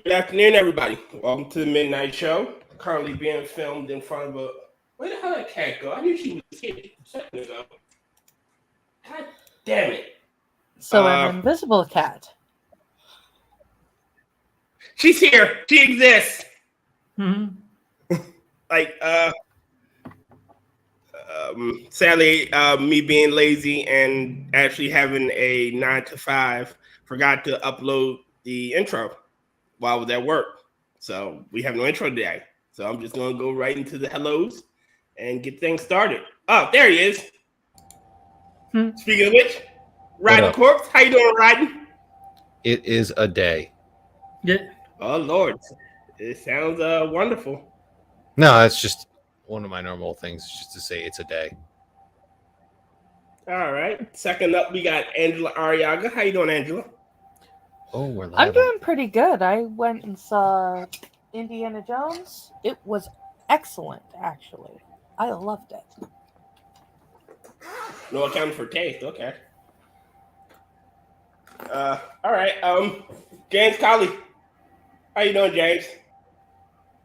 Good afternoon, everybody. Welcome to the Midnight Show. Currently being filmed in front of a. Where the hell did that cat go? I knew she was here a second ago. God damn it. So an invisible cat. She's here. She exists. Mm-hmm. Sadly, me being lazy and actually having a 9 to 5, forgot to upload the intro while I was at work. So we have no intro today. So I'm just going to go right into the hellos and get things started. Oh, there he is. Speaking of which, Rotncorpse, how you doing, Rodden? It is a day. Yeah. Oh, Lord. It sounds wonderful. No, it's just one of my normal things, just to say it's a day. All right. Second up, we got Angela Arrega. How you doing, Angela? Oh, we're live. I'm doing pretty good. I went and saw Indiana Jones. It was excellent, actually. I loved it. No accounting for taste. Okay. All right. James Colley. How you doing, James?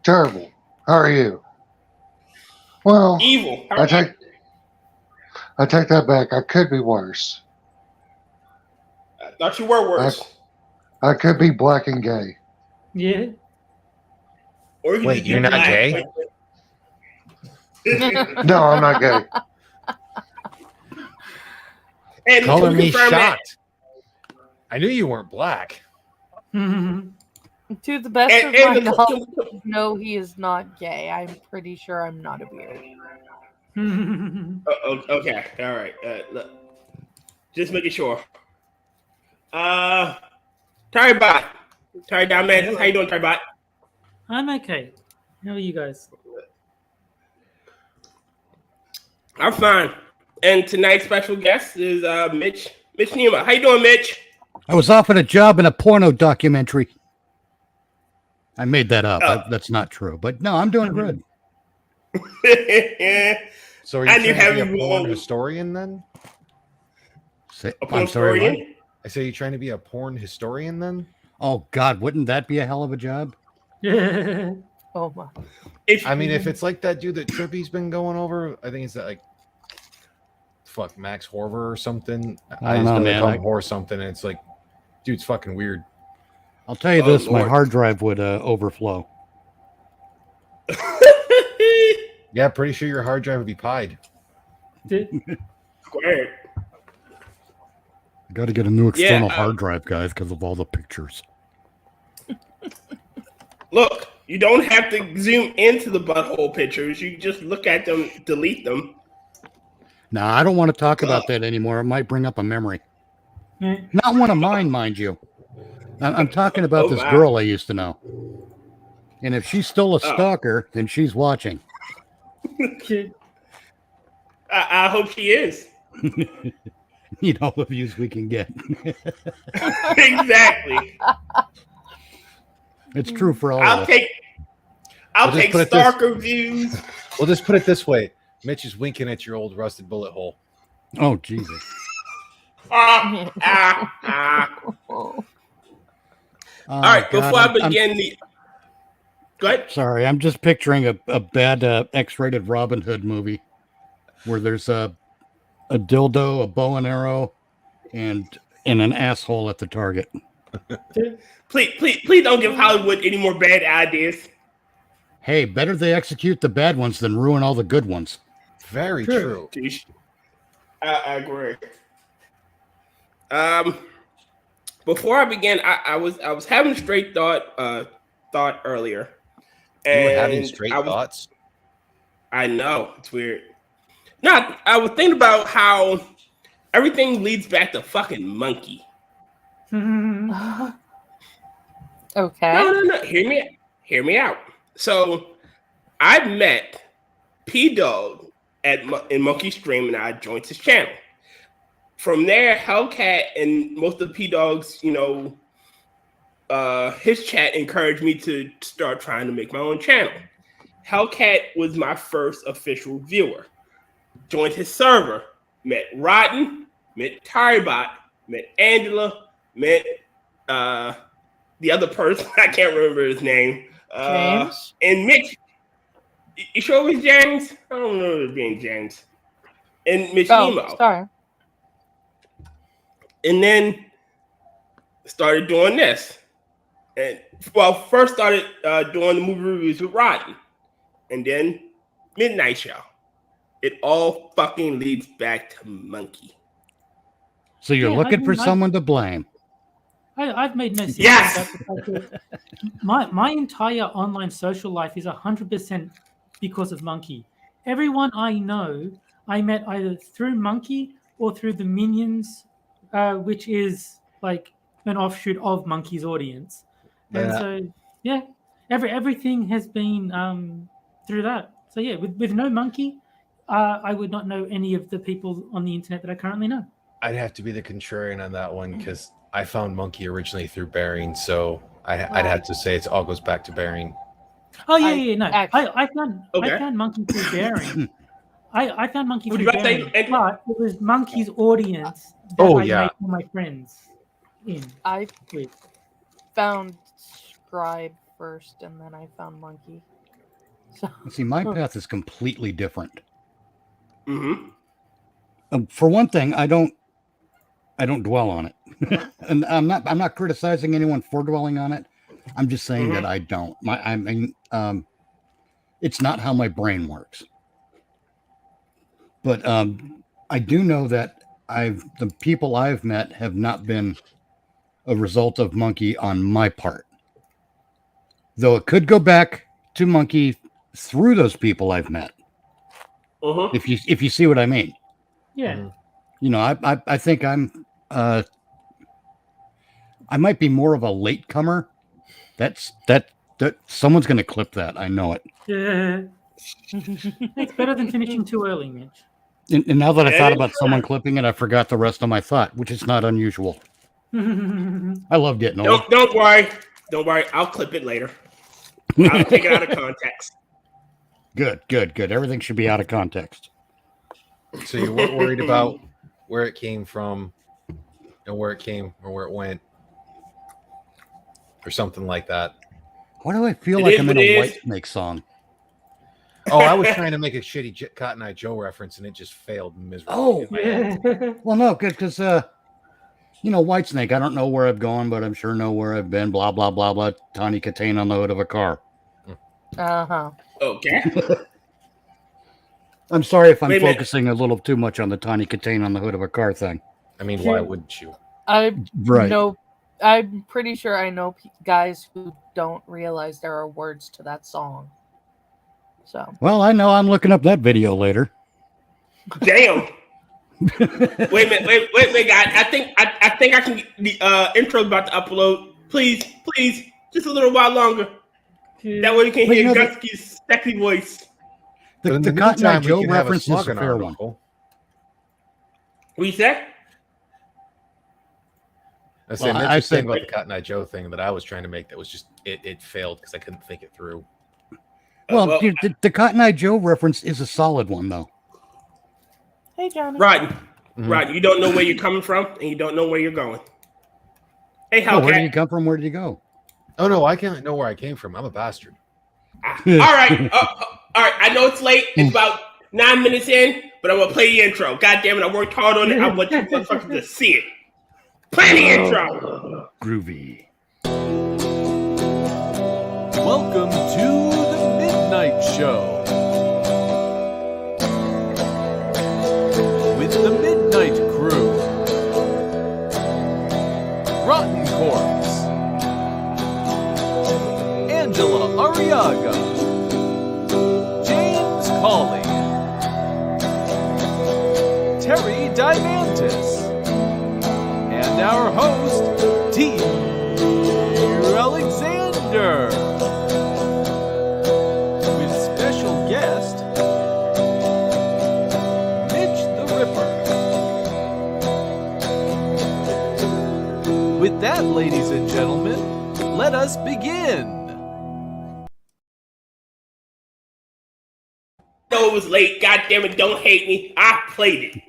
Terrible. How are you? Well, Evil. I take that back. I could be worse. I thought you were worse. I could be black and gay. Yeah. Or you Wait, you're not gay? No, I'm not gay. And Calling me confirm shocked. I knew you weren't black. To the best And of my the- knowledge, no, he is not gay. I'm pretty sure I'm not a beard. Okay. All right. Look. Just making sure. Terry Diamantis. How you doing, Terry? I'm okay. How are you guys? I'm fine. And tonight's special guest is Mitch Nemo. How you doing, Mitch? I was offered a job in a porno documentary. I made that up. Oh. That's not true. But no, I'm doing good. So are I you knew trying to having be a porn you on- historian then? I'm sorry, what? I say you're trying to be a porn historian then? Oh, God, wouldn't that be a hell of a job? Oh, my. If it's like that dude that Trippy's been going over, I think it's that Max Horver or something. I don't know, man. Call him Horror something, and it's like, dude's fucking weird. I'll tell you this, my Lord. hard drive would overflow. Yeah, pretty sure your hard drive would be pied. Squared. I got to get a new external Yeah, hard drive, guys, because of all the pictures. Look, you don't have to zoom into the butthole pictures. You just look at them, delete them. Now, I don't want to talk about that anymore. It might bring up a memory. Not one of mine, mind you. I'm talking about this girl I used to know. And if she's still a stalker, then she's watching. I hope she is. You know the views we can get. Exactly. It's true for all I'll of us. take stalker views. We'll just put it this way. Mitch is winking at your old rusted bullet hole. Oh, Jesus. All right, God, before I begin Go ahead. Sorry, I'm just picturing a bad X-rated Robin Hood movie where there's a dildo, a bow and arrow, and an asshole at the target. Please don't give Hollywood any more bad ideas. Hey, better they execute the bad ones than ruin all the good ones. Very true. I agree. Before I begin, I was having a straight thought earlier. You were having straight thoughts? I know. It's weird. No, I was thinking about how everything leads back to fucking monkey. Okay. No. Hear me out. So I met P-Dog in Monkey Stream, and I joined his channel. From there, Hellcat and most of P-Dog's, his chat encouraged me to start trying to make my own channel. Hellcat was my first official viewer. Joined his server, met Rotten, met Tyribot, met Angela, met the other person, I can't remember his name. James? And Mitch. You sure it was James? I don't remember it being James. And Mitch Nemo. Sorry. And then started doing this. And first started doing the movie reviews with Rotten. And then Midnight Show. It all fucking leads back to Monkey. So you're looking for someone to blame. I've made no sense. Yes! About the fact that my entire online social life is 100% because of Monkey. Everyone I know, I met either through Monkey or through the Minions, which is like an offshoot of Monkey's audience. And so, everything has been through that. So yeah, with no Monkey, I would not know any of the people on the internet that I currently know. I'd have to be the contrarian on that one because I found Monkey originally through Bearing, so I'd have to say it all goes back to Bearing. Oh no, I found Monkey through Bearing. I found Monkey through Bearing, but it was Monkey's audience that I made all my friends in. I found Scribe first, and then I found Monkey. So. See, my path is completely different. Mm-hmm. For one thing, I don't dwell on it, and I'm not criticizing anyone for dwelling on it. I'm just saying that I don't. It's not how my brain works. But I do know that the people I've met have not been a result of Monkey on my part. Though it could go back to Monkey through those people I've met. If you see what I mean. Yeah. You know, I think I might be more of a latecomer. That someone's going to clip that. I know it. Yeah. It's better than finishing too early, Mitch. And now that I thought about someone clipping it, I forgot the rest of my thought, which is not unusual. I love getting old. Don't worry. Don't worry. I'll clip it later. I'll take it out of context. Good. Everything should be out of context. So you weren't worried about where it came from and where it came or where it went or something like that. Why do I feel like I'm in a Whitesnake song? Oh, I was trying to make a shitty Cotton Eye Joe reference and it just failed miserably. Oh, well, no, good because Whitesnake. I don't know where I've gone, but I'm sure know where I've been. Blah blah blah blah. Tawny Katane on the hood of a car. Okay. I'm sorry if I'm focusing a little too much on the Tawny Katane on the hood of a car thing. I mean, why wouldn't you? I'm pretty sure I know guys who don't realize there are words to that song. So. Well, I know. I'm looking up that video later. Damn. wait a minute, guys. I think I can get the intro's about to upload. Please, just a little while longer. That way you can hear Gunski's sexy voice. The Cotton Eye Joe reference is a fair one. What you say? I said about the Cotton Eye Joe thing that I was trying to make that was just it failed because I couldn't think it through. Well, the Cotton Eye Joe reference is a solid one, though. Hey, Johnny. Right. You don't know where you're coming from, and you don't know where you're going. Hey, Hellcat. Where did you come from? Where did you go? Oh, no, I can't know where I came from. I'm a bastard. All right. I know it's late. It's about 9 minutes in, but I'm going to play the intro. God damn it, I worked hard on it. I want you motherfuckers to see it. Play the intro. Groovy. Welcome to the Midnight Show with the Midnight Crew. Rotncorpse, Angela Arrega, James Colley, Terry Diamantis, and our host, T. Alexander. With special guest, Mitch the Ripper. With that, ladies and gentlemen, let us begin. I know it was late. God damn it, don't hate me. I played it.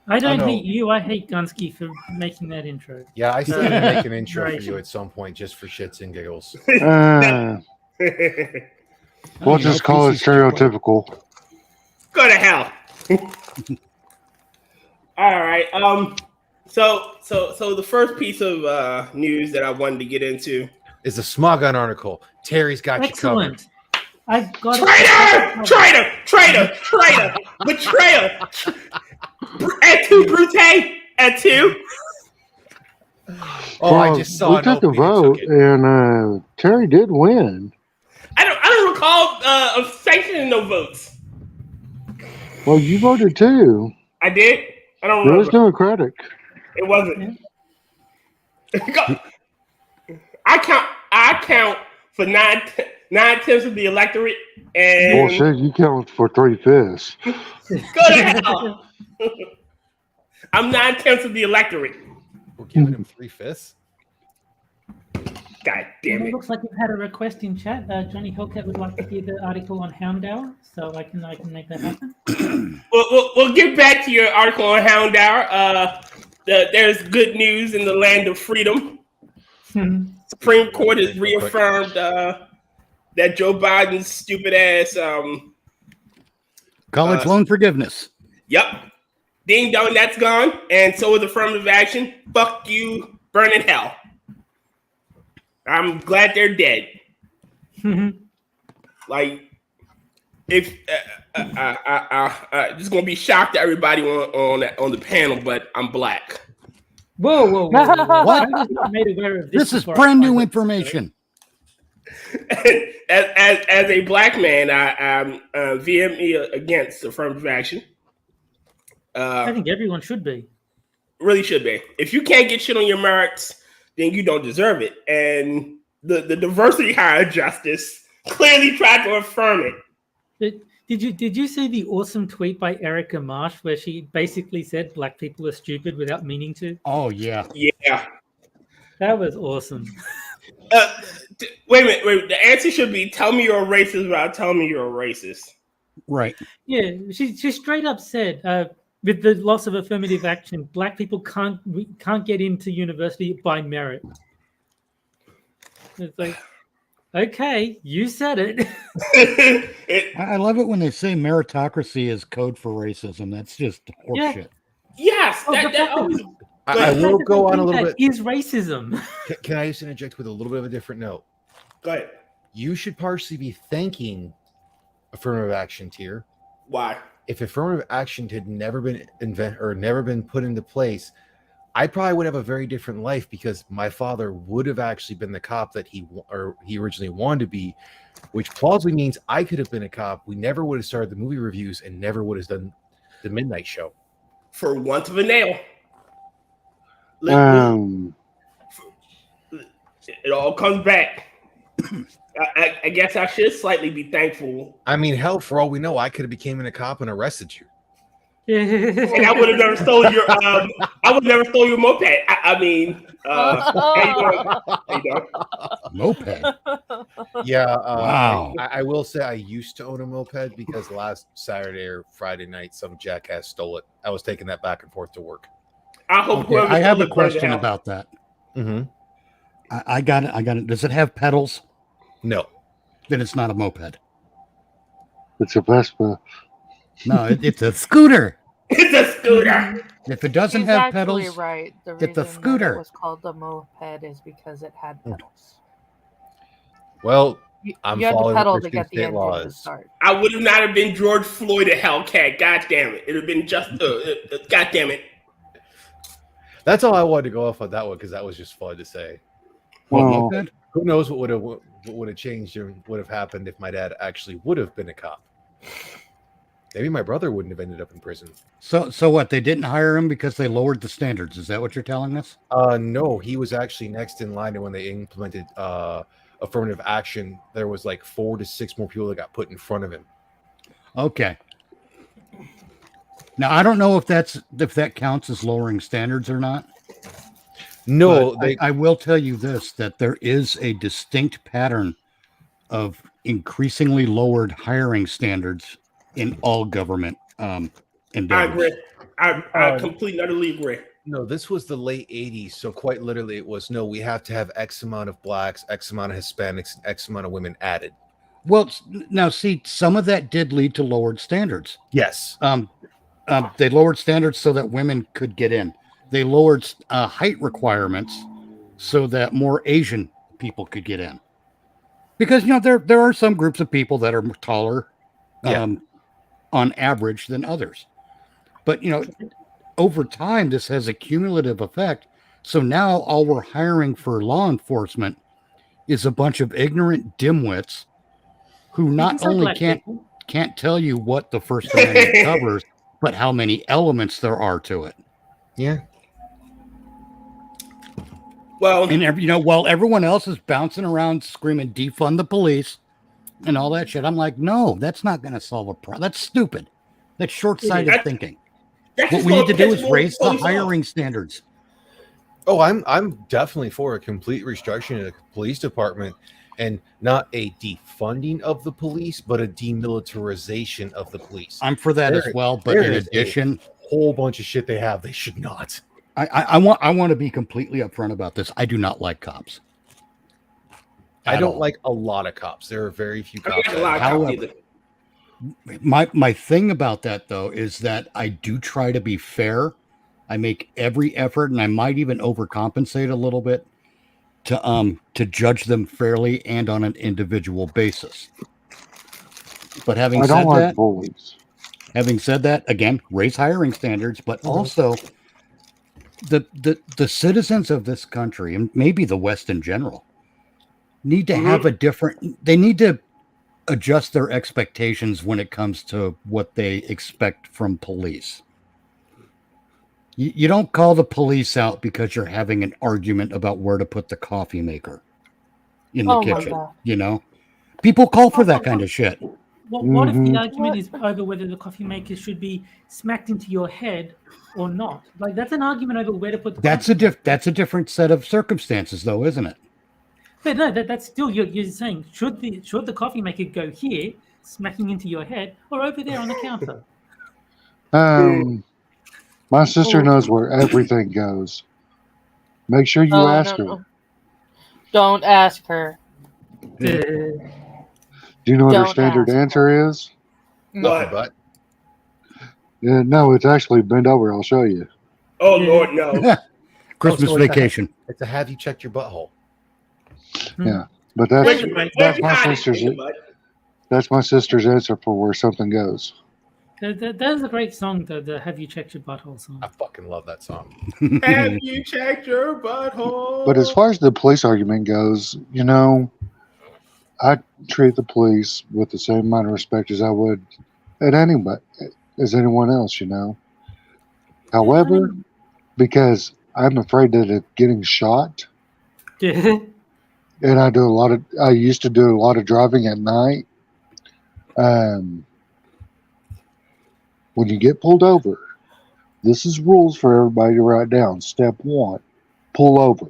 I don't know. hate you. I hate Gunski for making that intro. Yeah, I still need to make an intro for you Narration. at some point just for shits and giggles. We'll just call it stereotypical. Go to hell. All right. So the first piece of news that I wanted to get into Is the Smog On article. Terry's got Excellent. you I've got traitor, betrayer, et tu, Brute, et tu. covered. Oh, I just saw we an took a opening that vote, took it. and Terry did win. I don't recall sanctioning no votes. Well, you voted too. I did. I don't It was remember. Democratic. It wasn't. I count for nine tenths of the electorate, and Bullshit, you count for 3/5. go to hell. I'm 9/10 of the electorate. We're giving him 3/5. God damn It it. looks like we've had a request in chat. Johnny Hellcat would like to hear the article on Houndour, so I can make that happen. We'll get back to your article on Houndour. There's good news in the land of freedom. Supreme Court has reaffirmed that Joe Biden's stupid ass. College loan forgiveness. Yep. Ding dong, that's gone. And so is affirmative action. Fuck you, burn in hell. I'm glad they're dead. Like, if this is gonna be shock to everybody on the panel, but I'm black. Whoa. What? I was not made aware of this. This is before brand I new voted. information. as a black man, I'm vehemently against affirmative action. I think everyone should be. Really should be. If you can't get shit on your merits, then you don't deserve it. And the diversity hire justice clearly tried to affirm it. Did you see the awesome tweet by Erica Marsh where she basically said black people are stupid without meaning to? Oh, yeah. Yeah. That was awesome. Wait a minute. The answer should be tell me you're a racist without telling me you're a racist. Right. Yeah, she straight up said with the loss of affirmative action, black people can't get into university by merit. It's like, okay, you said it. I love it when they say meritocracy is code for racism. That's just horseshit. Yes. Oh, That always, I will go on a little bit. Is racism. Can I just interject with a little bit of a different note? go ahead. You should partially be thanking affirmative action tier. Why? If affirmative action had never been never been put into place, I probably would have a very different life because my father would have actually been the cop that he originally wanted to be, which plausibly means I could have been a cop. We never would have started the movie reviews and never would have done the midnight show. For want of a nail. It all comes back. I guess I should slightly be thankful. I mean, hell, for all we know, I could have became a cop and arrested you. And I would have never stolen your moped. I mean, how you doing? Moped. Yeah. Wow. I will say I used to own a moped because last Saturday or Friday night, some jackass stole it. I was taking that back and forth to work. I hope Okay, whoever I have stole a it burns question in hell. about that. Mm-hmm. I got it. Does it have pedals? No. Then it's not a moped. It's a Vespa. No, it's a scooter. It's a scooter. If it doesn't He's have actually pedals, right. The it's a reason that scooter. it was called the moped is because it had pedals. Well, You I'm had to following pedal to Michigan get the state engine to laws. start. I would have not have been George Floyd a Hellcat. God damn it. It would have been just God damn it. That's all I wanted to go off on that one because that was just fun to say. what, Well, moped? Who knows what would have changed or would have happened if my dad actually would have been a cop? Maybe my brother wouldn't have ended up in prison. So what? They didn't hire him because they lowered the standards. Is that what you're telling us? No, he was actually next in line, and when they implemented affirmative action, there was like 4 to 6 more people that got put in front of him. Okay. Now I don't know if that counts as lowering standards or not. No, But I will tell you this: that there is a distinct pattern of increasingly lowered hiring standards in all government I endeavors. agree. I completely utterly agree. No, this was the late 80s. So quite literally it was, no, we have to have X amount of blacks, X amount of Hispanics, X amount of women added. Well, now see, some of that did lead to lowered standards. Yes. They lowered standards so that women could get in. They lowered height requirements so that more Asian people could get in. Because, there are some groups of people that are taller on average than others. But, over time, this has a cumulative effect. So now all we're hiring for law enforcement is a bunch of ignorant dimwits who not only can't tell you what the First Amendment covers, but how many elements there are to it. Yeah. Well, and while everyone else is bouncing around screaming defund the police and all that shit, I'm like, no, that's not going to solve a problem. That's stupid. That's short-sighted thinking. What we need to do is raise the hiring standards. Oh, I'm definitely for a complete restructuring of the police department, and not a defunding of the police, but a demilitarization of the police. I'm for that as well, but in addition, a whole bunch of shit they should not. I want to be completely upfront about this. I do not like cops. I don't like a lot of cops. There are very few cops. However, my thing about that though is that I do try to be fair. I make every effort, and I might even overcompensate a little bit to judge them fairly and on an individual basis. But having said that, again, raise hiring standards, but also the citizens of this country, and maybe the West in general, need to have they need to adjust their expectations when it comes to what they expect from police. You don't call the police out because you're having an argument about where to put the coffee maker in the kitchen. People call for that kind of shit. What if the argument is over whether the coffee maker should be smacked into your head or not? Like, that's an argument over where to put the that's a different set of circumstances, though, isn't it? But no, that's still you're saying should the coffee maker go here, smacking into your head, or over there on the counter? My sister knows where everything goes. Make sure you ask her. No. Don't ask her. Do you know what her standard answer is? Nothing but. Yeah, no, it's actually bend over. I'll show you. Oh Lord, no. Christmas vacation. It's a have you checked your butthole? Yeah, but that's my sister's answer for where something goes. That is a great song, the Have You Checked Your Butthole song. I fucking love that song. Have you checked your butthole? But as far as the police argument goes, I treat the police with the same amount of respect as I would as anyone else, However, because I'm afraid that it's getting shot, and I used to do a lot of driving at night. When you get pulled over, this is rules for everybody to write down. Step 1, pull over.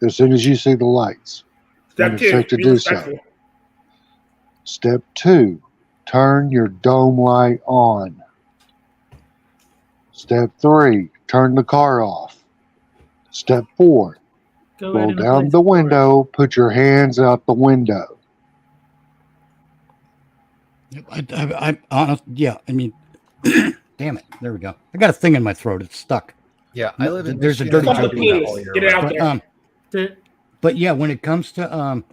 As soon as you see the lights. Step 2, to do so. Step 2, turn your dome light on. Step 3, turn the car off. Step 4, roll down the window, put your hands out the window. I'm honest. Yeah, I mean, damn it. There we go. I got a thing in my throat. It's stuck. Yeah, I live in. There's a dirty joke. Get it out there. But yeah, when it comes to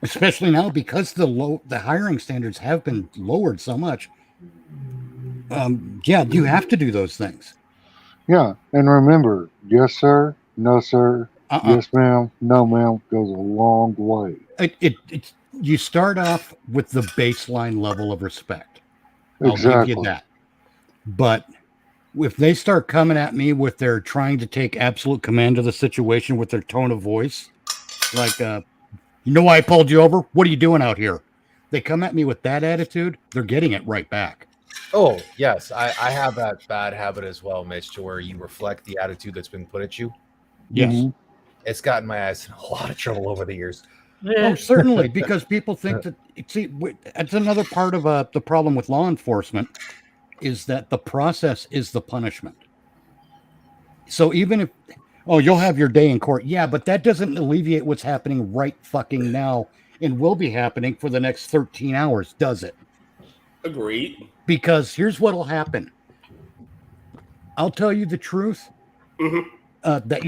especially now because the hiring standards have been lowered so much. Yeah, you have to do those things. Yeah, and remember, yes sir, no sir, yes ma'am, no ma'am goes a long way. You start off with the baseline level of respect. Exactly. I'll give you that. But if they start coming at me with their trying to take absolute command of the situation with their tone of voice, like, why I pulled you over? What are you doing out here? They come at me with that attitude, they're getting it right back. Oh, yes. I have that bad habit as well, Mitch, to where you reflect the attitude that's been put at you. Yes. Mm-hmm. It's gotten my ass in a lot of trouble over the years. Oh, certainly, because people think that, see, it's another part of the problem with law enforcement. is that the process is the punishment. So even if, you'll have your day in court. Yeah, but that doesn't alleviate what's happening right fucking now and will be happening for the next 13 hours, does it? Agreed. Because here's what'll happen. I'll tell you the truth. That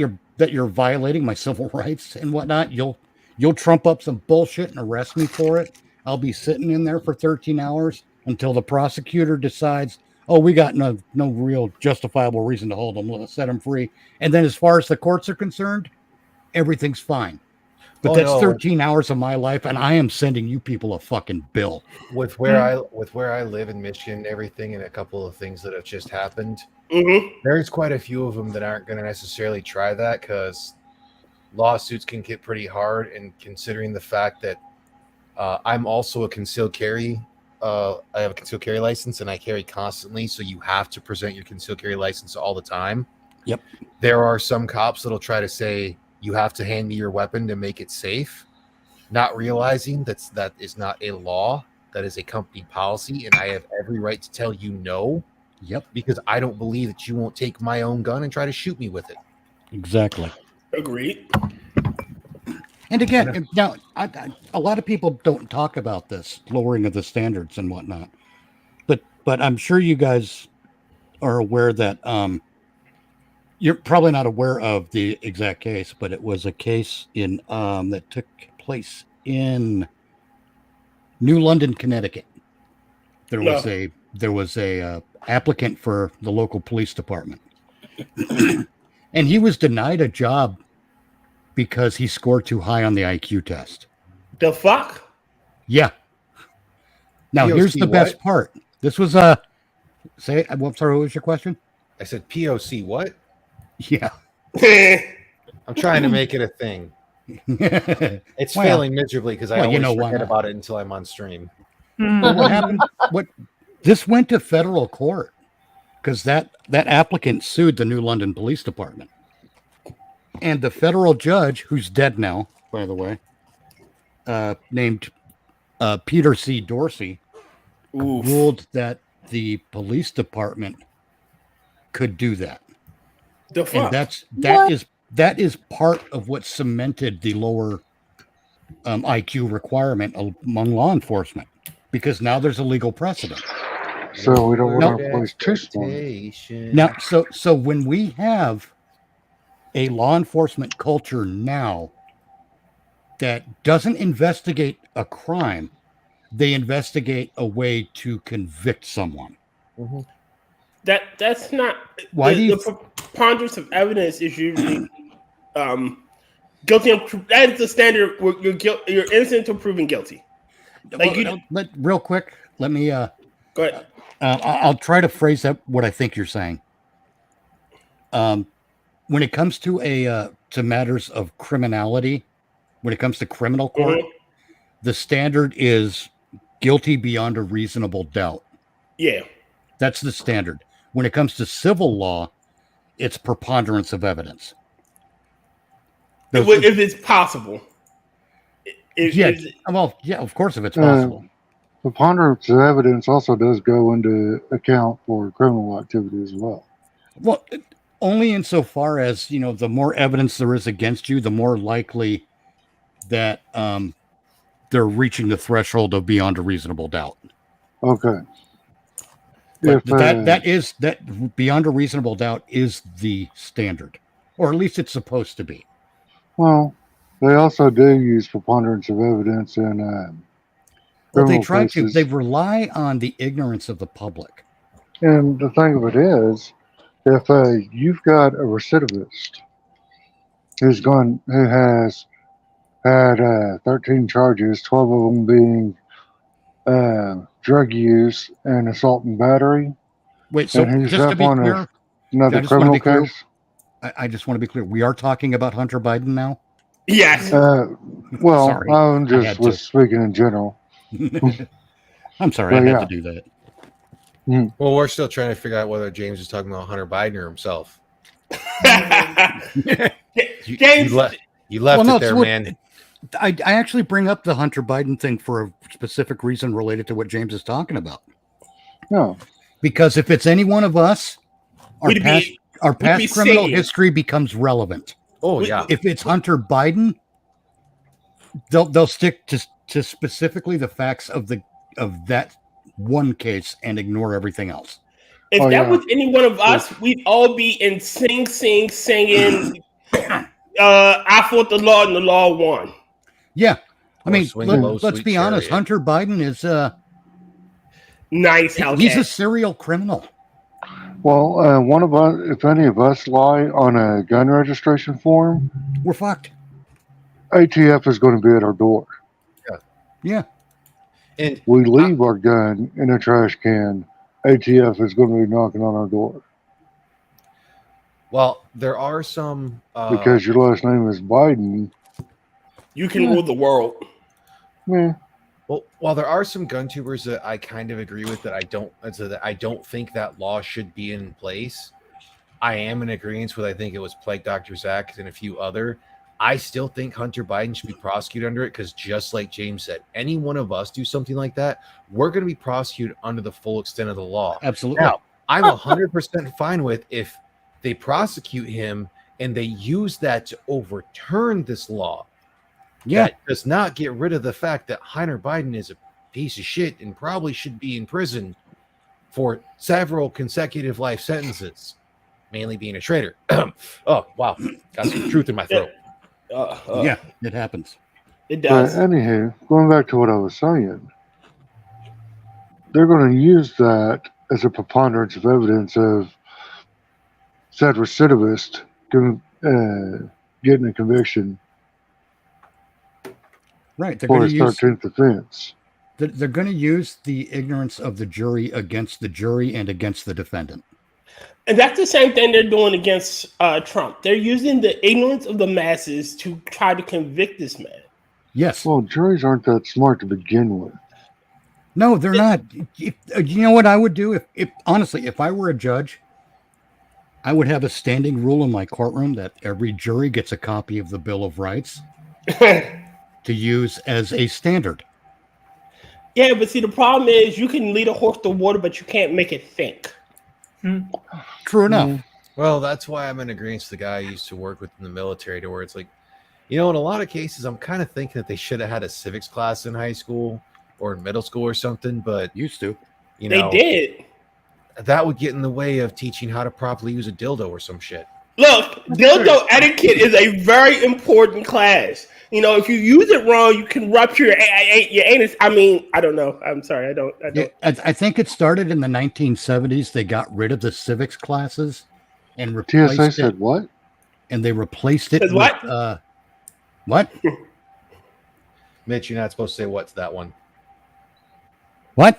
you're violating my civil rights and whatnot. You'll trump up some bullshit and arrest me for it. I'll be sitting in there for 13 hours until the prosecutor decides, we got no real justifiable reason to hold him. Let's set him free. And then as far as the courts are concerned, everything's fine. But that's 13 hours of my life, and I am sending you people a fucking bill. With where I live in Michigan and everything, and a couple of things that have just happened, there's quite a few of them that aren't going to necessarily try that because lawsuits can get pretty hard. And considering the fact that I'm also a concealed carry, I have a concealed carry license and I carry constantly, so you have to present your concealed carry license all the time. Yep. There are some cops that'll try to say you have to hand me your weapon to make it safe, not realizing that is not a law. That is a company policy, and I have every right to tell you no. Yep. Because I don't believe that you won't take my own gun and try to shoot me with it. Exactly. Agreed. And again, now a lot of people don't talk about this lowering of the standards and whatnot, but I'm sure you guys are aware that you're probably not aware of the exact case, but it was a case in that took place in New London, Connecticut. There was a applicant for the local police department, and he was denied a job because he scored too high on the IQ test. The fuck? Yeah. Now POC here's the best part. This was I'm sorry, what was your question? I said POC what? Yeah. I'm trying to make it a thing. It's failing miserably because I always forget about it until I'm on stream. Well, what happened? This went to federal court because that applicant sued the New London Police Department. And the federal judge, who's dead now, by the way, named Peter C. Dorsey, ruled that the police department could do that. The fuck? And that is part of what cemented the lower IQ requirement among law enforcement, because now there's a legal precedent. So we don't want to place too small. Now, so when we have a law enforcement culture now that doesn't investigate a crime, they investigate a way to convict someone. Mm-hmm. That's not why the preponderance of evidence is usually guilty. That is the standard. You're innocent until proven guilty. Real quick, let me go ahead. I'll try to phrase that what I think you're saying. When it comes to to matters of criminality, when it comes to criminal court, the standard is guilty beyond a reasonable doubt. Yeah. That's the standard. When it comes to civil law, it's preponderance of evidence. If it's possible. Of course, if it's possible. Preponderance of evidence also does go into account for criminal activity as well. Well, only insofar as, the more evidence there is against you, the more likely that they're reaching the threshold of beyond a reasonable doubt. Okay. But that beyond a reasonable doubt is the standard, or at least it's supposed to be. Well, they also do use preponderance of evidence in they try to. They rely on the ignorance of the public. And the thing of it is, if you've got a recidivist who has had 13 charges, 12 of them being drug use and assault and battery. Wait, so he's just to be clear, another criminal case. I just want to be clear. We are talking about Hunter Biden now? Yes. Well, sorry, I just was speaking in general. I'm sorry, I had to do that. Well, we're still trying to figure out whether James is talking about Hunter Biden or himself. James, you left it there, man. I actually bring up the Hunter Biden thing for a specific reason related to what James is talking about. No. Because if it's any one of us, our We'd be past criminal singing. history becomes relevant. Oh yeah. If it's Hunter Biden, they'll stick to specifically the facts of that one case and ignore everything else. If Oh, that yeah. was any one of us, we'd all be in singing. I fought the law and the law won. Yeah, I Or mean, swing low, let's sweet be honest. chariot. Hunter Biden is Nice Hellcat. he's a serial criminal. Well, one of us, if any of us lie on a gun registration form, We're fucked. ATF is going to be at our door. Yeah, And We leave our gun in a trash can, ATF is going to be knocking on our door well, there are some because your last name is Biden. You can rule the world. Yeah. well, while there are some gun tubers that I kind of agree with that I don't think that law should be in place. I am in agreement with I think it was Plague Dr. Zach and a few other. I still think Hunter Biden should be prosecuted under it because just like James said, any one of us do something like that, we're going to be prosecuted under the full extent of the law. absolutely. Now, I'm 100% fine with if they prosecute him and they use that to overturn this law. Yeah, That does not get rid of the fact that Hunter Biden is a piece of shit and probably should be in prison for several consecutive life sentences, mainly being a traitor. Oh, wow. Got some truth in my throat. yeah, it happens. It But does. anywho, going back to what I was saying, they're going to use that as a preponderance of evidence of said recidivist getting a conviction Right. They're for going his to use 13th offense. they're going to use the ignorance of the jury against the jury and against the defendant. And that's the same thing they're doing against Trump. They're using the ignorance of the masses to try to convict this man. Yes. Well, juries aren't that smart to begin with. No, they're not. You know what I would do if honestly, if I were a judge, I would have a standing rule in my courtroom that every jury gets a copy of the Bill of Rights to use as a standard. Yeah, but see, the problem is you can lead a horse to water, but you can't make it think. True enough. Well, that's why I'm in agreement with the guy I used to work with in the military, to where it's like, you know, in a lot of cases, I'm kind of thinking that they should have had a civics class in high school or in middle school or something, but Used to. you know, They did. that would get in the way of teaching how to properly use a dildo or some shit. Look, dildo etiquette is a very important class. You know, if you use it wrong, you can rupture your anus. I mean, I don't know. I'm sorry. I don't. Yeah, I think it started in the 1970s. They got rid of the civics classes and replaced TSA it. said what? And they replaced it Says with what? What? Mitch, you're not supposed to say what to that one. What?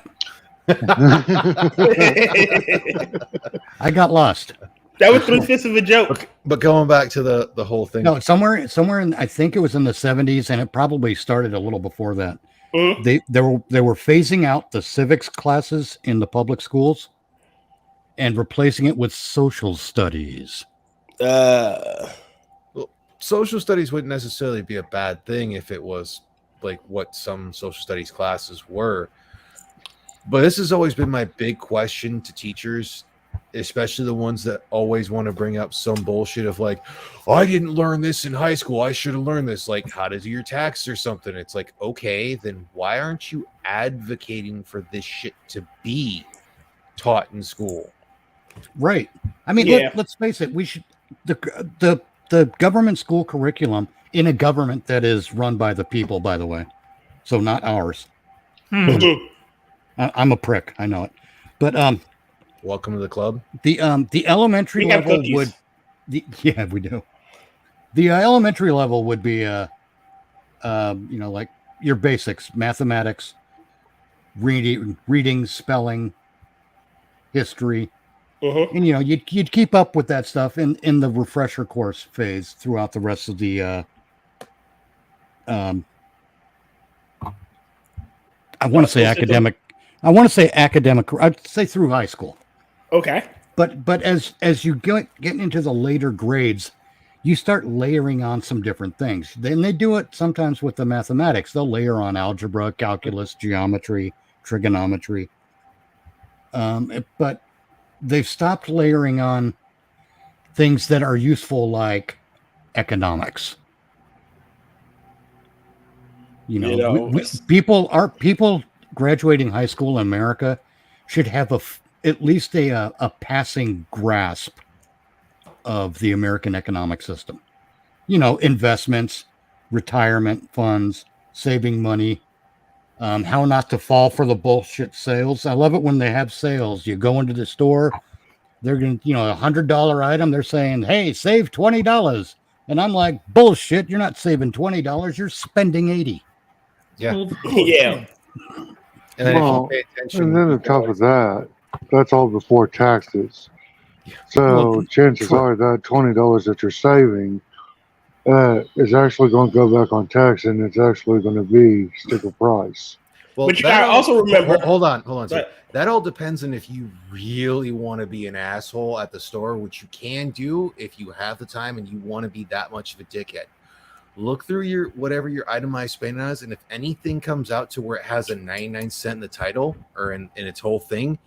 I got lost. That was 3/5 of a joke. But going back to the whole thing, No, somewhere in I think it was in the 70s, and it probably started a little before that. Mhm. They were phasing out the civics classes in the public schools and replacing it with social studies. social studies wouldn't necessarily be a bad thing if it was like what some social studies classes were. But this has always been my big question to teachers, especially the ones that always want to bring up some bullshit of like, I didn't learn this in high school. I should have learned this. Like how to do your taxes or something. It's like, okay, then why aren't you advocating for this shit to be taught in school? Right. I mean, Yeah. let's face it. We should the government school curriculum in a government that is run by the people, by the way, so not ours. I'm a prick. I know it, but Welcome to the club. the elementary We have level cookies. would yeah, we do. The elementary level would be like your basics, mathematics, reading, spelling, history. And you'd keep up with that stuff in the refresher course phase throughout the rest of the I want to say academic. I'd say through high school. Okay. But as you get into the later grades, you start layering on some different things. Then they do it sometimes with the mathematics. They'll layer on algebra, calculus, geometry, trigonometry. But they've stopped layering on things that are useful, like economics. People graduating high school in America should have at least a passing grasp of the American economic system. Investments, retirement funds, saving money, how not to fall for the bullshit sales. I love it when they have sales. You go into the store, they're going to, $100 item. They're saying, hey, save $20. And I'm like, bullshit. You're not saving $20. You're spending $80. Yeah. Yeah. And then Well, if you pay attention, and then on top of that, that's all before taxes. So chances are that $20 that you're saving is actually going to go back on tax, and it's actually going to be sticker price. well, But you gotta also remember. Hold on. So But- that all depends on if you really want to be an asshole at the store, which you can do if you have the time and you want to be that much of a dickhead. Look through your whatever your itemized spending is, and if anything comes out to where it has a 99-cent in the title or in its whole thing,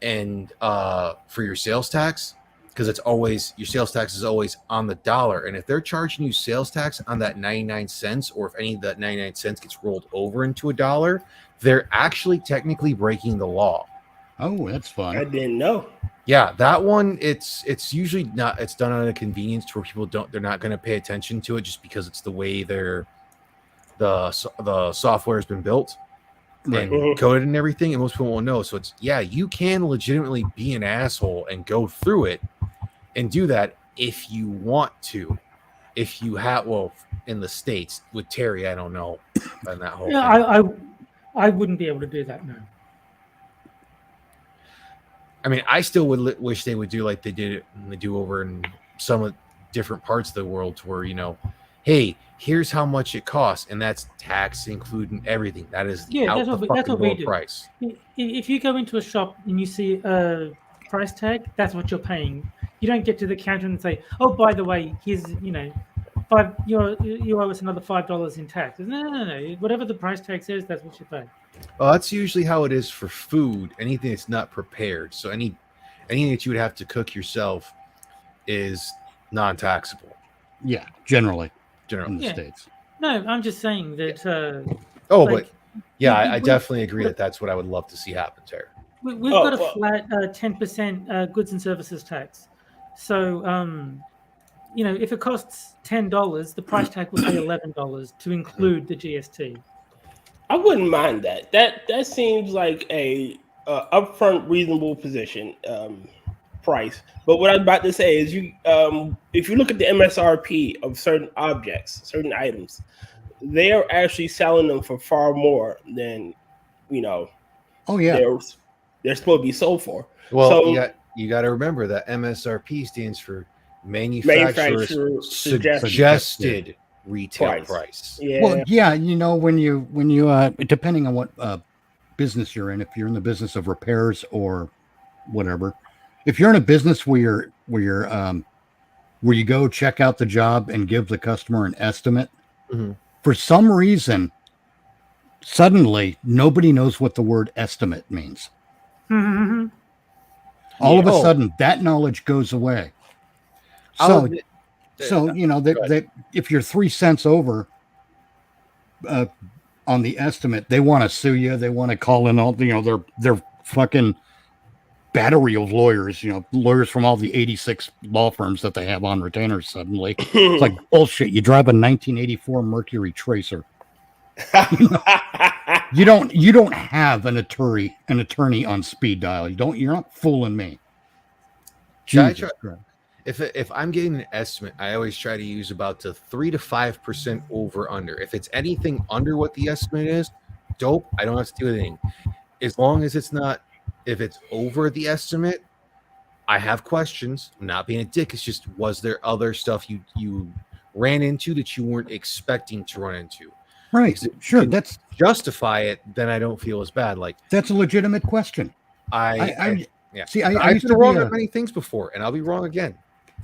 and for your sales tax, because it's always your sales tax is always on the dollar, and if they're charging you sales tax on that 99 cents, or if any of that 99 cents gets rolled over into $1, they're actually technically breaking the law. Oh, that's fun. I didn't know. Yeah, that one, it's usually not, it's done on a convenience to where people they're not going to pay attention to it just because it's the way the software has been built and coded and everything, and most people won't know. So you can legitimately be an asshole and go through it and do that if you want to. If you have, in the States with Terry, I don't know, and that whole thing. I wouldn't be able to do that, no. I mean, I still would wish they would do like they did it and they do over in some of different parts of the world, to where, hey, here's how much it costs, and that's tax including everything. That is that's what we do. Price. If you go into a shop and you see a price tag, that's what you're paying. You don't get to the counter and say, "Oh, by the way, here's you owe us another $5 in tax." No. Whatever the price tag says, that's what you pay. Well, that's usually how it is for food. Anything that's not prepared. So anything that you would have to cook yourself is non-taxable. Yeah, generally in the Yeah. States. No, I'm just saying that. I definitely agree that's what I would love to see happen, Terry. We've got a flat 10% goods and services tax. So, if it costs $10, the price tag will be $11 to include the GST. I wouldn't mind that. That seems like a upfront, reasonable position price. But what I was about to say is, if you look at the MSRP of certain objects, certain items, they are actually selling them for far more than Oh yeah, they're supposed to be sold for. Well, so, you got to remember that MSRP stands for manufacturer suggested retail price. Yeah. Well, yeah, when you depending on what business you're in, if you're in the business of repairs or whatever, if you're in a business where you go check out the job and give the customer an estimate, for some reason, suddenly nobody knows what the word estimate means. All of a sudden, that knowledge goes away. So that if you're 3 cents over on the estimate, they want to sue you. They want to call in all their fucking battery of lawyers. Lawyers from all the 86 law firms that they have on retainers. Suddenly, it's like bullshit. You drive a 1984 Mercury Tracer. You don't have an attorney on speed dial. You're not fooling me. If I'm getting an estimate, I always try to use about the 3 to 5% over under. If it's anything under what the estimate is, dope. I don't have to do anything. As long as it's not, if it's over the estimate, I have questions. I'm not being a dick. It's just, was there other stuff you ran into that you weren't expecting to run into? Right. Sure. That's justify it. Then I don't feel as bad. Like, that's a legitimate question. See, I've been wrong on many things before, and I'll be wrong again.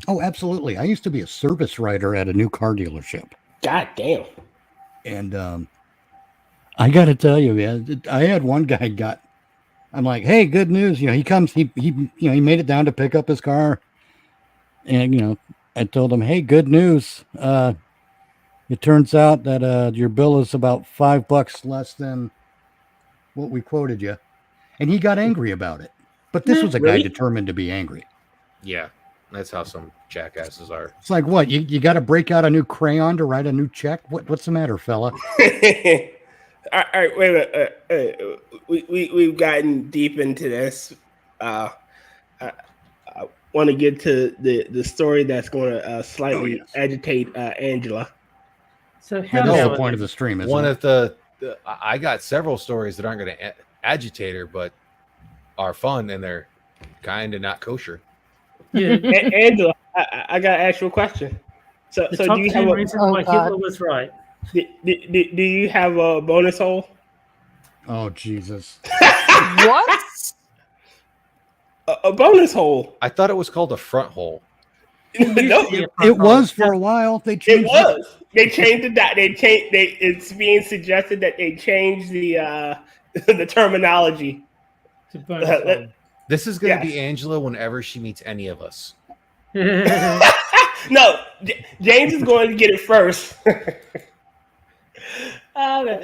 Oh, absolutely. I used to be a service writer at a new car dealership. God damn. And I got to tell you, man, I had one guy got I'm like, hey, good news. You know, he comes, he made it down to pick up his car. And, you know, I told him, hey, good news. It turns out that your bill is about $5 less than what we quoted you. And he got angry about it. But this was a guy determined to be angry. Yeah, that's how some jackasses are. It's like, what? You got to break out a new crayon to write a new check? What's the matter, fella? All right, wait. We've gotten deep into this. I want to get to the story that's going to slightly agitate Angela. So That's how the point of the stream, isn't One it? of the I got several stories that aren't going to agitate her, but are fun and they're kind of not kosher. Yeah. Angela, I got to ask you a question. So The do top you 10 have reasons why Hitler was right. do you have a bonus hole? Oh, Jesus. What? A bonus hole? I thought it was called a front hole. No, It was for a while. They it changed was. They changed it. It's being suggested that they changed the the terminology. To bonus hole. This is going to Yes. be Angela whenever she meets any of us. No, James is going to get it first. Wow.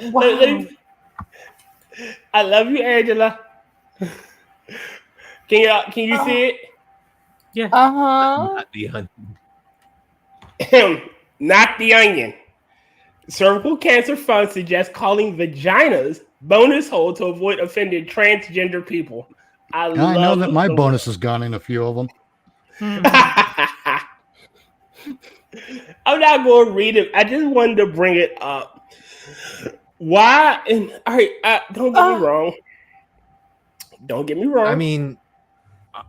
I love you, Angela. Can you see it? Yeah. Uh-huh. Not the Not the onion. Cervical Cancer Fund suggests calling vaginas bonus hole to avoid offending transgender people. I know that my bonus has gone in a few of them. I'm not going to read it. I just wanted to bring it up. Why? And all right, don't get me wrong. Don't get me wrong. I mean,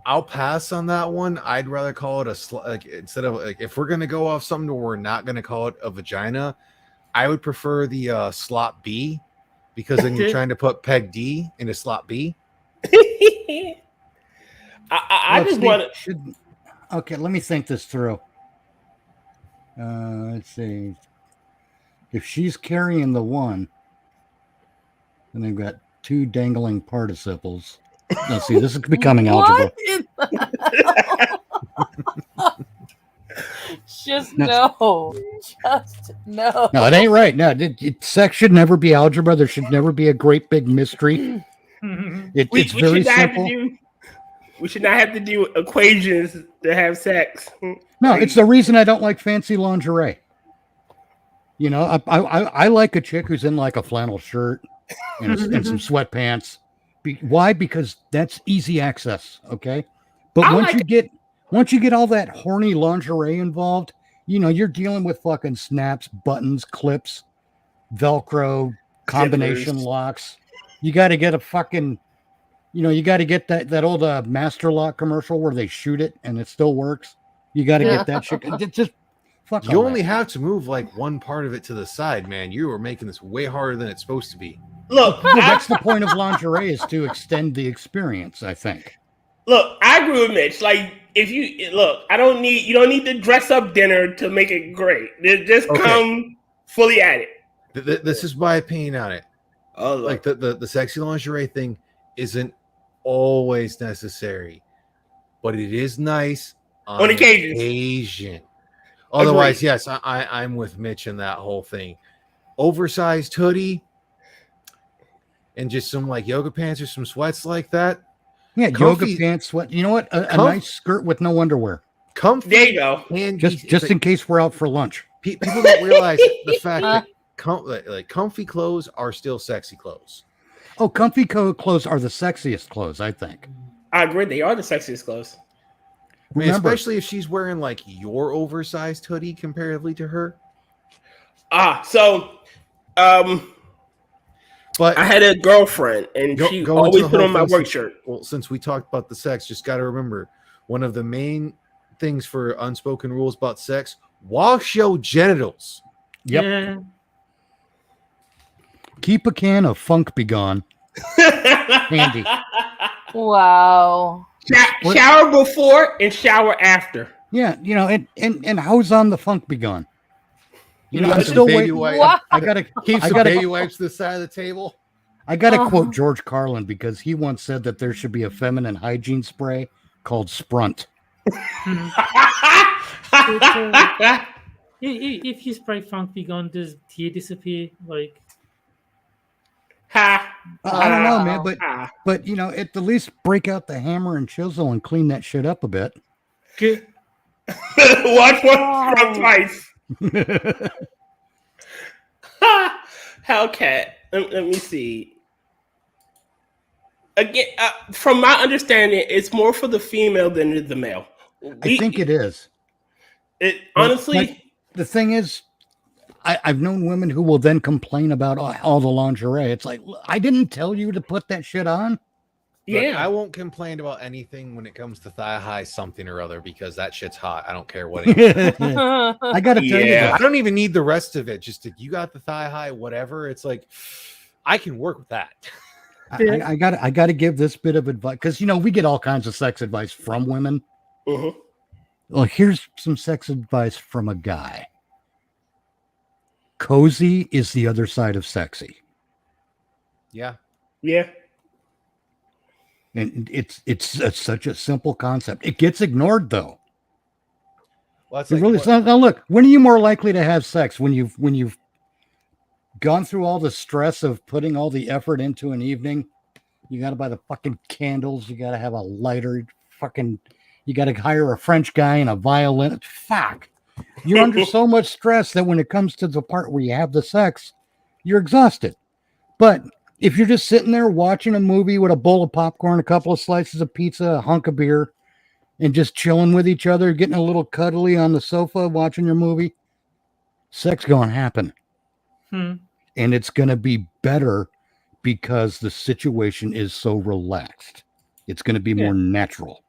I'll pass on that one. I'd rather call it instead of if we're gonna go off something where we're not gonna call it a vagina, I would prefer the slot B, because then you're trying to put peg D into slot B. I just want to. Okay, let me think this through. Let's see. If she's carrying the one, then they've got two dangling participles. Let's see. This is becoming algebra. Just no. Just no. No, it ain't right. No, sex should never be algebra. There should never be a great big mystery. It's very simple. We should not have to do equations to have sex. No, it's the reason I don't like fancy lingerie. You know, I like a chick who's in like a flannel shirt and some sweatpants. Why? Because that's easy access. Okay, but once you get all that horny lingerie involved, you know, you're dealing with fucking snaps, buttons, clips, Velcro, combination locks. You got to get a fucking, you know, you got to get that old Master Lock commercial where they shoot it and it still works. You got to get that shit. Just fuck. You only have to move like one part of it to the side, man. You are making this way harder than it's supposed to be. Look, that's the point of lingerie, is to extend the experience, I think. Look, I agree with Mitch. Like, if you look, you don't need to dress up dinner to make it great. Just come fully at it. This is my opinion on it. Oh, like the sexy lingerie thing isn't always necessary, but it is nice on occasion. Otherwise, agreed. Yes, I'm with Mitch in that whole thing. Oversized hoodie and just some like yoga pants or some sweats like that. Yeah, yoga pants, sweat. You know what? A nice skirt with no underwear. Comfy. There you go. And just in case we're out for lunch. People don't realize the fact that comfy clothes are still sexy clothes. Oh, comfy clothes are the sexiest clothes, I think. I agree. They are the sexiest clothes. I mean, especially if she's wearing like your oversized hoodie comparatively to her. But I had a girlfriend, and she always put on my work shirt. Well, since we talked about the sex, just got to remember, one of the main things for unspoken rules about sex: wash your genitals. Yep. Yeah. Keep a can of Funk Be Gone handy. Wow. Shower before and shower after. Yeah, you know, and hose on the Funk Be Gone. You know, I'm still waiting. I gotta keep some baby wipes to the side of the table. I got to quote George Carlin because he once said that there should be a feminine hygiene spray called Sprunt. If you spray Funk Be Gone, does tear disappear? Like, I don't know, man, but you know, at the least break out the hammer and chisel and clean that shit up a bit. Watch one from twice. Hellcat. Let me see. Again, from my understanding, it's more for the female than it is the male. I think it is. Honestly, the thing is, I've known women who will then complain about all the lingerie. It's like, I didn't tell you to put that shit on. Look, yeah. I won't complain about anything when it comes to thigh high something or other because that shit's hot. I don't care what it is. I got to tell you, Yeah. I don't even need the rest of it. Just you got the thigh high, whatever. It's like I can work with that. I got to give this bit of advice because you know we get all kinds of sex advice from women. Mhm. Well, here's some sex advice from a guy. Cozy is the other side of sexy. Yeah. Yeah. And it's such a simple concept. It gets ignored though. Well, that's It like really now look, when are you more likely to have sex? When you've gone through all the stress of putting all the effort into an evening. You got to buy the fucking candles. You got to have a lighter. You got to hire a French guy and a violin. Fuck. You're under so much stress that when it comes to the part where you have the sex, you're exhausted. But if you're just sitting there watching a movie with a bowl of popcorn, a couple of slices of pizza, a hunk of beer, and just chilling with each other, getting a little cuddly on the sofa, watching your movie, sex going to happen. And it's going to be better because the situation is so relaxed. It's going to be more natural.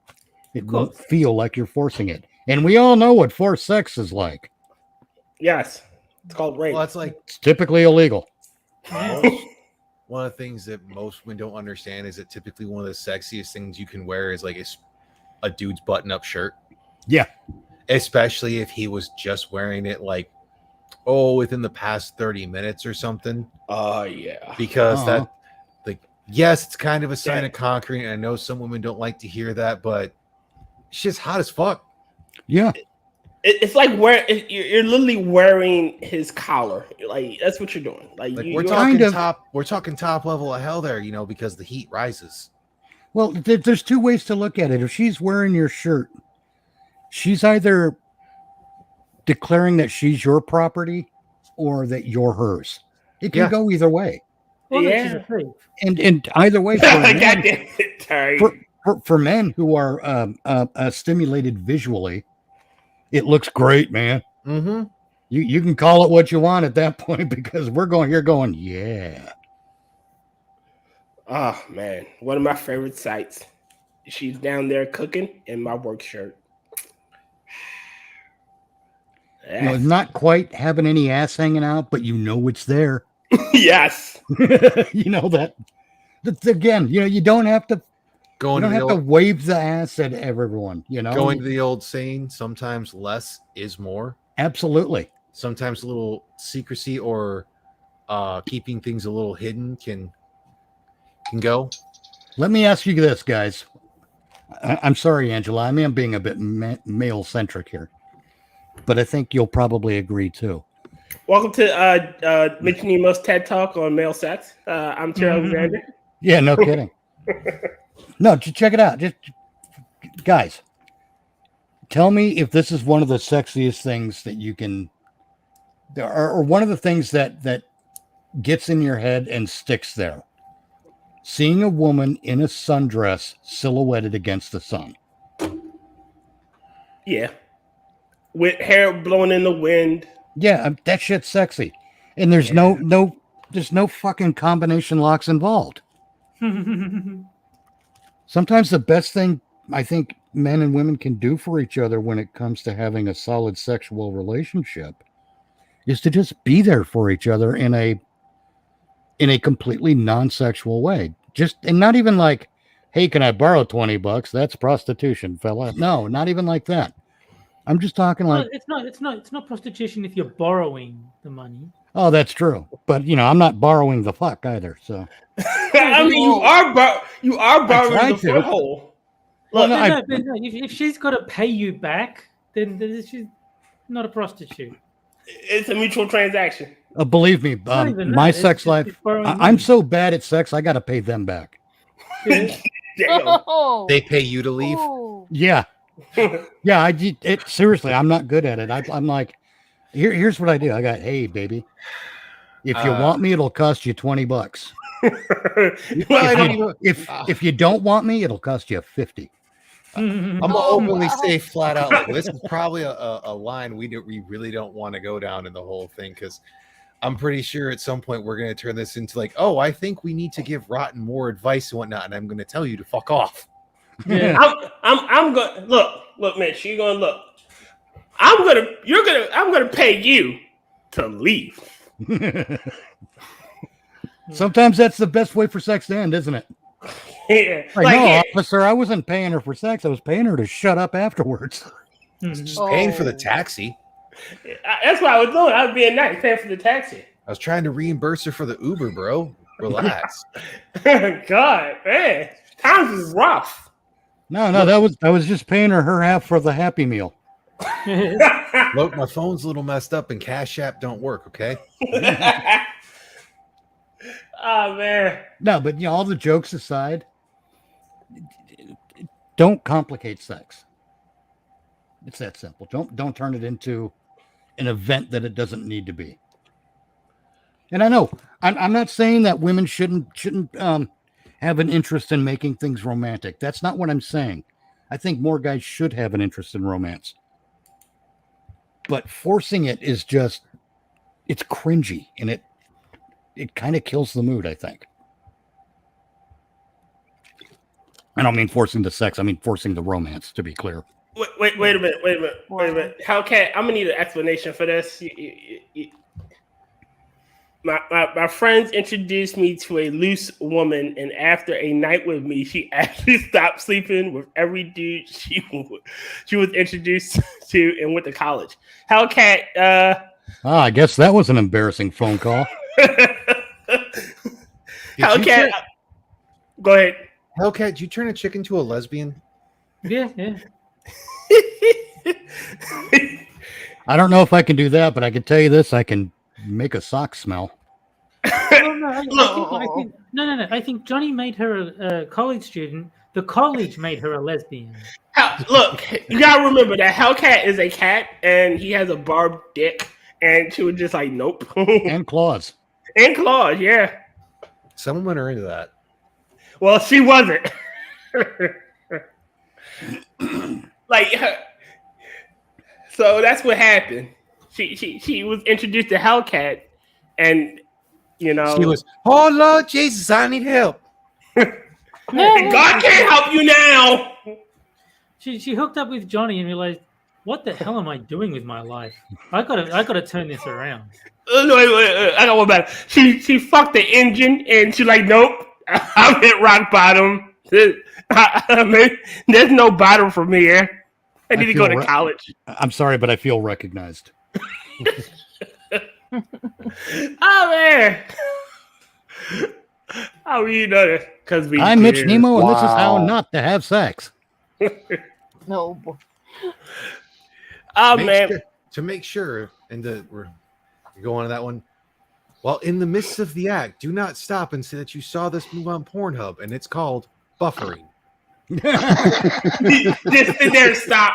It won't feel like you're forcing it. And we all know what forced sex is like. Yes. It's called rape. Well, it's like It's typically illegal. one of the things that most women don't understand is that typically one of the sexiest things you can wear is like a dude's button-up shirt. Yeah. Especially if he was just wearing it like, within the past 30 minutes or something. Oh, yeah. Because that, like, yes, it's kind of a sign of conquering. And I know some women don't like to hear that, but shit's hot as fuck. Yeah. It's like you're literally wearing his collar. Like that's what you're doing. Like we're talking top level of hell there, you know, because the heat rises. Well, there's two ways to look at it. If she's wearing your shirt, she's either declaring that she's your property or that you're hers. It can go either way. Well, yeah. And either way, for men who are stimulated visually, it looks great, man. Mm-hmm. You can call it what you want at that point because we're going, yeah. Oh, man. One of my favorite sights. She's down there cooking in my work shirt. You know, not quite having any ass hanging out, but you know it's there. Yes. You know that. Again, you know, you don't have to to wave the ass at everyone, you know. Going to the old saying, sometimes less is more. Absolutely. Sometimes a little secrecy or keeping things a little hidden can go. Let me ask you this, guys. I'm sorry, Angela. I mean, I'm being a bit male-centric here, but I think you'll probably agree too. Welcome to Mitch and Nemo's TED Talk on male sex. I'm Terry Alexander. Yeah, no kidding. No, just check it out. Just guys, tell me if this is one of the sexiest things that you can, or one of the things that gets in your head and sticks there. Seeing a woman in a sundress silhouetted against the sun. Yeah. With hair blowing in the wind. Yeah, that shit's sexy. And there's no fucking combination locks involved. Sometimes the best thing I think men and women can do for each other when it comes to having a solid sexual relationship is to just be there for each other in a completely non-sexual way. And not even like, hey, can I borrow $20? That's prostitution, fella. No, not even like that. I'm just talking like it's not prostitution if you're borrowing the money. Oh, that's true. But you know, I'm not borrowing the fuck either. So I mean, you are borrowing the foothold. Look, no, if she's got to pay you back, then she's not a prostitute. It's a mutual transaction. Believe me, my sex life. I'm so bad at sex. I got to pay them back. Oh. They pay you to leave. Oh. Yeah, yeah. Seriously, I'm not good at it. I'm like, here's what I do. I got, hey, baby, if you want me, it'll cost you $20. If you don't want me, it'll cost you 50. I'm gonna openly say flat out, like, this is probably a line we really don't want to go down in the whole thing, because I'm pretty sure at some point we're going to turn this into like, oh, I think we need to give Rotten more advice and whatnot, and I'm going to tell you to fuck off. Yeah. I'm going look, Mitch. You're going to look. I'm gonna pay you to leave. Sometimes that's the best way for sex to end, isn't it? Yeah. Like, no, officer, I wasn't paying her for sex. I was paying her to shut up afterwards. Just paying for the taxi. That's what I was doing. I was being nice, paying for the taxi. I was trying to reimburse her for the Uber, bro. Relax. God, man, times is rough. No, I was just paying her half for the Happy Meal. Look, my phone's a little messed up and Cash App don't work, okay? Oh, man. No, but all the jokes aside, don't complicate sex. It's that simple. Don't turn it into an event that it doesn't need to be. And I know I'm not saying that women shouldn't have an interest in making things romantic. That's not what I'm saying. I think more guys should have an interest in romance. But forcing it is just, it's cringy, and it kind of kills the mood, I think. I don't mean forcing the sex. I mean forcing the romance, to be clear. Wait a minute. Hellcat, I'm gonna need an explanation for this. My friends introduced me to a loose woman, and after a night with me, she actually stopped sleeping with every dude she was introduced to and went to college. Hellcat. I guess that was an embarrassing phone call. Hellcat. Go ahead. Hellcat, did you turn a chick into a lesbian? Yeah. I don't know if I can do that, but I can tell you this: I can make a sock smell. No. I think Johnny made her a college student. The college made her a lesbian. Look, you gotta remember that Hellcat is a cat, and he has a barbed dick, and she was just like, nope. And claws. And claws, yeah. Some women are into that. Well, she wasn't. So that's what happened. She was introduced to Hellcat, and she was, oh Lord Jesus, I need help. And God can't help you now. She hooked up with Johnny and realized, what the hell am I doing with my life? I gotta turn this around. No, wait, I got one better. She fucked the engine, and she's like, nope, I'm hit rock bottom. There's no bottom from here. I need to go to college. I'm sorry, but I feel recognized. Oh, man. How you know that? Because I'm Mitch Nemo, and this is how not to have sex. No. Oh, man. To make sure, and we're going on that one. Well, in the midst of the act, do not stop and say that you saw this move on Pornhub, and it's called buffering. Just sit there and stop.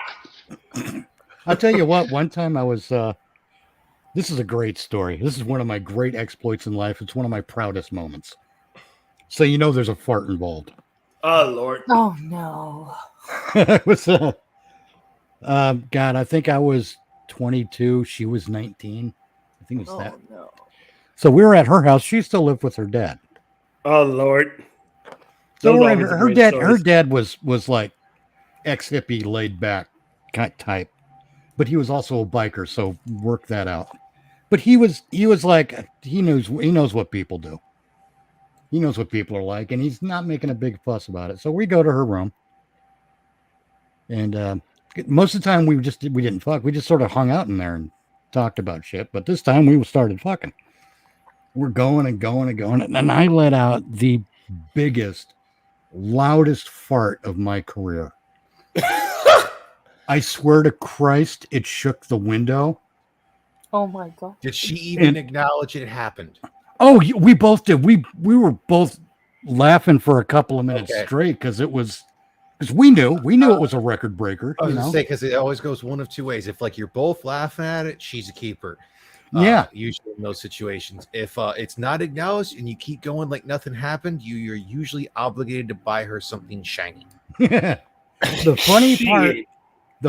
I'll tell you what, one time I was, this is a great story. This is one of my great exploits in life. It's one of my proudest moments. So there's a fart involved. Oh, Lord. Oh, no. It was, God, I think I was 22. She was 19. I think it was that. No. So we were at her house. She still lived with her dad. Oh, Lord. So her dad was like ex-hippie, laid back kind of type, but he was also a biker, so work that out. But he was like, he knows what people do. He knows what people are like, and he's not making a big fuss about it. So we go to her room, and most of the time we didn't fuck. We just sort of hung out in there and talked about shit. But this time we started fucking. We're going and going and going. And I let out the biggest, loudest fart of my career. I swear to Christ, it shook the window. Oh my god! Did she even acknowledge it happened? Oh, we both did. We were both laughing for a couple of minutes straight because we knew it was a record breaker. I was gonna say, because it always goes one of two ways. If like you're both laughing at it, she's a keeper. Usually in those situations. If it's not acknowledged and you keep going like nothing happened, you're usually obligated to buy her something shiny. The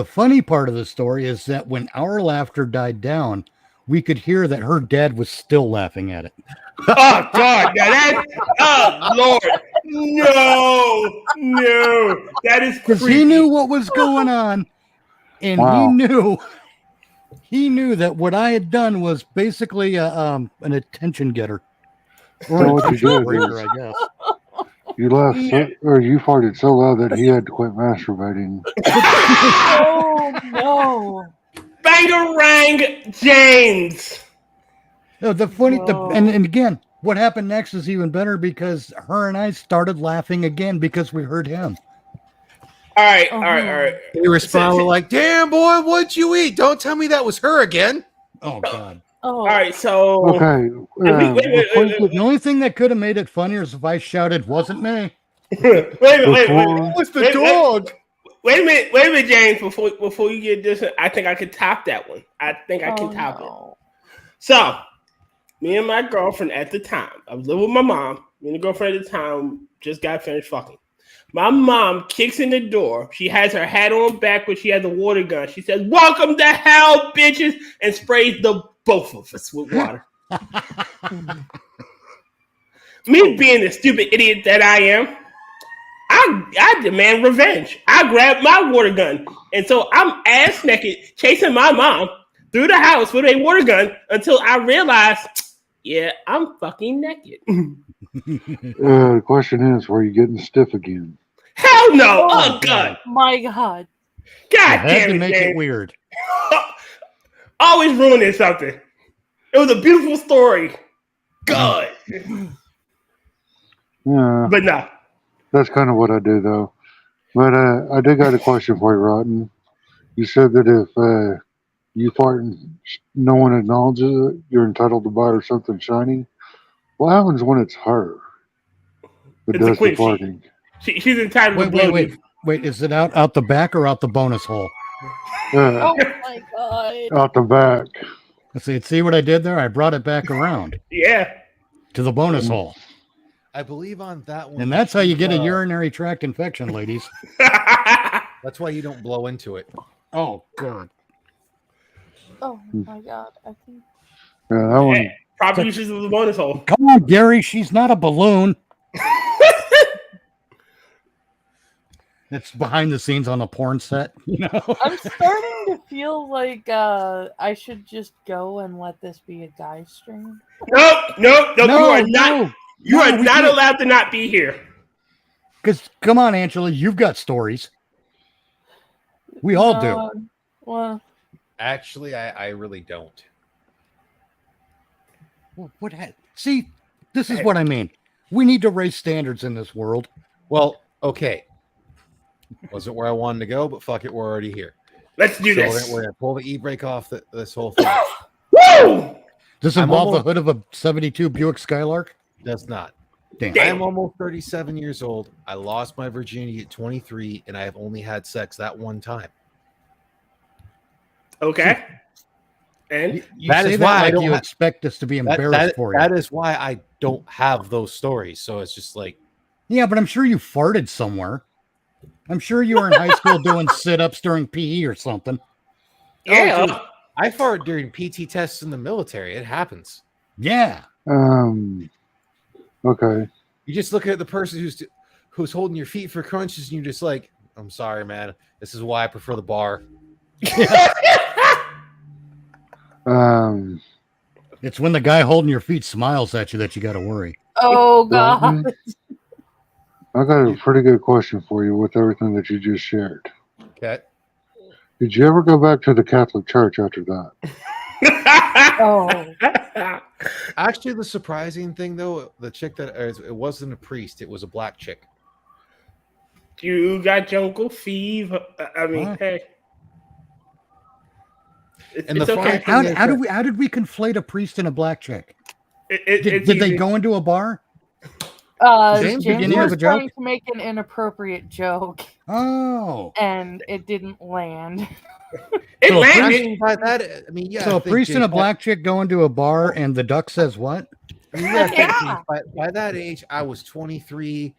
funny part of the story is that when our laughter died down, we could hear that her dad was still laughing at it. Oh God! Oh Lord! No! That is because he knew what was going on, and he knew that what I had done was basically an attention getter. So what you did is, I guess. You laughed or you farted so loud that he had to quit masturbating. Oh no! Bangarang James. No, and again, what happened next is even better because her and I started laughing again because we heard him. All right. They responded like, "Damn boy, what'd you eat? Don't tell me that was her again." Oh God. Oh. All right, so okay. The only thing that could have made it funnier is if I shouted, "Wasn't me." wait. It was the dog. Wait a minute, James. Before you get this, I think I could top that one. I think I can top it. So, me and my girlfriend at the time, I was living with my mom. Me and the girlfriend at the time just got finished fucking. My mom kicks in the door. She has her hat on backwards. She has a water gun. She says, "Welcome to hell, bitches," and sprays the both of us with water. Me being the stupid idiot that I am, I demand revenge. I grabbed my water gun. And so I'm ass naked chasing my mom through the house with a water gun until I realized, yeah, I'm fucking naked. The question is, were you getting stiff again? Hell no! Oh God! My God! God damn it! Make it weird. Always ruining something. It was a beautiful story. God. Yeah. But no. That's kind of what I do, though. But I did got a question for you, Rotten. You said that if you fart and no one acknowledges it, you're entitled to buy her something shiny. What happens when it's her that does the farting? She's entitled to Wait, is it out the back or out the bonus hole? Oh my God. Out the back. See what I did there? I brought it back around. Yeah. To the bonus hole. I believe on that one. And that's how you get a urinary tract infection, ladies. That's why you don't blow into it. Oh, God. Oh, my God. I think. Yeah, that one. Proper uses of the bonus hole. Come on, Gary. She's not a balloon. It's behind the scenes on a porn set. You know? I'm starting to feel like I should just go and let this be a guy stream. Nope. You are not. You are not allowed to not be here. Because, come on, Angela, you've got stories. We all do. Well, actually, I really don't. See, this is what I mean. We need to raise standards in this world. Well, okay. Wasn't where I wanted to go, but fuck it, we're already here. Let's do this. We're gonna pull the e-brake off this whole thing. Woo! Does this involve the hood of a 72 Buick Skylark? Does not. Damn. I am almost 37 years old. I lost my virginity at 23, and I have only had sex that one time. Okay. And that is why I don't expect us to be embarrassed for you. That is why I don't have those stories. So it's just like, yeah, but I'm sure you farted somewhere. I'm sure you were in high school doing sit-ups during PE or something. Yeah. Oh, dude, I farted during PT tests in the military. It happens. Yeah. Okay. You just look at the person who's holding your feet for crunches, and you're just like, I'm sorry, man. This is why I prefer the bar. It's when the guy holding your feet smiles at you that you got to worry. Oh, God. I got a pretty good question for you with everything that you just shared. Okay. Did you ever go back to the Catholic Church after that? Oh, Actually, the surprising thing though, the chick that it wasn't a priest; it was a black chick. You got jungle fever. I mean, What? hey. And It's the funny okay. thing is that- How did we conflate a priest and a black chick? It's Did they easy. go into a bar? James beginning of was a joke? trying to make an inappropriate joke, Oh, and it didn't land. It So a I landed. mean, by that, I mean, yeah. so I a think, priest and a Jake, black chick go into a bar, and the duck says what? I mean, yeah, Yeah. by that age, I was 23.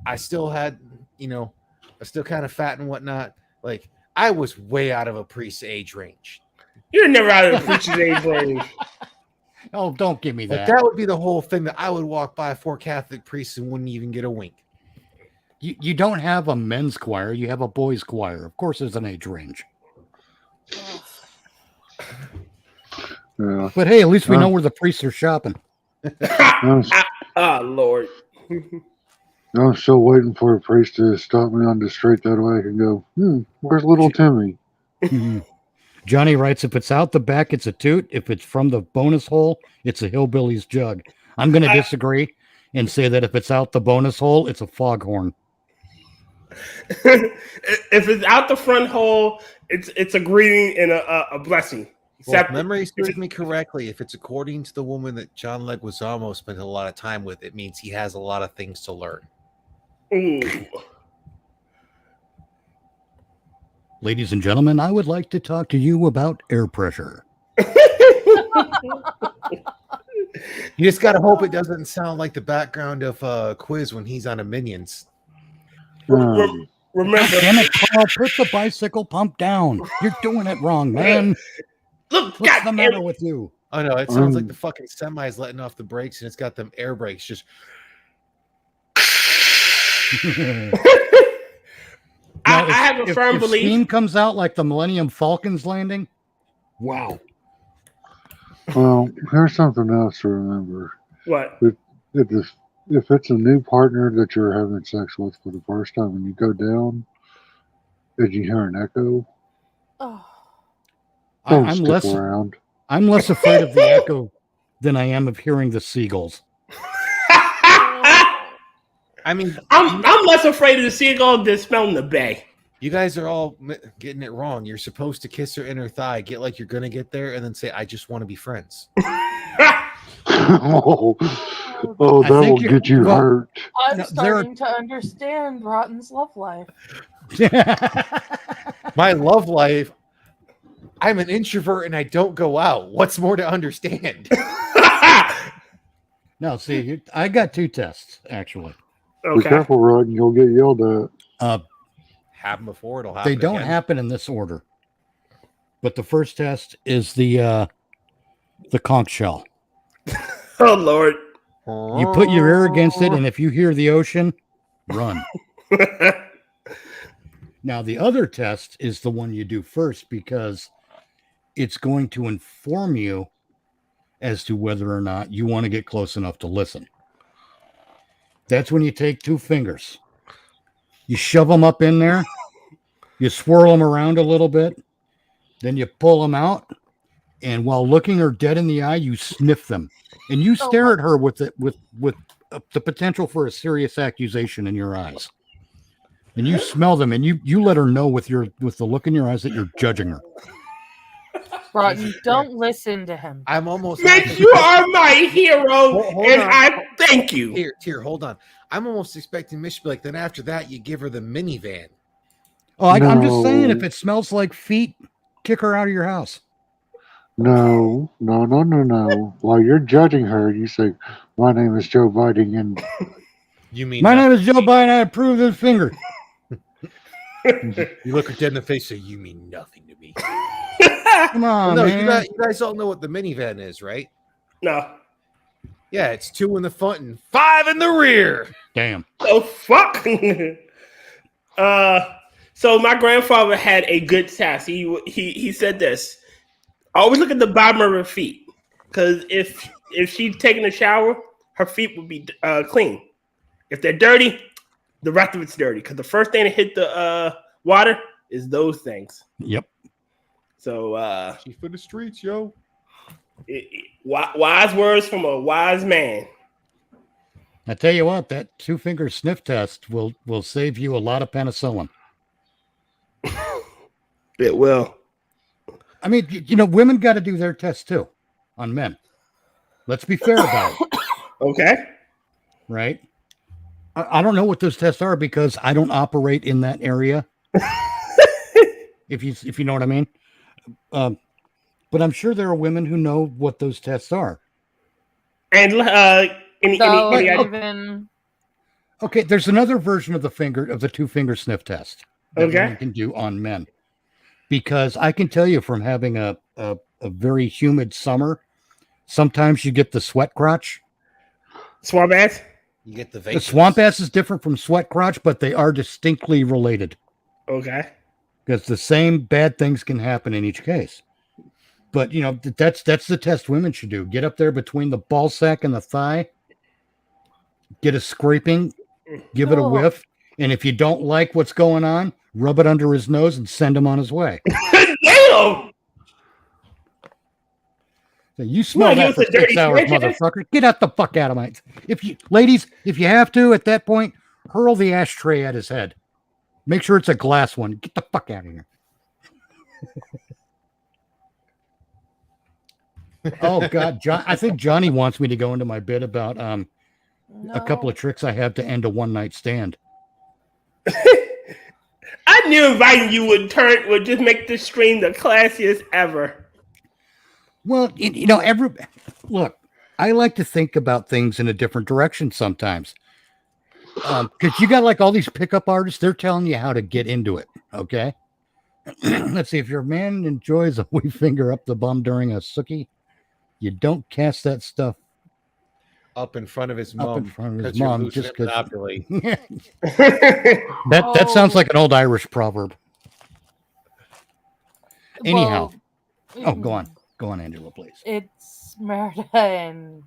I still had, I still kind of fat and whatnot. Like, I was way out of a priest's age range. You're never out of the preacher's age range. Oh, don't give me Like, that. that would be the whole thing that I would walk by 4 Catholic priests and wouldn't even get a wink. You don't have a men's choir, you have a boys' choir. Of course, there's an age range. Yeah. But hey, at least we know where the priests are shopping. Oh, Lord. I'm still waiting for a priest to stop me on the street that way I can go, where's little Timmy? Mhm. Johnny writes, if it's out the back, it's a toot. If it's from the bonus hole, it's a hillbilly's jug. I'm going to disagree and say that if it's out the bonus hole, it's a foghorn. If it's out the front hole, it's a greeting and a blessing. Well, if memory serves me correctly, if it's according to the woman that John Leguizamo spent a lot of time with, it means he has a lot of things to learn. Ooh. Ladies and gentlemen, I would like to talk to you about air pressure. You just got to hope it doesn't sound like the background of a quiz when he's on a Minions. Remember, Damn it, Carl, put the bicycle pump down. You're doing it wrong, man. look, What's God the matter with you? Oh no, it sounds like the fucking semi's letting off the brakes and it's got them air brakes. Just I have a firm belief. Steam comes out like the Millennium Falcon's landing. Wow. Well, here's something else to remember. What? If it's a new partner that you're having sex with for the first time and you go down, did you hear an echo? Oh, Don't I'm stick around. less afraid of the echo than I am of hearing the seagulls. I mean, I'm less afraid of the seagull than smelling the bay. you guys are all getting it wrong. You're supposed to kiss her inner thigh, get like you're gonna get there, and then say, "I just want to be friends." Oh, I that think will get you well, hurt. I'm No, starting to understand Rotten's love life. My love life. I'm an introvert and I don't go out. What's more to understand? No, see, I got 2 tests, actually. Be Okay. careful, Rod, and you'll get yelled at. Happened before, it'll happen. They don't again. happen in this order. But the first test is the conch shell. Oh, Lord. You put your ear against it, and if you hear the ocean, run. Now, the other test is the one you do first because it's going to inform you as to whether or not you want to get close enough to listen. That's when you take 2 fingers. You shove them up in there. You swirl them around a little bit. Then you pull them out. And while looking her dead in the eye, you sniff them. And you stare at her with the potential for a serious accusation in your eyes. And you smell them, and you let her know with the look in your eyes that you're judging her. Rotten, don't listen to him. I'm almost. Mitch, you are my hero, Hold and on. I thank you. Here, hold on. I'm almost expecting Mitch to be like, then after that, you give her the minivan. Oh, I'm just saying, No. if it smells like feet, kick her out of your house. No. While you're judging her, you say, "My name is Joe Biden," and You mean My name is Joe Biden. I approve this finger. You look her dead in the face, and say, "You mean nothing to me." Come on, No, man. you guys all know what the minivan is, right? No. Yeah, it's 2 in the front and 5 in the rear. Damn. Oh, fuck. So my grandfather had a good test. He said this. Always look at the bottom of her feet. Because if she's taking a shower, her feet would be clean. If they're dirty, the rest of it's dirty. Because the first thing to hit the water is those things. Yep. So She's for the streets, yo. wise words from a wise man. I tell you what, that 2-finger sniff test will save you a lot of penicillin. It will. I mean, women got to do their test too on men. Let's be fair about it. Okay. Right? I don't know what those tests are because I don't operate in that area. if you know what I mean. But I'm sure there are women who know what those tests are. And okay, there's another version of the 2-finger sniff test that women can do on men. Because I can tell you from having a very humid summer, sometimes you get the sweat crotch. Swamp ass? You get the The swamp ass is different from sweat crotch, but they are distinctly related. Okay. Because the same bad things can happen in each case. But, that's the test women should do. Get up there between the ball sack and the thigh. Get a scraping. Give it a whiff. And if you don't like what's going on, rub it under his nose and send him on his way. Damn! So you smell that for 6 hours, motherfucker. Get out the fuck out of my... Ladies, if you have to, at that point, hurl the ashtray at his head. Make sure it's a glass one. Get the fuck out of here. Oh, God. I think Johnny wants me to go into my bit about a couple of tricks I have to end a one-night stand. I knew inviting you would just make this stream the classiest ever. Well, look, I like to think about things in a different direction sometimes. Because you got like all these pickup artists, they're telling you how to get into it. Okay. Let's see. If your man enjoys a wee finger up the bum during a sookie, you don't cast that stuff up in front of his mom. Just because. that sounds like an old Irish proverb. Anyhow. Go on, Angela, please. It's Merida and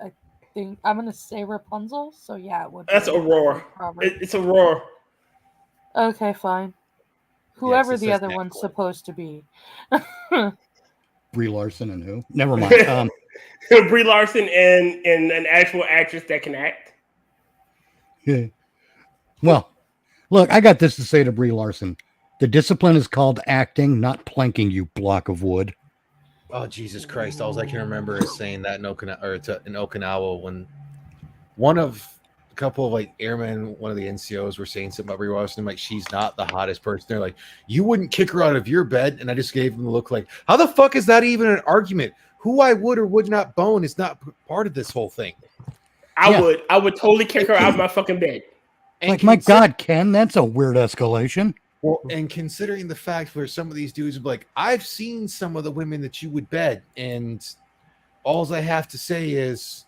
I think I'm gonna say Rapunzel. So yeah, it would. That's Aurora. It's Aurora. Okay, fine. Whoever the other one's supposed to be. Brie Larson and who? Never mind. Brie Larson and an actual actress that can act. Yeah. Well, look, I got this to say to Brie Larson. The discipline is called acting, not planking, you block of wood. Oh, Jesus Christ. All I can remember is saying that in Okinawa when a couple of like airmen, one of the NCOs were saying something about Brie Larson. I'm like, she's not the hottest person. They're like, you wouldn't kick her out of your bed. And I just gave them the look like, how the fuck is that even an argument? Who I would or would not bone is not part of this whole thing. I would totally kick her out of my fucking bed. Like, my God, Ken, that's a weird escalation. Well, and considering the fact where some of these dudes would be like, I've seen some of the women that you would bed, and all I have to say is,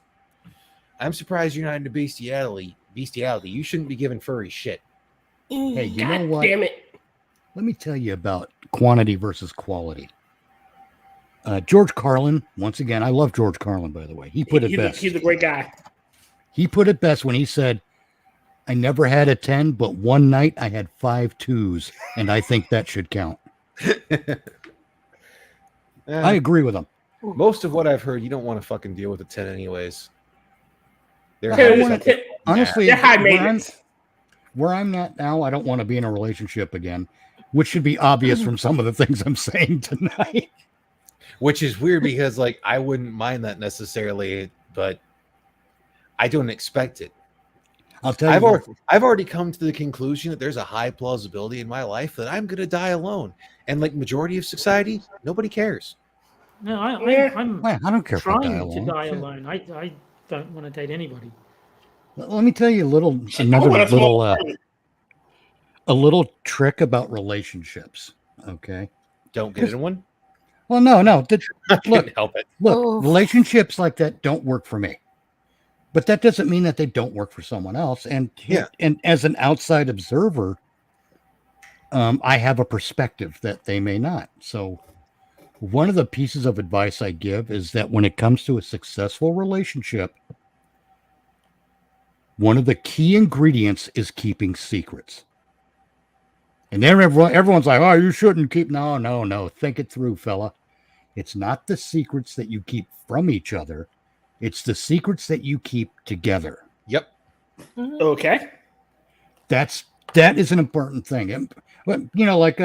I'm surprised you're not into bestiality. You shouldn't be giving furry shit. Hey, you know what? Damn it. Let me tell you about quantity versus quality. George Carlin, once again, I love George Carlin, by the way. He put it best. He's a great guy. He put it best when he said, I never had a 10, but one night I had 5 2s, and I think that should count. I agree with him. Most of what I've heard, you don't want to fucking deal with a 10 anyways. Honestly, they're high maintenance. Where I'm at now, I don't want to be in a relationship again, which should be obvious from some of the things I'm saying tonight. Which is weird because, like, I wouldn't mind that necessarily, but I don't expect it. I'll tell you. I've already come to the conclusion that there's a high plausibility in my life that I'm going to die alone, and like majority of society, nobody cares. No, I'm I don't care trying if I die alone. to die alone. I don't want to date anybody. Let me tell you a little trick about relationships. Okay. Don't get in one. Well, no. Look, help it. Look, relationships like that don't work for me. But that doesn't mean that they don't work for someone else. And as an outside observer, I have a perspective that they may not. So one of the pieces of advice I give is that when it comes to a successful relationship, one of the key ingredients is keeping secrets. And then everyone's like, oh, you shouldn't keep. No. Think it through, fella. It's not the secrets that you keep from each other. It's the secrets that you keep together. Yep. Okay. That is an important thing. And, like,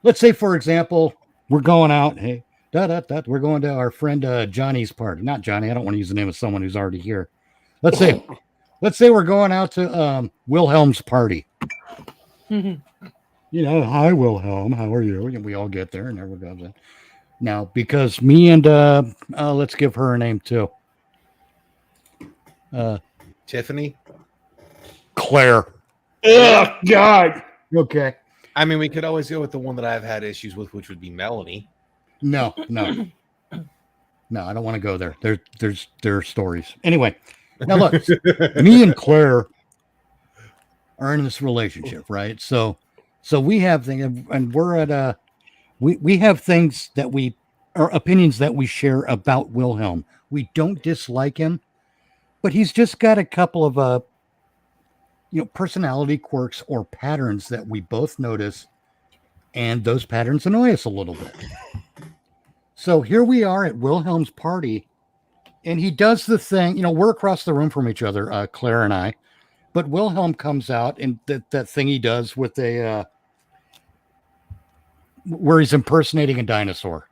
let's say, for example, we're going out. Hey, we're going to our friend Johnny's party. Not Johnny. I don't want to use the name of someone who's already here. Let's say we're going out to Wilhelm's party. Hi Wilhelm, how are you? And we all get there, and everyone goes in. Now, because me and let's give her a name too. Tiffany. Claire. Oh God. Okay. I mean, we could always go with the one that I've had issues with, which would be Melanie. No, I don't want to go there. There are stories. Anyway, now look, me and Claire are in this relationship, right? So we have things, and we're at we have things that or opinions that we share about Wilhelm. We don't dislike him, but he's just got a couple of personality quirks or patterns that we both notice, and those patterns annoy us a little bit. So here we are at Wilhelm's party, and he does the thing. We're across the room from each other, Claire and I, but Wilhelm comes out, and that thing he does with where he's impersonating a dinosaur.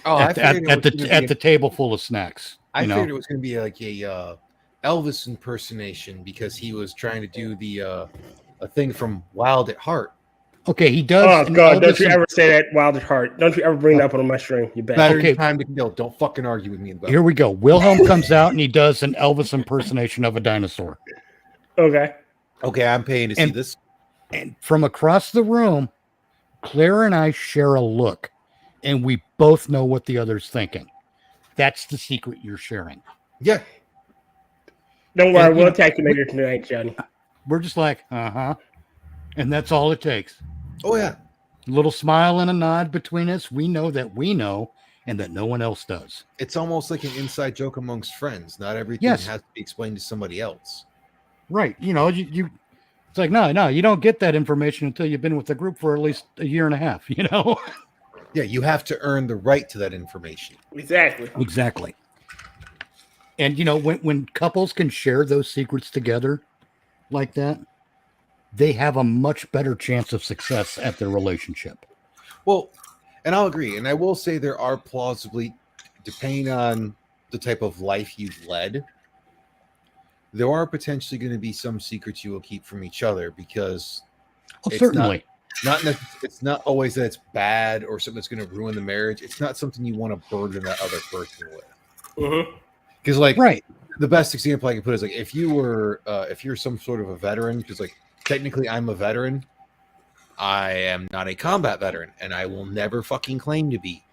Oh, at the table full of snacks. I figured it was going to be like a Elvis impersonation because he was trying to do a thing from Wild at Heart. Okay, he does. Oh God! Don't you ever say that, Wild at Heart? Don't you ever bring that up on my stream? You bet. Okay. Time to kill. Don't fucking argue with me about it. Here we go. Wilhelm comes out and he does an Elvis impersonation of a dinosaur. Okay. Okay, I'm paying to see this. And from across the room, Claire and I share a look, and we both know what the other's thinking. That's the secret you're sharing. Yeah. Don't worry, we'll attack you later tonight, Johnny. We're just like, and that's all it takes. Oh yeah. A little smile and a nod between us. We know that we know, and that no one else does. It's almost like an inside joke amongst friends. Not everything has to be explained to somebody else. Right. You it's like, no, you don't get that information until you've been with the group for at least a year and a half, Yeah, you have to earn the right to that information. Exactly. And when couples can share those secrets together like that, they have a much better chance of success at their relationship. Well, and I'll agree. And I will say there are plausibly, depending on the type of life you've led, there are potentially going to be some secrets you will keep from each other because certainly it's not always that it's bad or something that's going to ruin the marriage. It's not something you want to burden that other person with. Because the best example I can put is like if you're some sort of a veteran, because like technically I'm a veteran, I am not a combat veteran, and I will never fucking claim to be.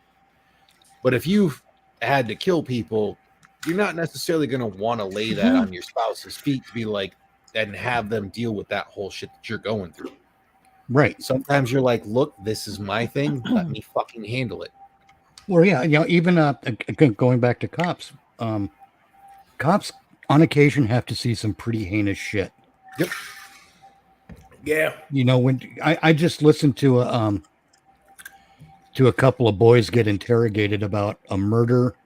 But if you've had to kill people, you're not necessarily going to want to lay that on your spouse's feet to be like, and have them deal with that whole shit that you're going through. Right. Sometimes you're like, look, this is my thing. Let me fucking handle it. Well, yeah, even going back to cops, cops on occasion have to see some pretty heinous shit. Yep. Yeah. When I just listened to a couple of boys get interrogated about a murder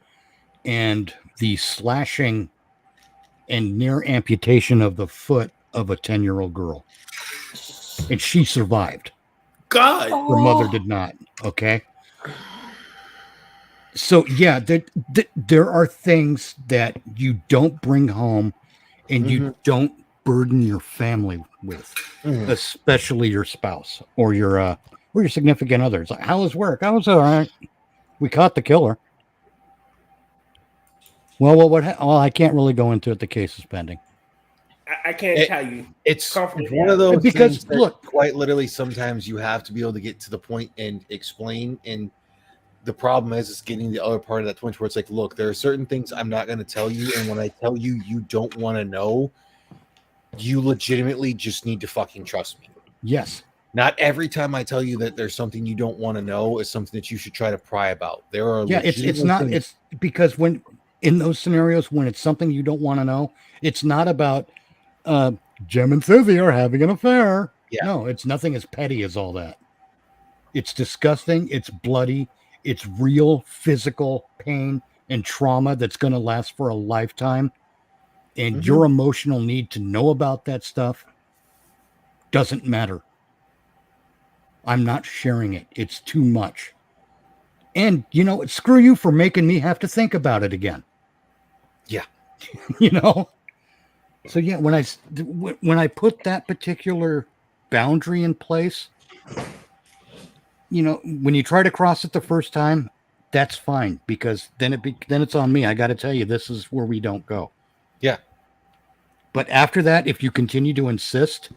and the slashing and near amputation of the foot of a 10-year-old girl. And she survived. God. Her mother did not. Okay. So, yeah, there are things that you don't bring home and you don't burden your family with, especially your spouse or your significant other. It's like, how was work? I was all right. We caught the killer. Well, I can't really go into it. The case is pending. I can't tell you. It's one of those because things that quite literally sometimes you have to be able to get to the point and explain. And the problem is getting the other part of that point where it's like, look, there are certain things I'm not going to tell you. And when I tell you, you don't want to know, you legitimately just need to fucking trust me. Yes. Not every time I tell you that there's something you don't want to know is something that you should try to pry about. There are it's not things. It's because when in those scenarios when it's something you don't want to know, it's not about Jim and Susie are having an affair. Yeah. No, it's nothing as petty as all that. It's disgusting. It's bloody. It's real physical pain and trauma that's going to last for a lifetime. And your emotional need to know about that stuff doesn't matter. I'm not sharing it. It's too much. And, you know, screw you for making me have to think about it again. Yeah. You know? So, yeah, when I put that particular boundary in place, you know, when you try to cross it the first time, that's fine, because then it's on me. I got to tell you, this is where we don't go. Yeah. But after that, if you continue to insist,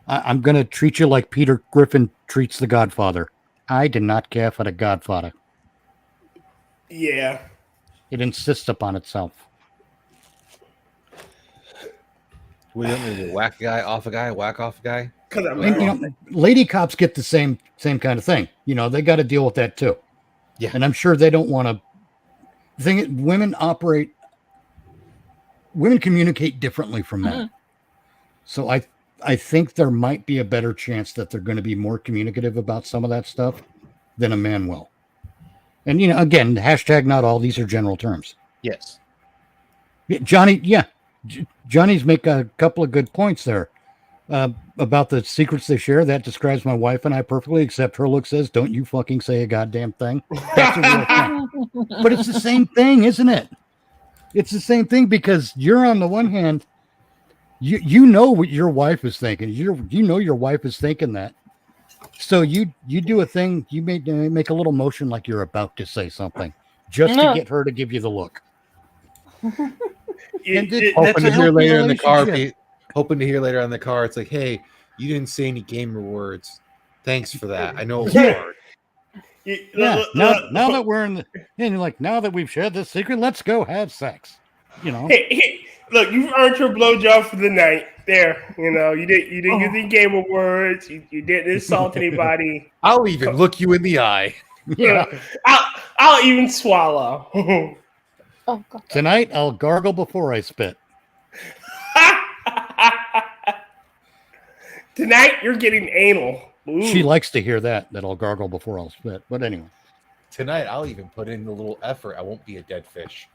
I'm going to treat you like Peter Griffin treats the Godfather. I did not care for the Godfather. Yeah. It insists upon itself. We don't need to whack a guy off a guy, whack off a guy. And, you know, lady cops get the same kind of thing. You know, they got to deal with that too. Yeah. And I'm sure they don't want to. The thing is, women communicate differently from men. So I think there might be a better chance that they're going to be more communicative about some of that stuff than a man will. And, you know, again, hashtag not all, these are general terms. Yes. Johnny's make a couple of good points there about the secrets they share. That describes my wife and I perfectly, except her look says, don't you fucking say a goddamn thing. That's a real thing. But it's the same thing, isn't it? It's the same thing, because you're on the one hand, you know what your wife is thinking. You know your wife is thinking that. So you do a thing, you make a little motion like you're about to say something just to get her to give you the look. Hoping to hear later in the car. Hoping to hear later in the car. It's like, hey, you didn't say any gamer words. Thanks for that. I know it was hard. Yeah. Now that we're in the, and you're like, now that we've shared this secret, let's go have sex. You know. Hey, look, you've earned your blowjob for the night. There, you know, you didn't use any gamer words. You didn't insult anybody. I'll even look you in the eye. Yeah. I'll even swallow. Oh, God. Tonight I'll gargle before I spit. Tonight you're getting anal. Ooh. She likes to hear that I'll gargle before I'll spit. But anyway. Tonight I'll even put in the little effort. I won't be a dead fish.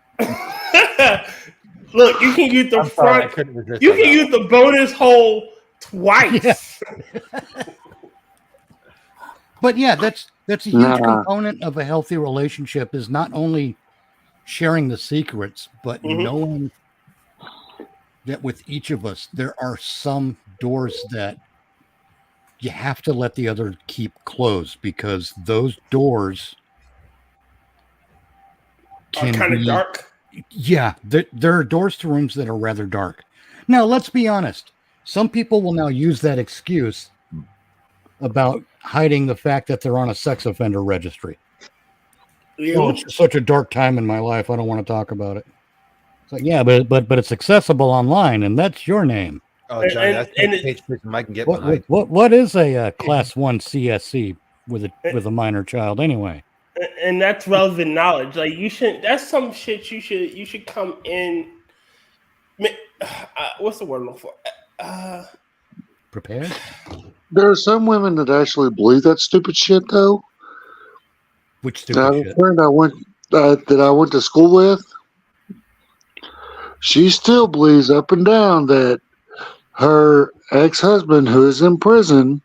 Look, you can use the front. You can use the bonus hole twice. Yeah. But yeah, that's a huge component of a healthy relationship, is not only sharing the secrets, but knowing that with each of us, there are some doors that you have to let the other keep closed, because those doors are kind of dark. Yeah, there are doors to rooms that are rather dark. Now, let's be honest. Some people will now use that excuse about hiding the fact that they're on a sex offender registry. Yeah. Oh, it's such a dark time in my life. I don't want to talk about it. It's like, yeah, but it's accessible online, and that's your name. Oh, Johnny, that's the page I can get behind. What is a Class 1 CSC with a minor child anyway? And that's relevant knowledge. Like, you shouldn't. That's some shit you should come in. What's the word I'm looking for? Prepared. There are some women that actually believe that stupid shit, though. Which stupid shit? A friend that I went to school with, she still believes up and down that her ex-husband, who is in prison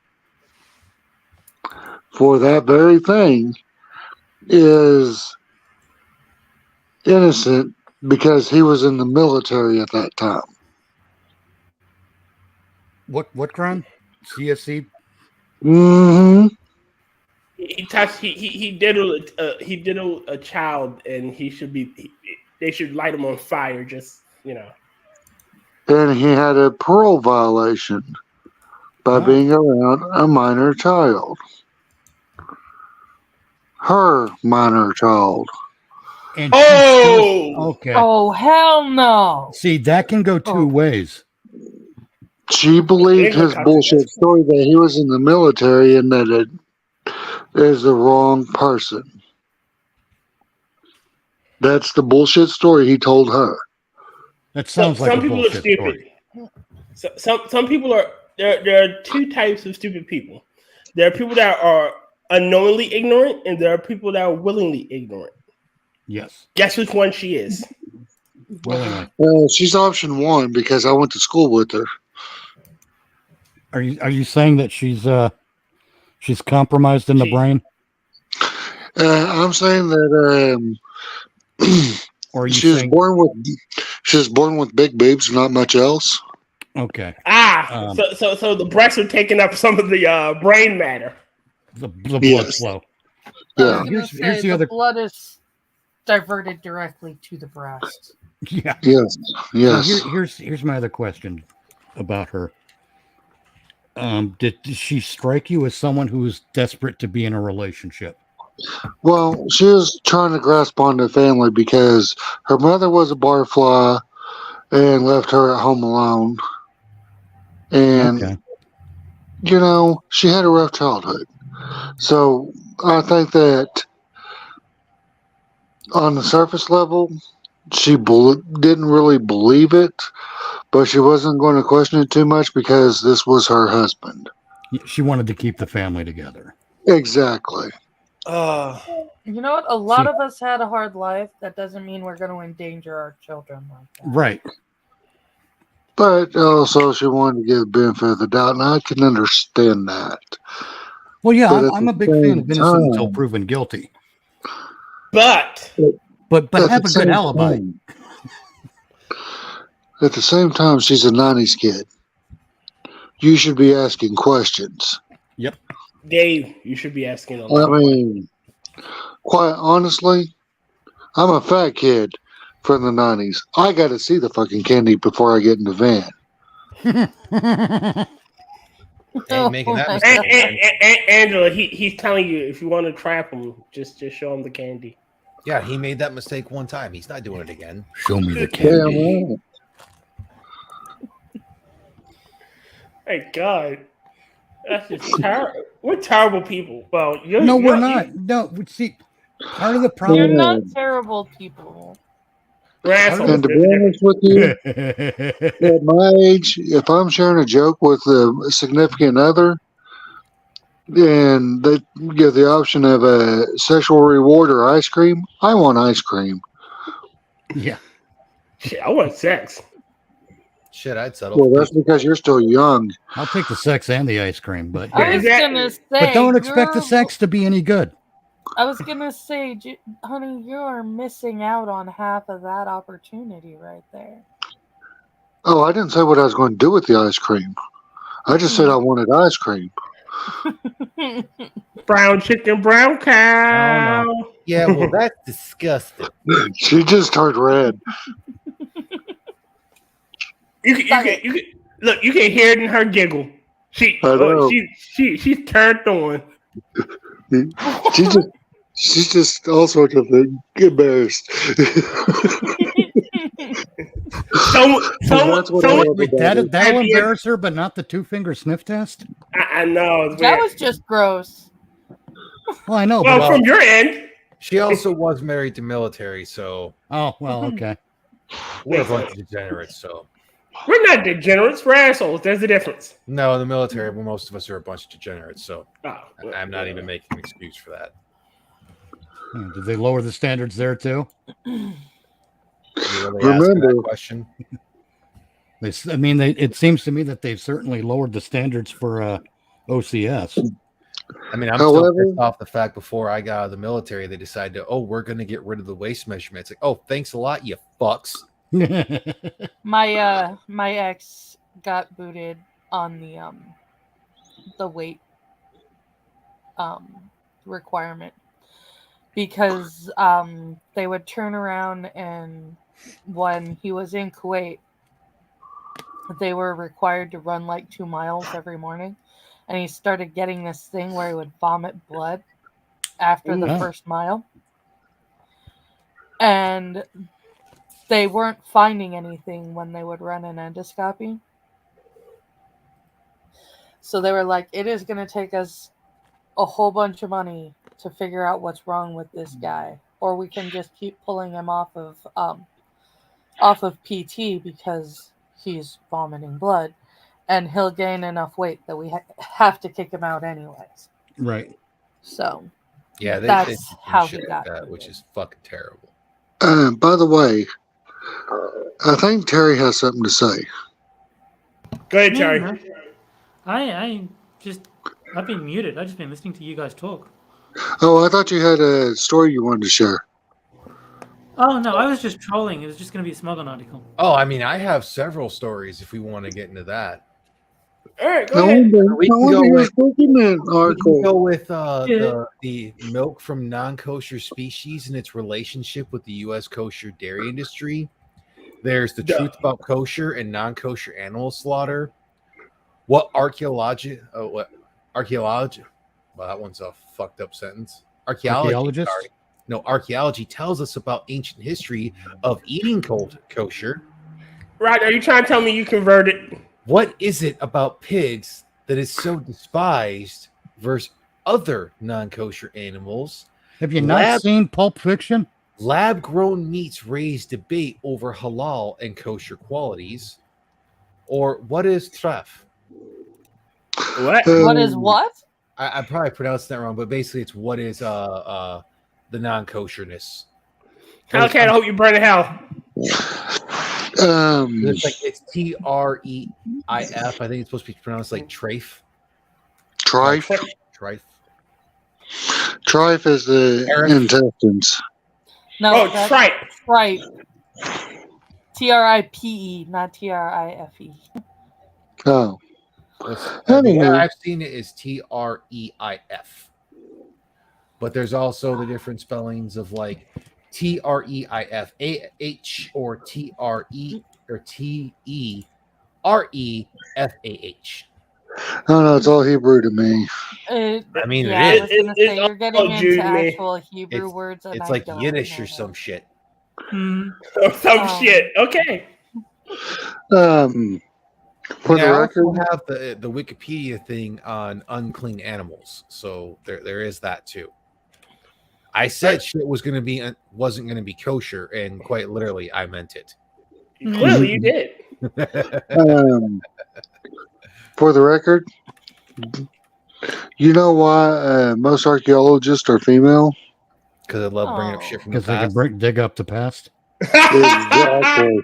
for that very thing, is innocent because he was in the military at that time. What crime? CSC. Mm-hmm. He diddled a child, and they should light him on fire. Just, you know. And he had a parole violation by being around a minor child. Her minor child. And okay. Oh, hell no. See, that can go two ways. She believed his bullshit story that he was in the military and that it is the wrong person. That's the bullshit story he told her. That sounds like some a people bullshit are stupid. story. Some people are. there are two types of stupid people. There are people that are unknowingly ignorant, and there are people that are willingly ignorant. Yes. Guess which one she is? Willingly. She's option one because I went to school with her. Are you saying that she's compromised in the brain? I'm saying that Or are you she was saying born with big boobs, not much else. okay? So the breasts are taking up some of the brain matter. The blood Yes. flow. Yeah. Here's the other. Blood is diverted directly to the breast. Yeah. Yes. Yes. Here's my other question about her. Did she strike you as someone who is desperate to be in a relationship? Well, she was trying to grasp onto family because her mother was a barfly and left her at home alone. And, Okay. she had a rough childhood. So I think that on the surface level, she didn't really believe it, but she wasn't going to question it too much because this was her husband. She wanted to keep the family together. Exactly. You know what? A lot of us had a hard life. That doesn't mean we're going to endanger our children like that. Right. But also, she wanted to give the benefit of the doubt, and I can understand that. Well, yeah, I'm a big fan of innocent until proven guilty. But have a good alibi. At the same time, she's a 90s kid. You should be asking questions. Yep. Dave, you should be asking a I mean, quite honestly, I'm a fat kid from the 90s. I got to see the fucking candy before I get in the van. Ain't making that mistake. Angela, he's telling you if you want to trap him, just show him the candy. Yeah, he made that mistake one time. He's not doing it again. Show me the candy. Yeah, Hey God, that's just terrible. We're terrible people. Well, we're not. No, see, part of the problem. You're not terrible people. And to be honest with you, at my age, if I'm sharing a joke with a significant other, and they give the option of a sexual reward or ice cream, I want ice cream. Yeah. Shit, I want sex. Shit, I'd settle. Well, that's because you're still young. I'll take the sex and the ice cream, but I was gonna say, but don't expect the sex to be any good. I was gonna say, honey, you are missing out on half of that opportunity right there. Oh, I didn't say what I was going to do with the ice cream. I just said I wanted ice cream. Brown chicken, brown cow. Oh, no. Yeah, well, that's disgusting. She just turned red. You can look. You can hear it in her giggle. She's turned on. She's just all sorts of embarrassed. That'll embarrass her, but not the 2-finger sniff test. I know that was just gross. Well, I know. Well, from your end, she also was married to military, so. Oh well, okay. We're a bunch of degenerates, so. We're not degenerates. We're assholes. There's a difference. No, in the military, most of us are a bunch of degenerates, so I'm not even making an excuse for that. Did they lower the standards there too? Remember, question. It seems to me that they've certainly lowered the standards for OCS. I mean, I'm still pissed off the fact before I got out of the military, they decided we're going to get rid of the waist measurement. It's like, oh, thanks a lot, you fucks. My ex got booted on the weight requirement because they would turn around, and when he was in Kuwait, they were required to run like 2 miles every morning, and he started getting this thing where he would vomit blood after the first mile, and they weren't finding anything when they would run an endoscopy. So they were like, it is going to take us a whole bunch of money to figure out what's wrong with this guy, or we can just keep pulling him off of PT because he's vomiting blood. and he'll gain enough weight that we have to kick him out anyways. Right. So Yeah, that's do how shit he like got that, rid which of is fucking terrible. By the way, I think Terry has something to say. Go ahead, No, Terry. no. I've been muted. I've just been listening to you guys talk. Oh, I thought you had a story you wanted to share. Oh no, I was just trolling. It was just going to be a Smogon article. Oh, I mean, I have several stories if we want to get into that. All right, go No ahead. wonder, We no can go wonder you're with- speaking that We can article. go with Yeah. the milk from non-kosher species and its relationship with the U.S. kosher dairy industry. There's the Duh. truth about kosher and non-kosher animal slaughter. What archaeology? Well, that one's a fucked up sentence. Archaeologist? Sorry. No, archaeology tells us about ancient history of eating kosher. Right, are you trying to tell me you converted? What is it about pigs that is so despised versus other non-kosher animals? Have you not seen Pulp Fiction? Lab-grown meats raise debate over halal and kosher qualities. Or what is treff? What? What is what? I probably pronounced that wrong, but basically it's what is the non-kosherness. Hellcat, I hope you burn in hell. It's Treif. I think it's supposed to be pronounced like trafe. Trife. Trife. Trife is the intestines. No, Oh, that's tripe. tripe. TRIPE, not TRIFE. Oh. The way I've seen it is TREIF. But there's also the different spellings of like TREIFAH or TRE or TEREFAH. Oh no, it's all Hebrew to me. I mean, yeah, it I was is. gonna say you're getting into Jude, actual Hebrew It's- words, and It's I like don't Yiddish know or some that. shit. Some shit. Okay. For the I record, also have the Wikipedia thing on unclean animals, so there is that too. I said shit wasn't going to be kosher, and quite literally, I meant it. Clearly, you did. for the record, you know why most archaeologists are female? Because I love bringing up shit from the Because they past. can dig up the past. Exactly.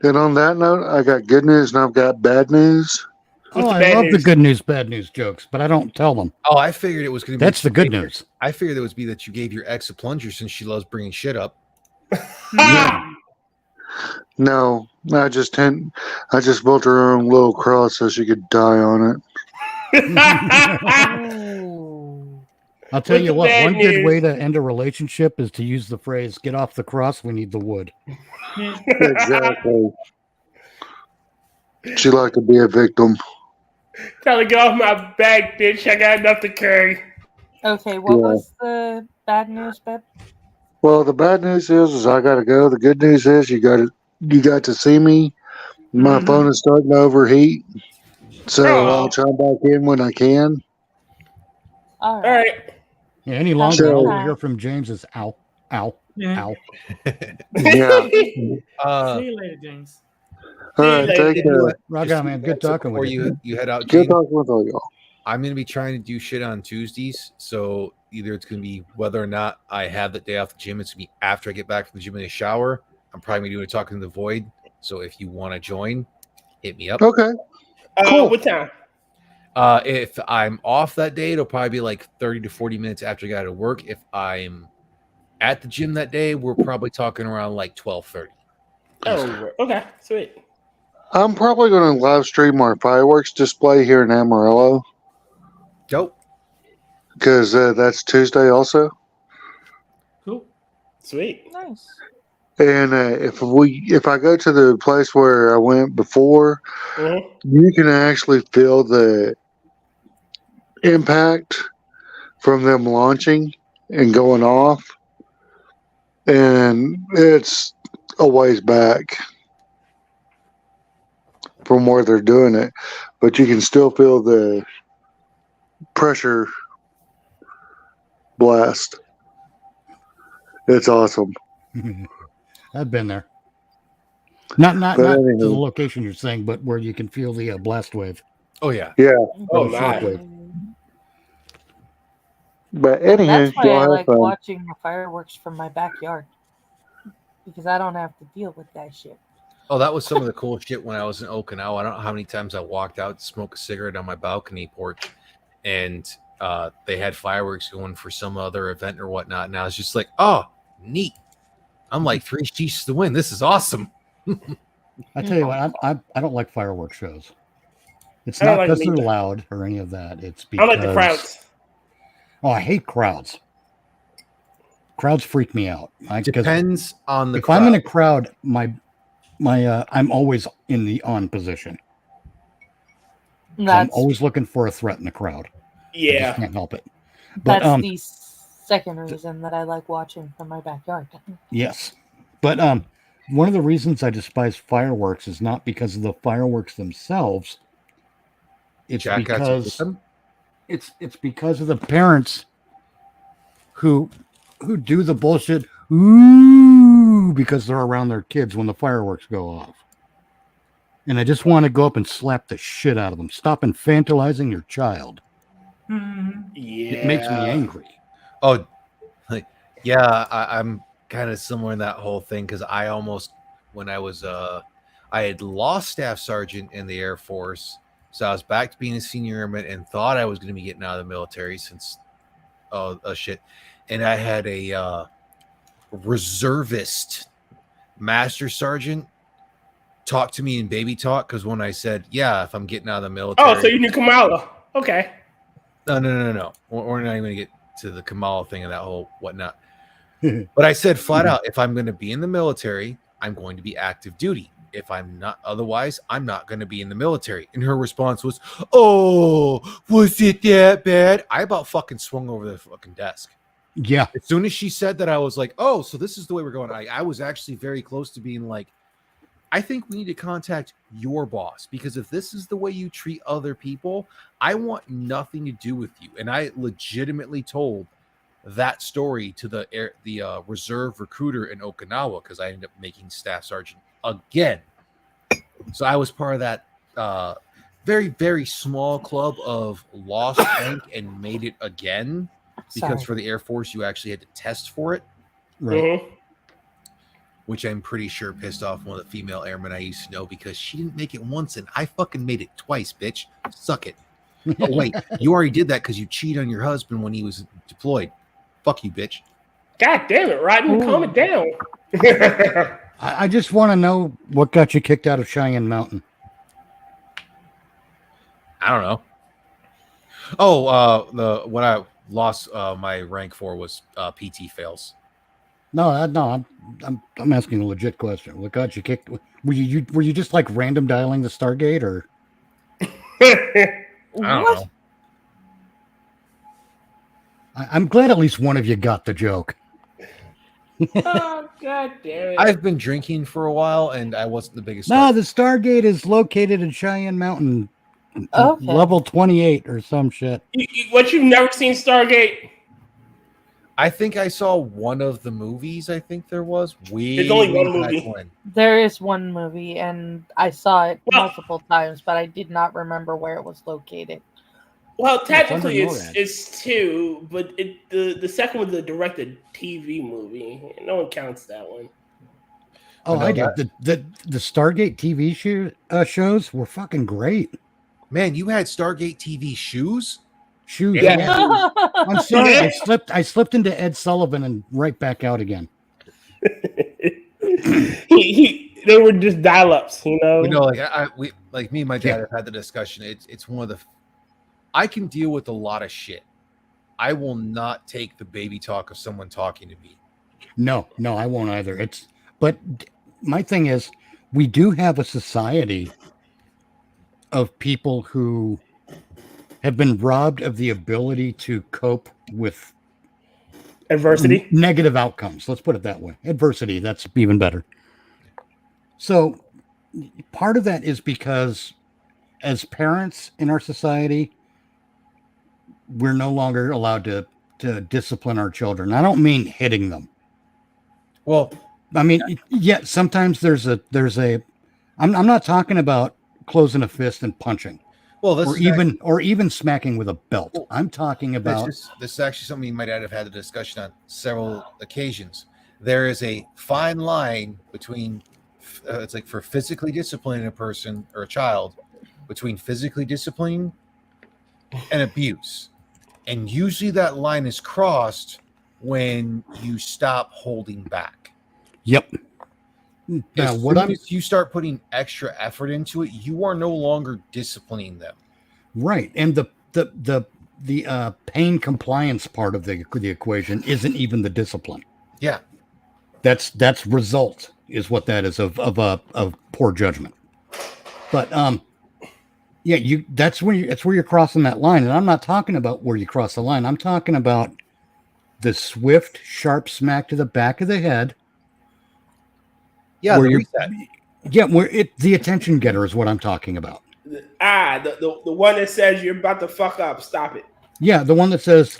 And on that note, I got good news and I've got bad news. Oh, I love the good news, bad news jokes, but I don't tell them. Oh, I figured it was going to be. That's the good news. I figured it would be that you gave your ex a plunger since she loves bringing shit up. No, I just built her own little cross so she could die on it. I'll tell you what, one good news? way to end a relationship is to use the phrase, get off the cross, we need the wood. Exactly. She liked to be a victim. Tell her, get off my back, bitch. I got enough to carry. Okay, what was the bad news, babe? Well, the bad news is I gotta go. The good news is you got to see me. My phone is starting to overheat, so I'll chime back in when I can. All right. Yeah, any longer, all we hear from James is ow, ow, ow. Yeah. See you later, James. All right, take care. Rock on, man. Good talking with you. You head out. Good James. talking with all y'all. I'm going to be trying to do shit on Tuesdays, so either it's going to be whether or not I have that day off the gym. It's going to be after I get back from the gym in the shower. I'm probably going to do a talking to the void. So if you want to join, hit me up. Okay. Cool. What time? If I'm off that day, it'll probably be like 30 to 40 minutes after I got to work. If I'm at the gym that day, we're probably talking around like 12:30. Oh, okay. Sweet. I'm probably going to live stream our fireworks display here in Amarillo. Dope. Because that's Tuesday also. Cool. Sweet. Nice. And if I go to the place where I went before, you can actually feel the impact from them launching and going off. And it's a ways back from where they're doing it, but you can still feel the pressure blast. It's awesome. I've been there. Not But to the anyway, location you're saying, but where you can feel the blast wave. Oh yeah. yeah. Oh, the my. shockwave. But And that's anywho, why I y'all have like fun. watching the fireworks from my backyard. Because I don't have to deal with that shit. Oh, that was some of the cool shit when I was in Okinawa. I don't know how many times I walked out to smoke a cigarette on my balcony porch, and they had fireworks going for some other event or whatnot. And I was just like, oh, neat. I'm like 3 sheets to the wind. This is awesome. I tell you what, I don't like fireworks shows. It's I don't not like because them they're either. loud or any of that. It's I because like the crowds. Oh, I hate crowds. Crowds freak me out. Depends on the if crowd. I'm in a crowd, my I'm always in the on position. So I'm That's always looking for a threat in the crowd. I just Yeah. can't help it. But that's the second reason that I like watching from my backyard. yes. But one of the reasons I despise fireworks is not because of the fireworks themselves. It's Jack got to with because them? it's because of the parents who do the bullshit ooh because they're around their kids when the fireworks go off. And I just want to go up and slap the shit out of them. Stop infantilizing your child. Yeah. It makes me angry. Oh, like, yeah, I'm kind of similar in that whole thing because I almost, when I was, I had lost Staff Sergeant in the Air Force, so I was back to being a senior airman and thought I was going to be getting out of the military since, shit, and I had a reservist Master Sergeant talk to me in baby talk because when I said, yeah, if I'm getting out of the military. Oh, so you knew Kamala. Okay. No. We're not even going to get to the Kamala thing and that whole whatnot. But I said flat out, if I'm going to be in the military, I'm going to be active duty. If I'm not, otherwise, I'm not going to be in the military. And her response was, oh, was it that bad? I about fucking swung over the fucking desk. Yeah. As soon as she said that, I was like, oh, so this is the way we're going. I was actually very close to being like, I think we need to contact your boss because if this is the way you treat other people, I want nothing to do with you. And I legitimately told that story to the reserve recruiter in Okinawa because I ended up making Staff Sergeant again. So I was part of that very, very small club of lost rank and made it again because for the Air Force, you actually had to test for it. Right. Mm-hmm. Which I'm pretty sure pissed off one of the female airmen I used to know because she didn't make it once and I fucking made it twice, bitch. Suck it. Oh, wait, you already did that because you cheated on your husband when he was deployed. Fuck you, bitch. God damn it, Rodney, calm it down. I just want to know what got you kicked out of Cheyenne Mountain. I don't know. Oh, what I lost my rank for was PT fails. No, I'm asking a legit question. What got you kicked? Were you just like random dialing the Stargate or? I don't know. I'm glad at least one of you got the joke. Oh, God damn it. I've been drinking for a while and I wasn't the biggest. No, the Stargate is located in Cheyenne Mountain, Okay. level 28 or some shit. What, you've never seen Stargate? I think I saw one of the movies. I think there was. There's only one movie. There is one movie, and I saw it multiple times, but I did not remember where it was located. Well, technically, under NORAD. it's two, but the second was the directed TV movie. No one counts that one. Oh, I do. The Stargate TV shows were fucking great. Man, you had Stargate TV shoes? Shoes. Yeah. Yeah. I'm sorry. I slipped into Ed Sullivan and right back out again. They were just dial-ups, you know. You know, like me and my dad have had the discussion. It's one of the. I can deal with a lot of shit. I will not take the baby talk of someone talking to me. No, I won't either. But my thing is, we do have a society of people who have been robbed of the ability to cope with Adversity. Negative outcomes. Let's put it that way. Adversity. That's even better. So part of that is because as parents in our society, we're no longer allowed to discipline our children. I don't mean hitting them. Well, I mean, yeah, sometimes there's a I'm not talking about closing a fist and punching. Well, or even smacking with a belt. Well, I'm talking about this is actually something you might have had a discussion on several occasions. There is a fine line between it's like for physically disciplining a person or a child between physically disciplining and abuse. And usually that line is crossed when you stop holding back. Yep. As soon as you start putting extra effort into it, you are no longer disciplining them. Right. And the pain compliance part of the equation isn't even the discipline. Yeah. That's result is what that is of poor judgment. But yeah, that's where you're crossing that line. And I'm not talking about where you cross the line. I'm talking about the swift, sharp smack to the back of the head. Yeah, where the reset. Yeah, where the attention getter is what I'm talking about. The one that says you're about to fuck up, stop it. Yeah, the one that says,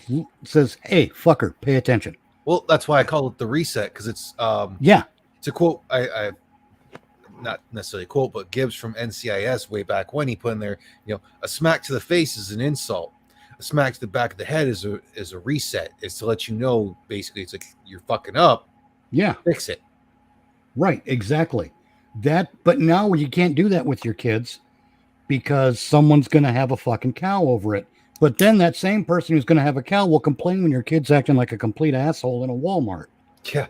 "Hey, fucker, pay attention." Well, that's why I call it the reset, because it's yeah. It's a quote I not necessarily a quote, but Gibbs from NCIS way back when he put in there, a smack to the face is an insult. A smack to the back of the head is a reset. It's to let you know, basically, it's like you're fucking up. Yeah. Fix it. Right, exactly. But now you can't do that with your kids because someone's going to have a fucking cow over it. But then that same person who's going to have a cow will complain when your kid's acting like a complete asshole in a Walmart. Yeah.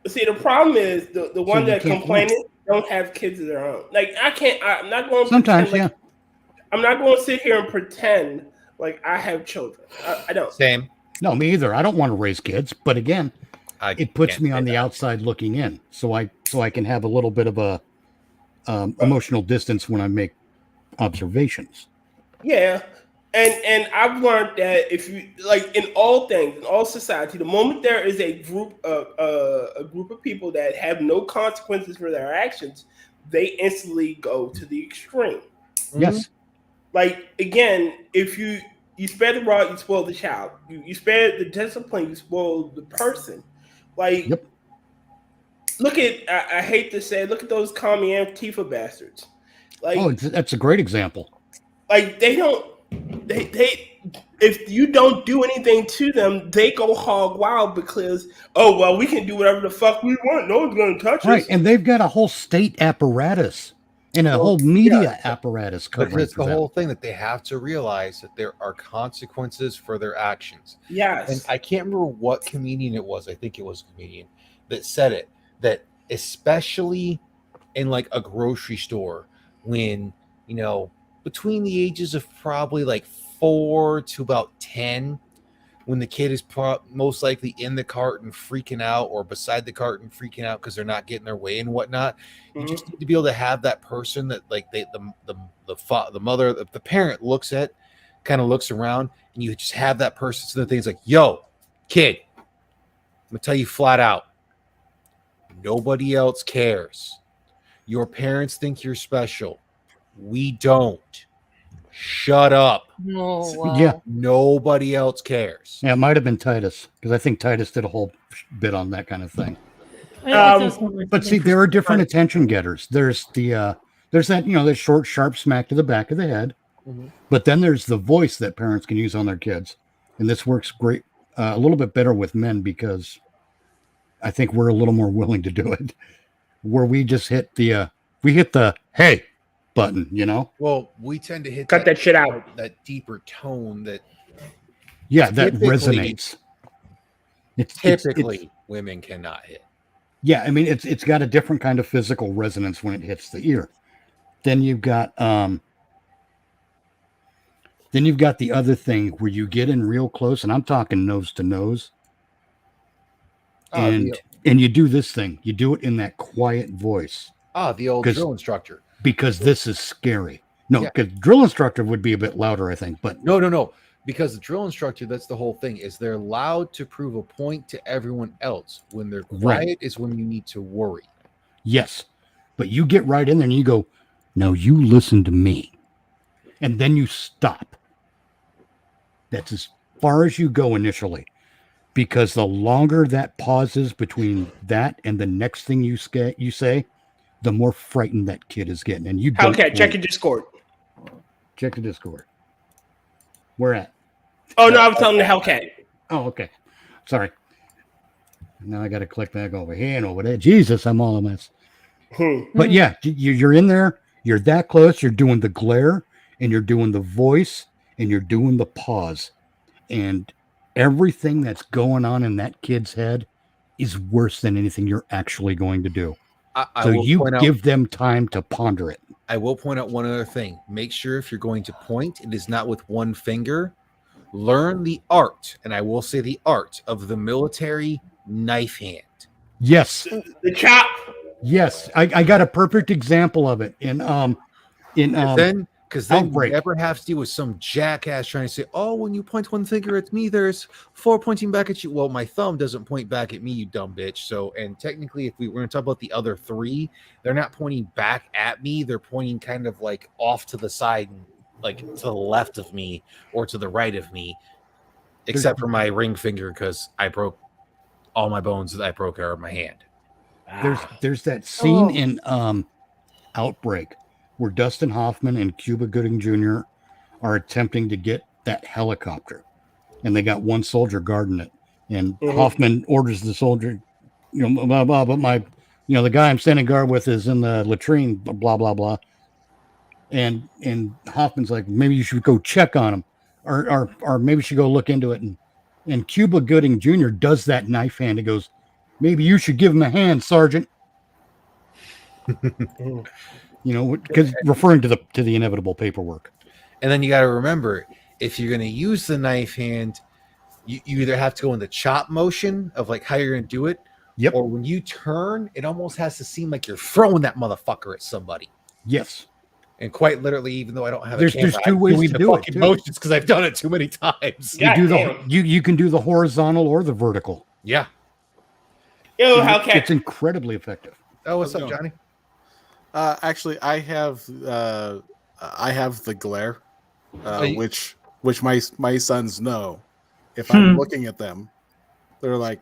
See, the problem is the one that complaining don't have kids of their own. Like I'm not going to sometimes, yeah. I'm not going to sit here and pretend like I have children. I don't. Same. No, me either. I don't want to raise kids, but again, it puts me on the outside looking in, so I can have a little bit of a emotional distance when I make observations. Yeah, and I've learned that if you like in all things, in all society, the moment there is a group of people that have no consequences for their actions, they instantly go to the extreme. Yes. Like again, if you spare the rod, you spoil the child. You spare the discipline, you spoil the person. Like, yep. Look at I hate to say, look at those commie Antifa bastards. Like, that's a great example. Like they if you don't do anything to them, they go hog wild because we can do whatever the fuck we want. No one's gonna touch us. Right, and they've got a whole state apparatus and a whole media apparatus covering. But it's the whole thing that they have to realize that there are consequences for their actions. Yes. And I can't remember what comedian it was. I think it was a comedian that said it, that especially in like a grocery store when, between the ages of probably like 4 to about 10, when the kid is most likely in the cart and freaking out or beside the cart and freaking out because they're not getting their way and whatnot. Mm-hmm. You just need to be able to have that person that like the mother, the parent looks around, and you just have that person. So the thing's like, yo, kid, I'm gonna tell you flat out, nobody else cares. Your parents think you're special. We don't. Shut up. Oh, wow. Yeah. Nobody else cares. Yeah, it might have been Titus, because I think Titus did a whole bit on that kind of thing. But see, there are different attention getters. There's that, the short, sharp smack to the back of the head. Mm-hmm. But then there's the voice that parents can use on their kids. And this works great, a little bit better with men because I think we're a little more willing to do it. Where we just hit the hey button, Well, we tend to hit that shit out. That deeper tone that that resonates. Typically women cannot hit. Yeah, I mean it's got a different kind of physical resonance when it hits the ear. Then you've got the other thing where you get in real close, and I'm talking nose to nose. And you do this thing. You do it in that quiet voice. The old drill instructor. Because this is scary. No, because drill instructor would be a bit louder, I think. But no. Because the drill instructor, that's the whole thing, is they're loud to prove a point to everyone else. When they're quiet is when you need to worry. Yes. But you get right in there and you go, now you listen to me. And then you stop. That's as far as you go initially. because the longer that pause is between that and the next thing you say, the more frightened that kid is getting. And you don't Hellcat, check your Discord. check the Discord. Where at? Oh no, I was telling the Hellcat. Oh, okay. Sorry. Now I got to click back over here and over there. Jesus, I'm all a mess. But yeah, you're in there. You're that close. You're doing the glare, and you're doing the voice, and you're doing the pause, and everything that's going on in that kid's head is worse than anything you're actually going to do. So you give them time to ponder it. I will point out one other thing. Make sure if you're going to point, it is not with one finger. Learn the art, and I will say the art of the military knife hand. Yes. The chop. Yes. I got a perfect example of it Because then you never have to deal with some jackass trying to say, oh, when you point one finger at me, there's 4 pointing back at you. Well, my thumb doesn't point back at me, you dumb bitch. So, and technically, if we were going to talk about the other 3, they're not pointing back at me. They're pointing kind of like off to the side, like to the left of me or to the right of me, except for my ring finger because I broke all my bones that I broke out of my hand. There's that scene in Outbreak where Dustin Hoffman and Cuba Gooding Jr. are attempting to get that helicopter, and they got one soldier guarding it. And Hoffman orders the soldier, blah blah. But the guy I'm standing guard with is in the latrine, blah blah blah. And Hoffman's like, maybe you should go check on him, or maybe you should go look into it. And Cuba Gooding Jr. does that knife hand. He goes, maybe you should give him a hand, Sergeant. Because referring to the inevitable paperwork. And then you got to remember, if you're going to use the knife hand, you either have to go in the chop motion of like how you're going to do it, or when you turn, it almost has to seem like you're throwing that motherfucker at somebody. Yes. And quite literally, even though I don't have there's 2 ways to do it too. Motions because I've done it too many times. You can do the horizontal or the vertical. Yeah. Yo, Hellcat. It's incredibly effective. Oh, what's up, Johnny? Actually, I have the glare, which my sons know. If I'm looking at them, they're like,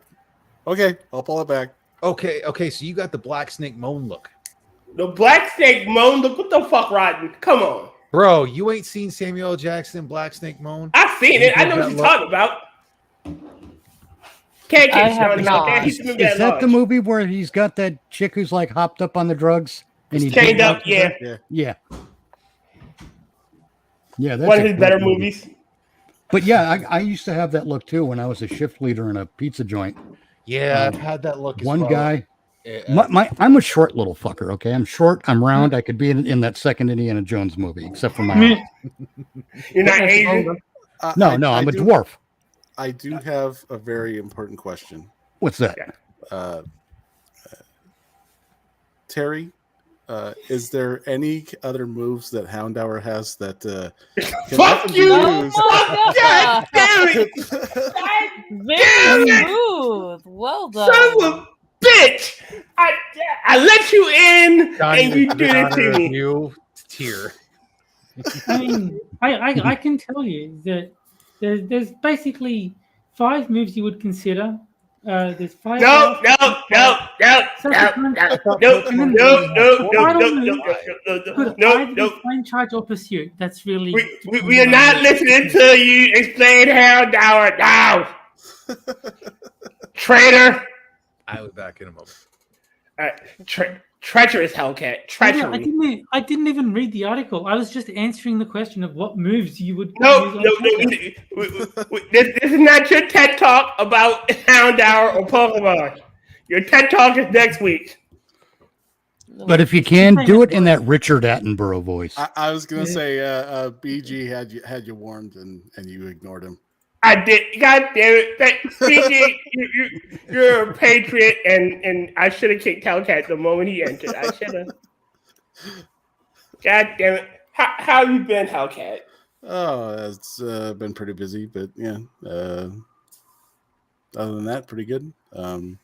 "Okay, I'll pull it back." Okay. So you got the Black Snake Moan look. The Black Snake Moan. Look, what the fuck, Rodden? Come on, bro. You ain't seen Samuel L. Jackson Black Snake Moan? I've seen it. I know what you're talking about. Can't get Johnny Hellcat. Is that the movie where he's got that chick who's like hopped up on the drugs? And he's chained up, yeah. That's one of his better movies. But yeah, I used to have that look too when I was a shift leader in a pizza joint. Yeah, I've had that look. One guy, I'm a short little fucker. Okay, I'm short. I'm round. I could be in that second Indiana Jones movie, except for my. You're not Asian. No, I'm a dwarf. I do have a very important question. What's that? Terry, is there any other moves that Houndour has that fuck you? God damn it! Very smooth. Well done. Son of a bitch! I let you in, and you did it to me. You tear. I mean, I can tell you that there's basically 5 moves you would consider. There's 5. No. Flame charge or pursuit. That's really. We are not listening to you explain Houndour now. Traitor. I will be back in a moment. Treacherous Hellcat. Treachery. I didn't even read the article. I was just answering the question of what moves you would. No. This is not your TED Talk about Houndour or Pokemon. Your TED Talk is next week. But if you can, do it in that Richard Attenborough voice. I was gonna say, BG had you warned and you ignored him. I did. God damn it, BG, you're a patriot, and I should have kicked Hellcat the moment he entered. I should have. God damn it! How you been, Hellcat? Oh, it's been pretty busy, but yeah. Other than that, pretty good. No,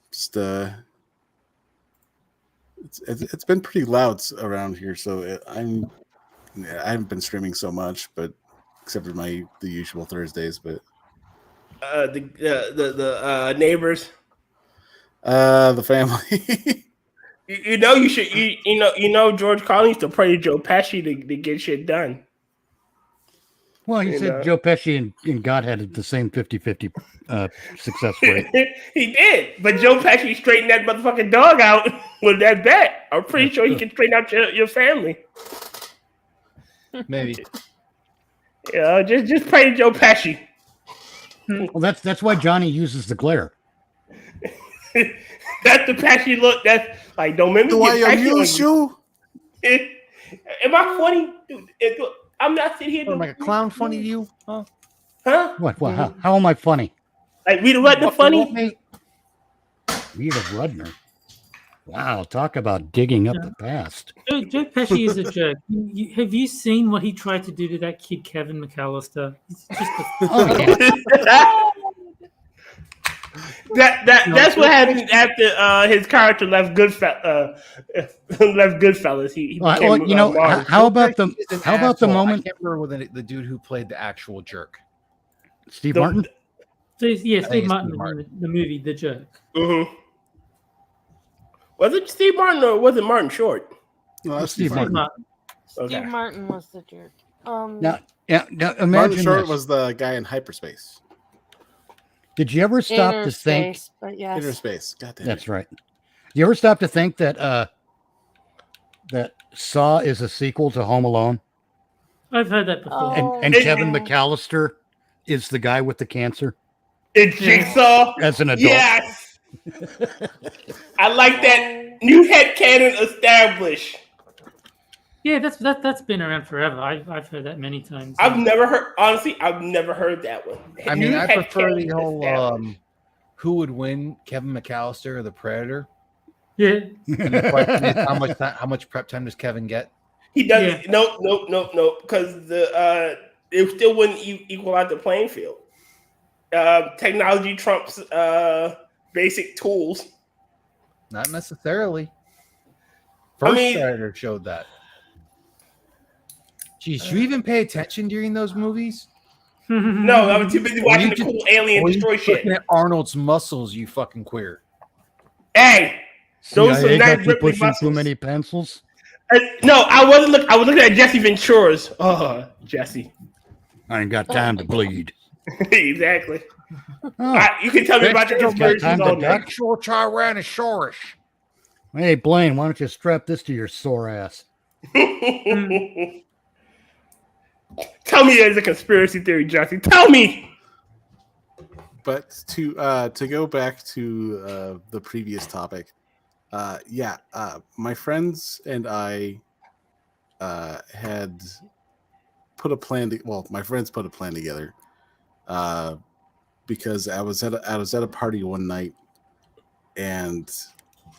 just it's been pretty loud around here, so I haven't been streaming so much, but except for the usual Thursdays, but the neighbors. The family. You know you should you know George Carlin used to pray to Joe Pesci to get shit done. Well, he said Joe Pesci and God had the same 50-50 success rate. He did, but Joe Pesci straightened that motherfucking dog out with that bet. I'm pretty sure he can straighten out your family. Maybe. Yeah, just pray to Joe Pesci. Well, that's why Johnny uses the glare. That's the Pesci look. That's like, don't make me Do I get Pesci amuse on you? Am I funny? Dude, I'm not sitting here. What, like a clown funny to you? Huh? Huh? What? How am I funny? Like Rita Rudner funny? Rita Rudner. Wow, talk about digging up the past. Joe Pesci is a jerk. Have you seen what he tried to do to that kid, Kevin McAllister? He's just That's what happened after his character left Goodfellas. He became, you know, Martin. how about the moment? I can't remember the dude who played the actual jerk. Steve Martin? Steve Martin in the movie The Jerk. Mm-hmm. Was it Steve Martin or was it Martin Short? No, that's Steve Martin. Okay. Steve Martin was the jerk. Now imagine Martin Short this. was the guy in hyperspace. Did you ever stop to think? But yes. Inner space. God damn. That's right. You ever stop to think that that Saw is a sequel to Home Alone? I've heard that before. And Kevin McAllister is the guy with the cancer It's Jigsaw. as an adult. Yes. I like that new headcanon established. Yeah, that's been around forever. I've heard that many times. I've never heard that one. I mean, New I prefer headcanon the whole established. who would win, Kevin McAllister or the Predator? Yeah. And the question is, how much prep time does Kevin get? He doesn't. Yeah. No. Because it still wouldn't equal out the playing field. Technology trumps basic tools. Not necessarily. First Predator showed that. Geez, you even pay attention during those movies? No, I was too busy watching the cool alien destroy shit. Looking at Arnold's muscles, you fucking queer. Hey, those CIA are nice got you Ripley pushing muscles. too many pencils. No, I wasn't. I was looking at Jesse Ventura's. Oh, Jesse. I ain't got time to bleed. Exactly. Oh, You can tell me about your conspiracies all night. Actual Tyrannosaurus. hey, Blaine, why don't you strap this to your sore ass? Tell me there's a conspiracy theory, Jesse. Tell me. But to go back to the previous topic, my friends and I had put a plan. My friends put a plan together because I was at a party one night, and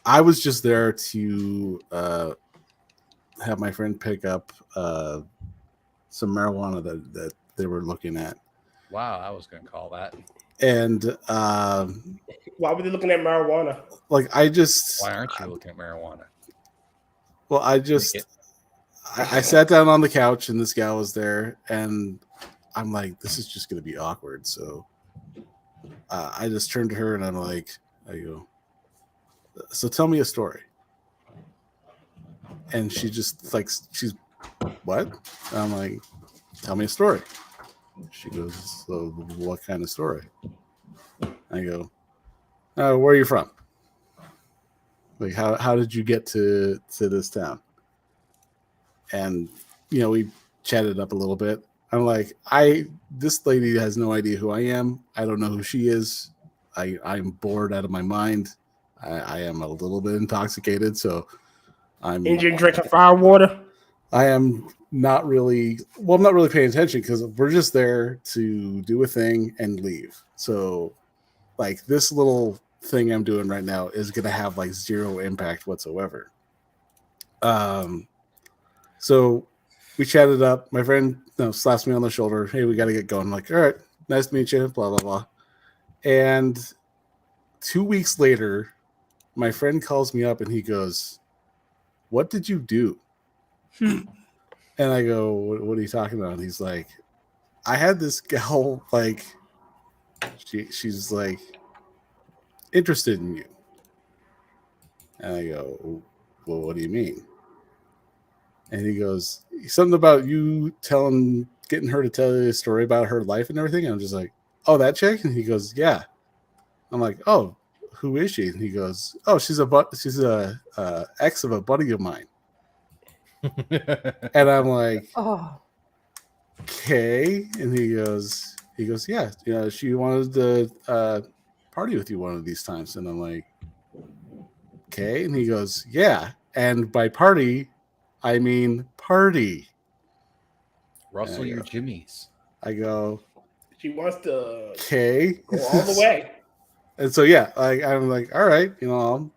I was just there to have my friend pick up some marijuana that they were looking at. Wow, I was going to call that. And why were they looking at marijuana? Like, why aren't you looking at marijuana? Well, I sat down on the couch and this guy was there, and I'm like, this is just going to be awkward. So I just turned to her and I go, so tell me a story. And she just she's, what? And I'm like, tell me a story. She goes, so what kind of story? I go, where are you from? Like, how did you get to this town? And, we chatted up a little bit. I'm like, this lady has no idea who I am. I don't know who she is. I'm bored out of my mind. I am a little bit intoxicated, so I'm Indian drinking fire water. I am not really paying attention because we're just there to do a thing and leave. So, like, this little thing I'm doing right now is going to have zero impact whatsoever. So we chatted up. My friend slaps me on the shoulder. Hey, we got to get going. I'm like, all right, nice to meet you. Blah, blah, blah. And 2 weeks later, my friend calls me up and he goes, what did you do? And I go, what are you talking about? And he's like, I had this gal she's like interested in you. And I go, well, what do you mean? And he goes, something about you getting her to tell you a story about her life and everything. And I'm just like, oh, that chick? And he goes, yeah. I'm like, oh, who is she? And he goes, oh, she's a ex of a buddy of mine. And I'm like, Oh, okay. And he goes, yeah, she wanted to party with you one of these times. And I'm like, okay. And he goes, yeah. And by party, I mean party. Rustle your jimmies. I go, She wants to okay, go all the way. And so yeah, I'm like, all right, I'll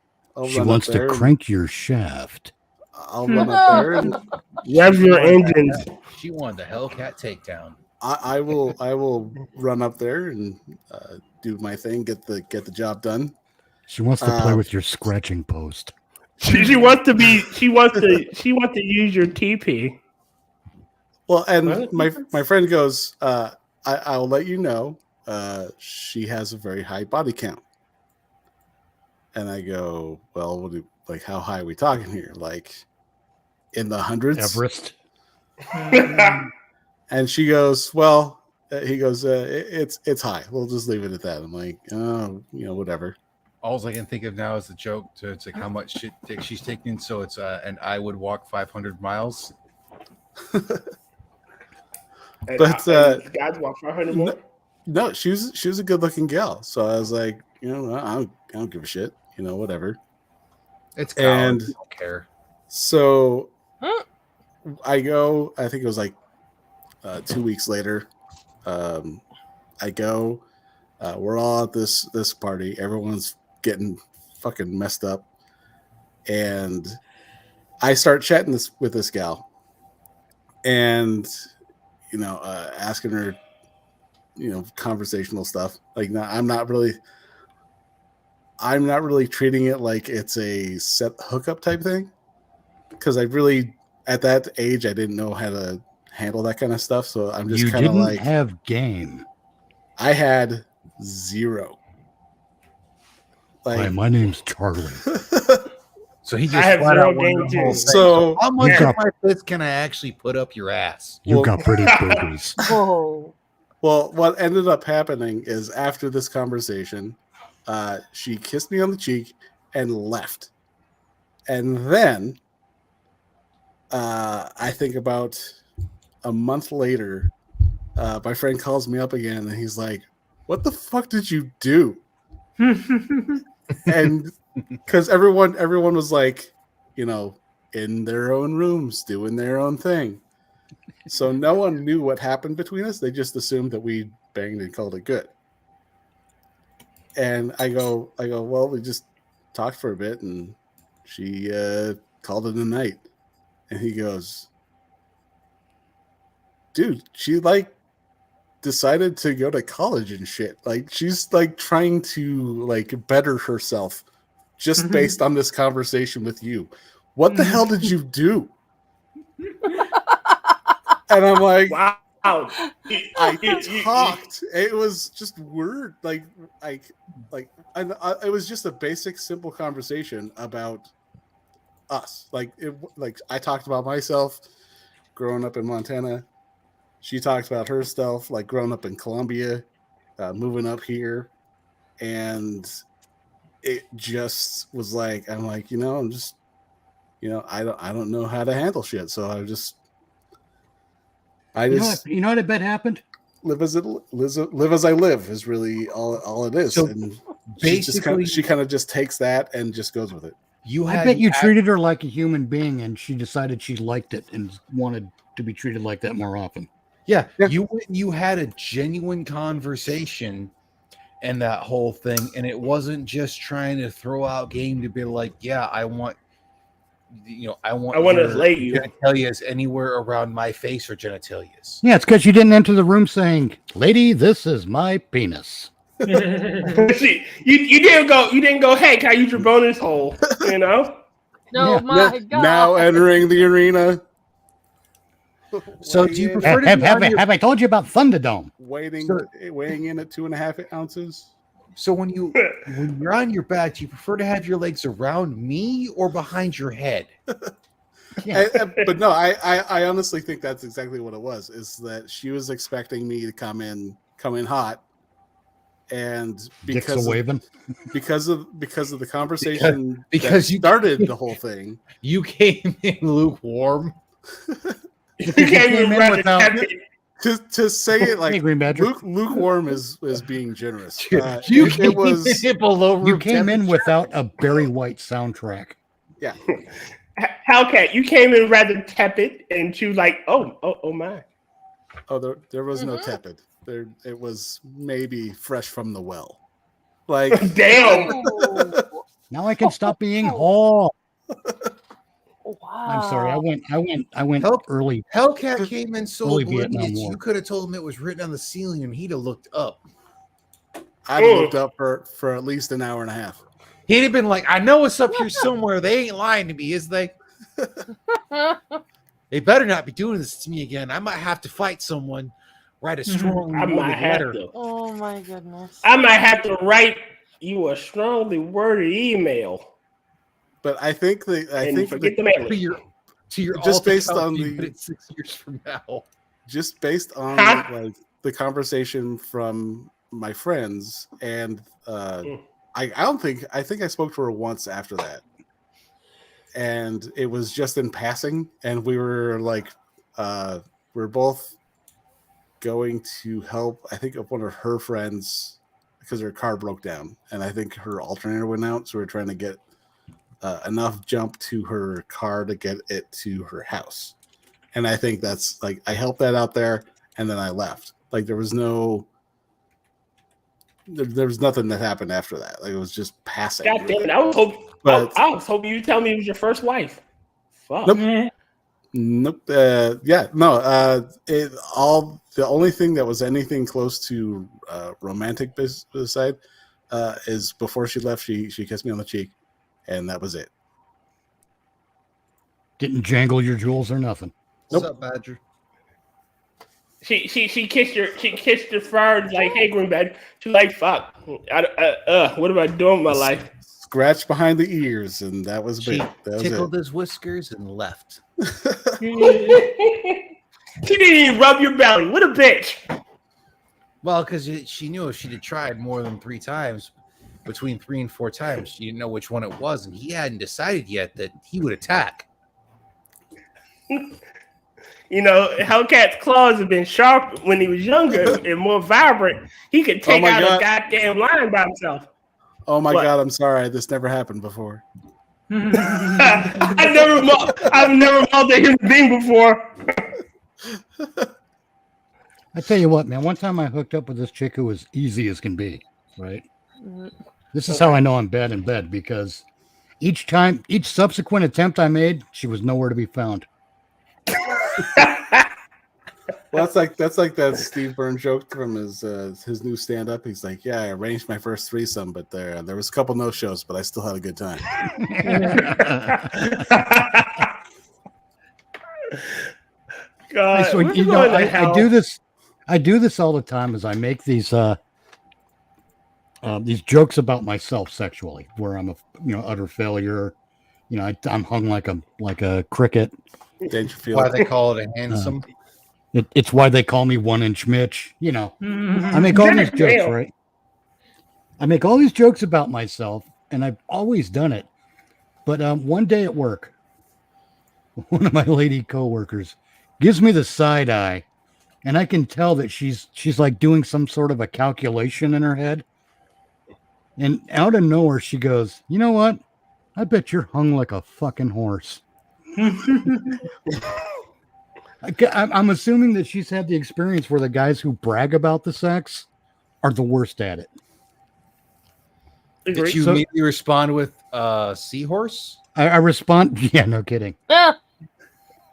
She run wants up to there crank your shaft. I'll run up there and Rev your engines. She wanted the Hellcat takedown. I will run up there and do my thing, get the job done. She wants to play with your scratching post. She wants to use your TP. Well, and my friend goes, I'll let you know, she has a very high body count. And I go, well, how high are we talking here? Like in the hundreds? Everest. And she goes, well, he goes, it's high. We'll just leave it at that. I'm like, oh, whatever. All I can think of now is the joke. It's like how much shit she's taking. So it's and I would walk 500 miles. And But guys walk 500 more. No, she was a good looking gal. So I was like, I don't give a shit. Whatever. It's and I don't care. So I go. I think it was like 2 weeks later. I go. We're all at this party. Everyone's getting fucking messed up, and I start chatting with this gal, and asking her, conversational stuff. Like, I'm not really treating it like it's a set hookup type thing, because I really, at that age, I didn't know how to handle that kind of stuff. So I'm just kind of like, have game. I had zero. Like, Hi, my name's Charlie. So he just I have flat zero out wanted game the whole too. thing. So how much Yeah. of my fist can I actually put up your ass? You've got pretty boobies. whoa. Well, what ended up happening is after this conversation, she kissed me on the cheek and left. And then I think about a month later, my friend calls me up again and he's like, what the fuck did you do? And because everyone was like, in their own rooms doing their own thing. So no one knew what happened between us. They just assumed that we banged and called it good. And I go, well, we just talked for a bit and she called it a night. And he goes, dude, she decided to go to college and shit. Like, she's trying to better herself just based on this conversation with you. What the hell did you do? And I'm like, Wow. I talked. It was just word, it was just a basic, simple conversation about us. I talked about myself growing up in Montana. She talked about her stuff, growing up in Colombia, moving up here, and it just was I'm like, I'm just, I don't know how to handle shit, so I just You know what I bet happened? live as I live is really all it is. So and basically, she kind of just takes that and just goes with it. I bet you treated her like a human being and she decided she liked it and wanted to be treated like that more often. Yeah. You had a genuine conversation and that whole thing, and it wasn't just trying to throw out game to be like, yeah, I want to lay you. Genitalias anywhere around my face or genitalias. Yeah, it's because you didn't enter the room saying, "Lady, this is my penis." you didn't go, hey, can I use your bonus hole? No, Yeah. my God. Now entering the arena. So do you prefer to have I told you about Thunderdome? Weighing in at 2.5 ounces? So when you're on your back, do you prefer to have your legs around me or behind your head? Yeah. But no, I honestly think that's exactly what it was. Is that she was expecting me to come in hot, and because of the conversation because you started the whole thing, you came in lukewarm. You came in without. To say it like lukewarm is being generous. You came in without a Barry White soundtrack. Yeah. Hellcat, you came in rather tepid, and she was like, "Oh my." Oh, there was no tepid. It was maybe fresh from the well. Like, damn. Now I can stop being whole. Wow. I'm sorry. I went early. Hellcat came in so early oblivious. Vietnam War. You could have told him it was written on the ceiling, and he'd have looked up. I'd looked up for at least an hour and a half. He'd have been like, "I know it's up here somewhere. They ain't lying to me, is they? They better not be doing this to me again. I might have to fight someone. Write a strong letter." Oh my goodness. I might have to write you a strongly worded email. But I think forget the mail. To your just based on the 6 years from now. Just based on like the conversation from my friends, and I think I spoke to her once after that, and it was just in passing, and we were like, we're both going to help. I think of one of her friends because her car broke down, and I think her alternator went out, so we're trying to get enough jump to her car to get it to her house. And I think that's like I helped that out there, and then I left. Like there was nothing that happened after that. Like it was just passing. God damn it! I was hoping you tell me it was your first wife. Fuck. Nope. The only thing that was anything close to romantic beside is before she left, she kissed me on the cheek, and that was it. Didn't jangle your jewels or nothing. Nope. What's up, Badger? She kissed your fur like, hey, Greenbag. She's like, fuck. What am I doing with my life? Scratch behind the ears, and that was big. That tickled his whiskers and left. She didn't even rub your belly. What a bitch. Well, because she knew if she'd have tried more than 3 times, between 3 and 4 times, she didn't know which one it was, and he hadn't decided yet that he would attack. You know, Hellcat's claws have been sharp when he was younger and more vibrant. He could take out a goddamn lion by himself. Oh my God, I'm sorry. This never happened before. I've never mauled a human being before. I tell you what, man, one time I hooked up with this chick who was easy as can be, right? This is how I know I'm bad in bed, because each subsequent attempt I made, she was nowhere to be found. Well, that's like that Steve Byrne joke from his new stand-up. He's like, yeah, I arranged my first threesome, but there was a couple no-shows, but I still had a good time. God, so, you know, I do this all the time, as I make these jokes about myself sexually, where I'm a utter failure. You know, I'm hung like a cricket. Why they call it a handsome? It's why they call me 1-inch Mitch. You know, I make all these jokes, right? I make all these jokes about myself, and I've always done it. But one day at work, one of my lady coworkers gives me the side eye, and I can tell that she's like doing some sort of a calculation in her head. And out of nowhere, she goes, "You know what? I bet you're hung like a fucking horse." I'm assuming that she's had the experience where the guys who brag about the sex are the worst at it. Did you immediately respond with seahorse? I respond, yeah, no kidding. I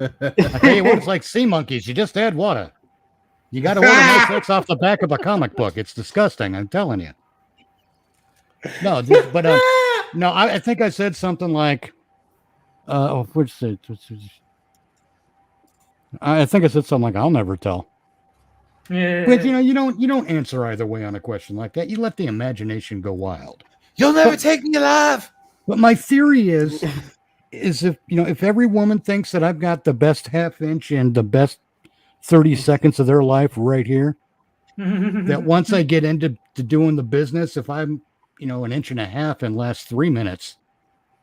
tell you what, it's like sea monkeys. You just add water. You got to order my sex off the back of a comic book. It's disgusting, I'm telling you. No, but no, I think I said something like, I think I said something like, "I'll never tell." Yeah. But you don't answer either way on a question like that. You let the imagination go wild. You'll never take me alive. But my theory is if every woman thinks that I've got the best half inch and the best 30 seconds of their life right here, that once I get into doing the business, if I'm an inch and a half and last 3 minutes,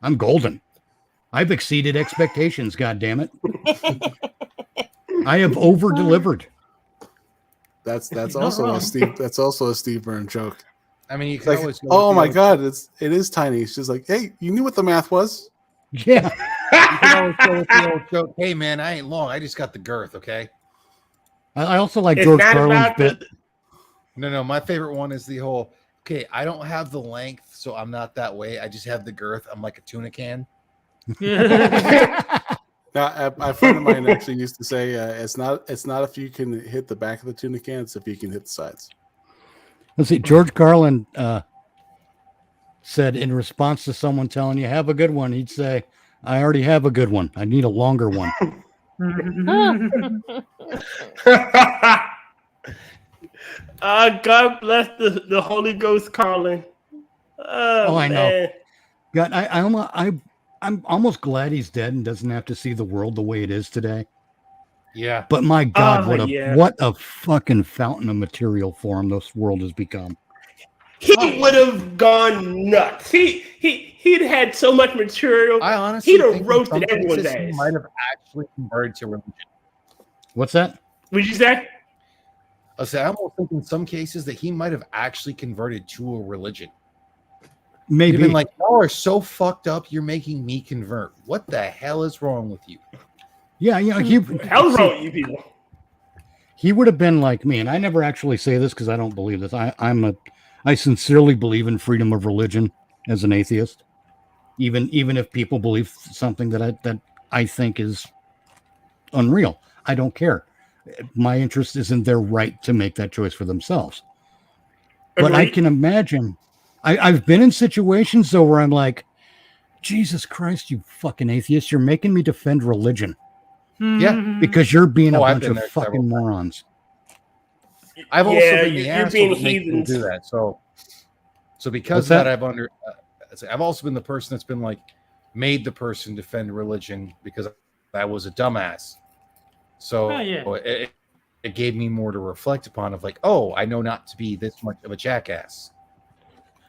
I'm golden. I've exceeded expectations. God damn it! I have over delivered. That's also a Steve. That's also a Steve Byrne joke. I mean, you It's can like, always. Go oh with my the god, it is tiny. It's just like, hey, you knew what the math was. Yeah. You can always go with the old joke. Hey man, I ain't long. I just got the girth. Okay. I also like It's George not Carlin's about bit. No. My favorite one is the whole. Okay, I don't have the length, so I'm not that way. I just have the girth. I'm like a tuna can. Now, a friend of mine actually used to say, it's not if you can hit the back of the tuna can, it's if you can hit the sides. Let's see. George Carlin said in response to someone telling you, "Have a good one," he'd say, "I already have a good one. I need a longer one." God bless the Holy Ghost, Carlin. Oh, I know. man. God, I'm almost glad he's dead and doesn't have to see the world the way it is today. Yeah. But my God, Yeah. what a fucking fountain of material for him this world has become. He would have gone nuts. He'd had so much material. I honestly He'd have think in roasted some everyone's cases he ass. might have actually converted to religion. What's that? What'd you say? I almost think in some cases that he might have actually converted to a religion. Maybe. He'd been like, y'all are so fucked up, you're making me convert. What the hell is wrong with you? Yeah, Hell's wrong with you people. He would have been like me, and I never actually say this because I don't believe this. I sincerely believe in freedom of religion as an atheist, even if people believe something that I think is unreal. I don't care. My interest is in their right to make that choice for themselves. But I can imagine. I've been in situations though where I'm like, Jesus Christ, you fucking atheist! You're making me defend religion. Yeah, because you're being a I've bunch been of there fucking morons. I've also been the you're asshole being that makes them heathens. do that. So because What's of that, that? I've also been the person that's been like made the person defend religion because I was a dumbass. So it gave me more to reflect upon of like, oh, I know not to be this much of a jackass.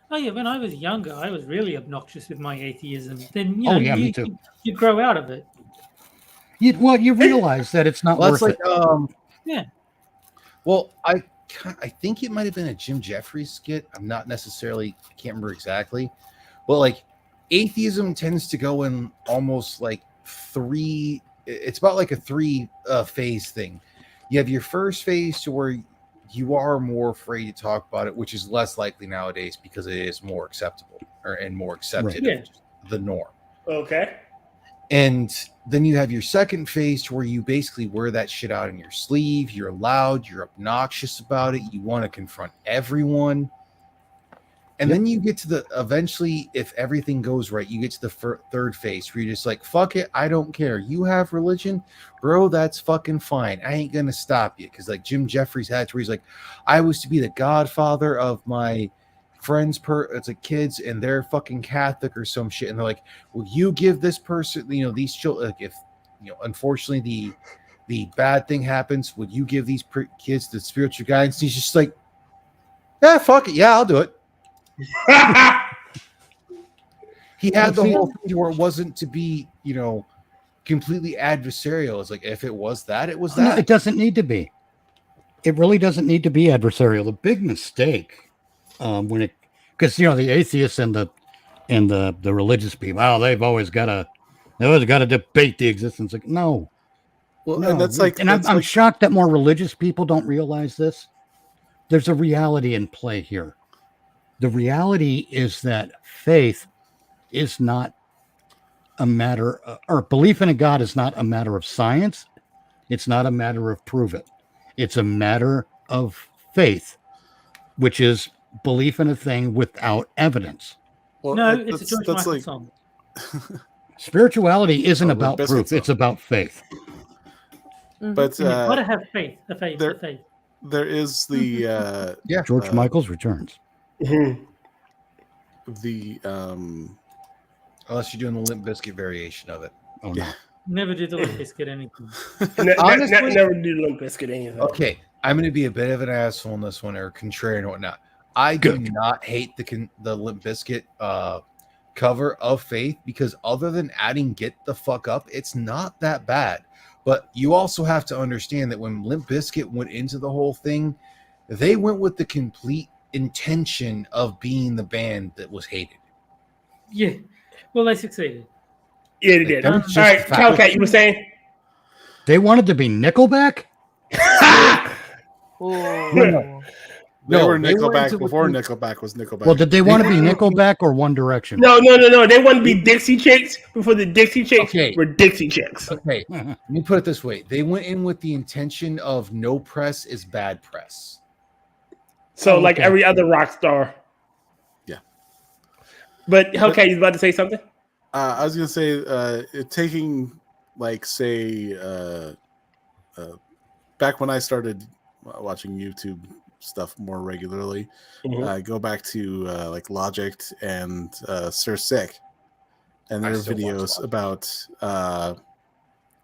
Oh yeah, when I was younger, I was really obnoxious with my atheism. Then me too. You grow out of it. You realize that it's not worth it. Yeah. Well, I think it might have been a Jim Jeffries skit. I'm not necessarily, can't remember exactly, but like atheism tends to go in almost like three. It's about like a three phase thing. You have your first phase to where you are more afraid to talk about it, which is less likely nowadays because it is more acceptable and more accepted of the norm. Okay. And then you have your second phase to where you basically wear that shit out in your sleeve. You're loud, you're obnoxious about it. You want to confront everyone. And then you get to eventually, if everything goes right, you get to the third phase where you're just like, fuck it, I don't care. You have religion, bro, that's fucking fine. I ain't going to stop you. Because like Jim Jeffries had to where he's like, I was to be the godfather of my friends it's like kids and they're fucking Catholic or some shit. And they're like, will you give this person, these children, like if, unfortunately the bad thing happens, would you give these kids the spiritual guidance? And he's just like, yeah, fuck it. Yeah, I'll do it. He had the whole thing where it wasn't to be, completely adversarial. It's like, if it was that, it was that. No, it doesn't need to be. It really doesn't need to be adversarial. The big mistake because the atheists and the religious people, they've always got to debate the existence. Like, no. Well, no. And that's like, and I'm shocked that more religious people don't realize this. There's a reality in play here. The reality is that faith is not a matter or belief in a God is not a matter of science. It's not a matter of prove it. It's a matter of faith, which is belief in a thing without evidence. Well, no, it's a George Michael song. Spirituality isn't about proof. It's about faith. But And you've got to have faith. The faith. there- The faith. there is the George Michael's returns. the Unless you're doing the Limp Bizkit variation of it. Oh no. Never do the Limp Bizkit anything. Honestly- never do Limp Bizkit anything. Okay, I'm going to be a bit of an asshole in this one, or contrarian and whatnot. I do not hate the Limp Bizkit cover of Faith, because other than adding "Get the Fuck Up," it's not that bad. But you also have to understand that when Limp Bizkit went into the whole thing, they went with the complete intention of being the band that was hated. Yeah. Well, they succeeded. Yeah, they did. All That's just right, the fact. Hellcat, you were saying? They wanted to be Nickelback? Ooh. they No, were they were Nickelback into what before you- Nickelback was Nickelback. Well, did they want to be Nickelback or One Direction? No. They wanted to be Dixie Chicks before the Dixie Chicks Okay. were Dixie Chicks. Okay, let me put it this way: they went in with the intention of no press is bad press. So, Oh, like okay. every other rock star. Yeah. But Hellcat, you was about to say something? I was gonna say, taking like say, back when I started watching YouTube stuff more regularly, go back to like Logic and Sir Sick, and I their still watch videos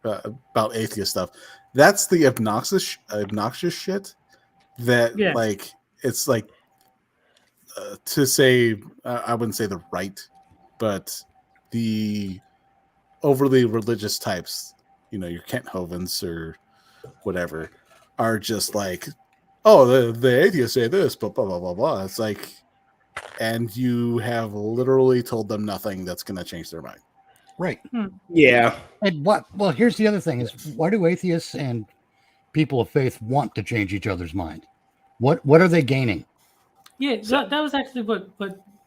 Logic. about atheist stuff. That's the obnoxious shit that Yeah. like it's like to say I wouldn't say the right, but the overly religious types, your Kent Hovens or whatever, are just like, oh, the atheists say this, blah blah blah blah blah. It's like, and you have literally told them nothing that's going to change their mind. Right. Yeah. And what? Well, here's the other thing: is why do atheists and people of faith want to change each other's mind? What are they gaining? Yeah, that was actually what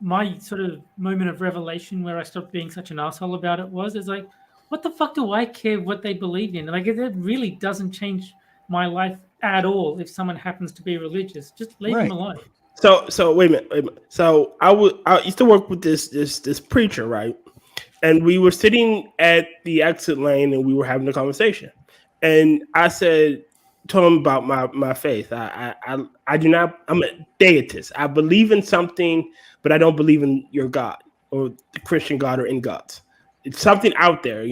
my sort of moment of revelation where I stopped being such an asshole about it was. It's like, what the fuck do I care what they believe in? Like, it really doesn't change my life at all if someone happens to be religious. Just leave them alone. So wait a minute. So I used to work with this preacher, right? And we were sitting at the exit lane and we were having a conversation. And I told him about my faith. I do not, I'm a deist. I believe in something, but I don't believe in your God or the Christian God or in gods. It's something out there,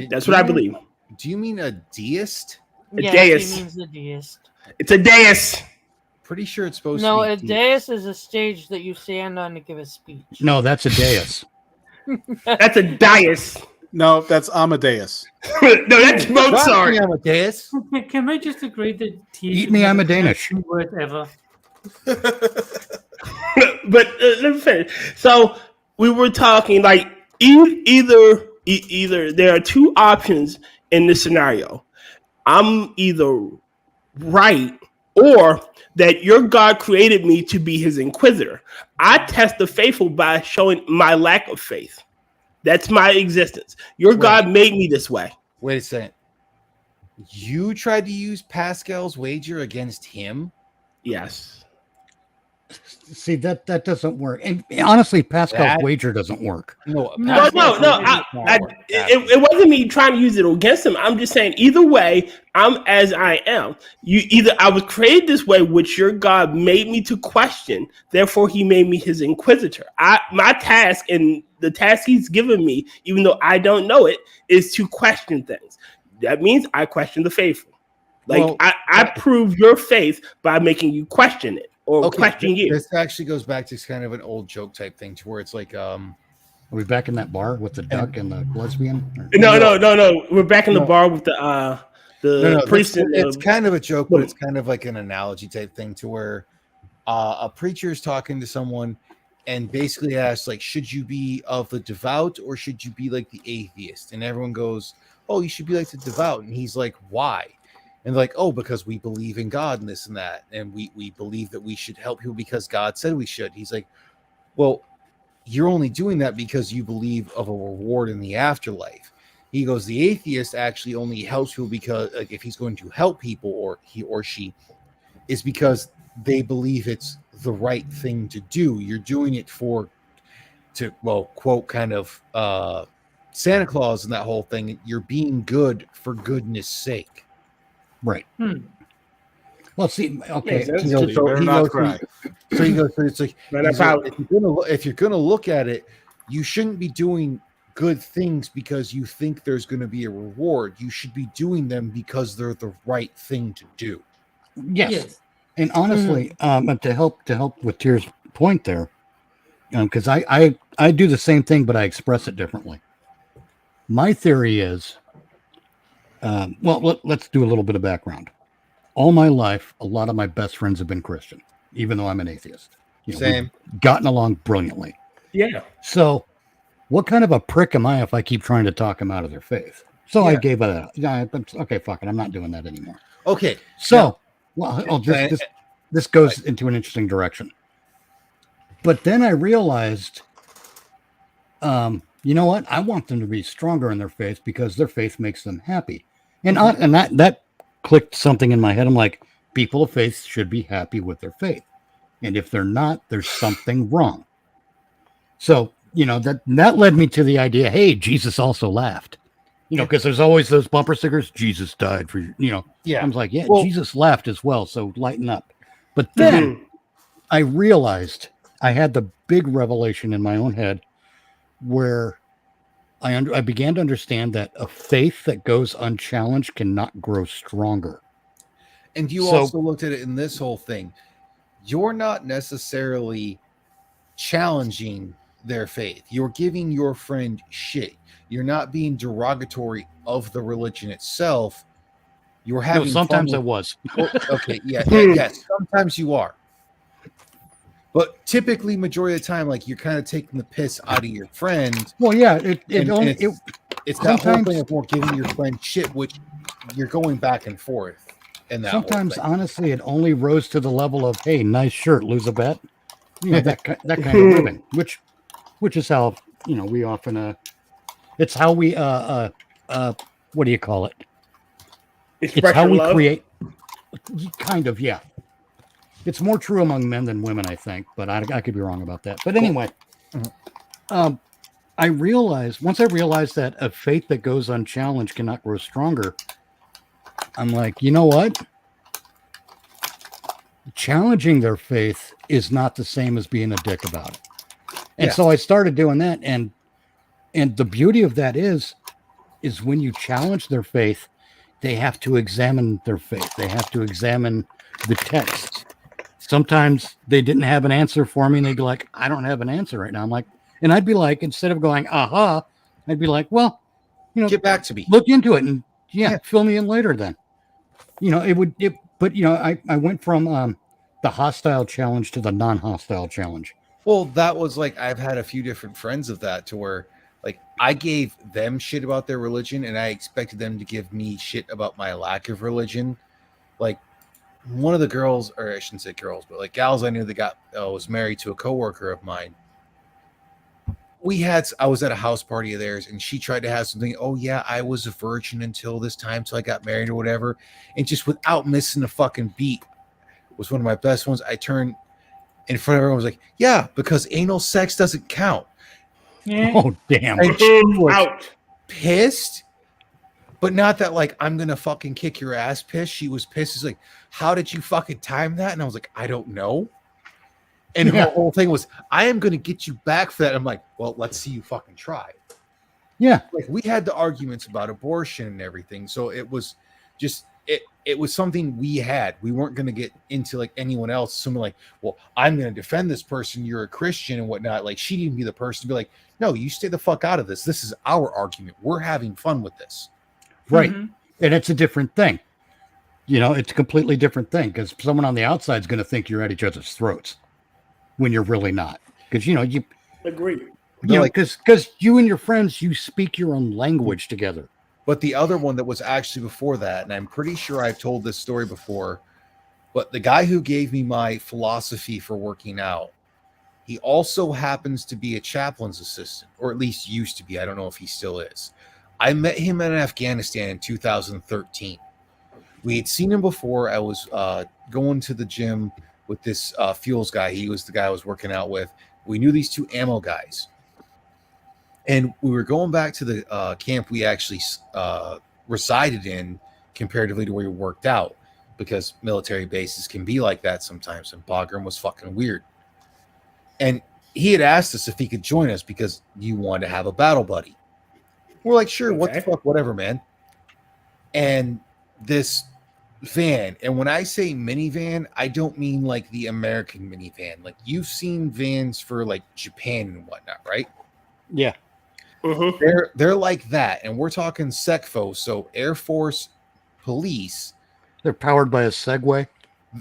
that's what I believe. Do you mean a deist? Yeah, deist. he means a deist. It's a deist. Pretty sure it's supposed No, to a be deist is a stage that you stand on to give a speech. No, that's a dais. That's a deist. No, that's Amadeus. No, that's Mozart. Amadeus. Can we just agree that Eat me, I'm a Danish. Worst ever. But let me finish. So we were talking like either there are two options in this scenario. I'm either right or that your God created me to be his inquisitor. I test the faithful by showing my lack of faith. That's my existence. Your God made me this way. Wait a second. You tried to use Pascal's wager against him? Yes. See, that doesn't work. And honestly, Pascal's wager doesn't work. No. It wasn't me trying to use it against him. I'm just saying, either way, I'm as I am. I was created this way, which your God made me to question. Therefore, he made me his inquisitor. My task and the task he's given me, even though I don't know it, is to question things. That means I question the faithful. I prove your faith by making you question it. Or question you. This actually goes back to kind of an old joke type thing, to where it's like, Are we back in that bar with the duck and the lesbian? No. We're back in the bar with the priest. It's kind of a joke, but it's kind of like an analogy type thing, to where a preacher is talking to someone and basically asks, like, should you be of the devout or should you be like the atheist? And everyone goes, oh, you should be like the devout. And he's like, why? And like, oh, because we believe in God and this and that. And we believe that we should help people because God said we should. He's like, well, you're only doing that because you believe of a reward in the afterlife. He goes, the atheist actually only helps people because, like, if he's going to help people, or he or she, is because they believe it's the right thing to do. You're doing it to quote, kind of Santa Claus and that whole thing. You're being good for goodness sake. Right. Well, see, okay. Makes sense. You know, You better not cry. So you go. So it's like But that's he's like, how- if you're gonna look at it, you shouldn't be doing good things because you think there's going to be a reward. You should be doing them because they're the right thing to do. Yes. And honestly, to help with Tier's point there, because I do the same thing, but I express it differently. My theory is, let's do a little bit of background. All my life, a lot of my best friends have been Christian, even though I'm an atheist. Same. We've gotten along brilliantly. Yeah. So, what kind of a prick am I if I keep trying to talk them out of their faith? So I gave it a, okay, fuck it, I'm not doing that anymore. Okay. So, this goes into an interesting direction. But then I realized, you know what? I want them to be stronger in their faith because their faith makes them happy. And that clicked something in my head. I'm like, people of faith should be happy with their faith. And if they're not, there's something wrong. So, that led me to the idea, hey, Jesus also laughed. Because there's always those bumper stickers, Jesus died for you, Yeah. I was like, yeah, well, Jesus laughed as well, so lighten up. But then I realized I had the big revelation in my own head where I began to understand that a faith that goes unchallenged cannot grow stronger. And you also looked at it in this whole thing. You're not necessarily challenging their faith. You're giving your friend shit. You're not being derogatory of the religion itself. You're having sometimes fun I was. Okay, yes, sometimes you are. But typically, majority of the time, like you're kind of taking the piss out of your friend. Well, yeah, it's that whole thing of more giving your friend shit, which you're going back and forth. And that sometimes, honestly, it only rose to the level of, "Hey, nice shirt, lose a bet." That kind of living, which is how we often it's how we what do you call it? It's how we create. Kind of, yeah. It's more true among men than women, I think, but I could be wrong about that. But anyway, once I realized that a faith that goes unchallenged cannot grow stronger, I'm like, you know what? Challenging their faith is not the same as being a dick about it. And so I started doing that. And the beauty of that is when you challenge their faith, they have to examine their faith. They have to examine the text. Sometimes they didn't have an answer for me, and they'd be like, I don't have an answer right now. I'm like, and I'd be like, instead of going, aha, I'd be like, well, get back to me. Look into it and fill me in later then. I went from the hostile challenge to the non-hostile challenge. Well, that was like, I've had a few different friends of that to where like I gave them shit about their religion and I expected them to give me shit about my lack of religion. Like one of the girls, or I shouldn't say girls, but like gals I knew that was married to a coworker of mine. I was at a house party of theirs and she tried to have something. Oh yeah, I was a virgin until this time till I got married or whatever. And just without missing a fucking beat was one of my best ones. I turned in front of everyone, was like, yeah, because anal sex doesn't count. Yeah. Oh damn. And she was Out. pissed, but not that like I'm gonna fucking kick your ass pissed. She was pissed. It's like, how did you fucking time that? And I was like, I don't know. And her whole thing was, I am gonna get you back for that. I'm like, well, let's see you fucking try. Yeah. Like we had the arguments about abortion and everything. So it was just it was something we had. We weren't going to get into like anyone else. Someone like, well, I'm going to defend this person. You're a Christian and whatnot. Like she'd even be the person to be like, no, you stay the fuck out of this. This is our argument. We're having fun with this. Right. Mm-hmm. And it's a different thing. It's a completely different thing because someone on the outside is going to think you're at each other's throats when you're really not. Because, you agree. Because you and your friends, you speak your own language together. But the other one that was actually before that, and I'm pretty sure I've told this story before, but the guy who gave me my philosophy for working out, he also happens to be a chaplain's assistant, or at least used to be. I don't know if he still is. I met him in Afghanistan in 2013. We had seen him before. I was going to the gym with this fuels guy. He was the guy I was working out with. We knew these two ammo guys. And we were going back to the camp we actually resided in comparatively to where you worked out, because military bases can be like that sometimes. And Bagram was fucking weird. And he had asked us if he could join us because you wanted to have a battle buddy. We're like, sure, what the fuck, whatever, man. And this van, and when I say minivan, I don't mean like the American minivan. Like, you've seen vans for like Japan and whatnot, right? Yeah. They're like that, and we're talking SECFO, so Air Force Police. They're powered by a Segway.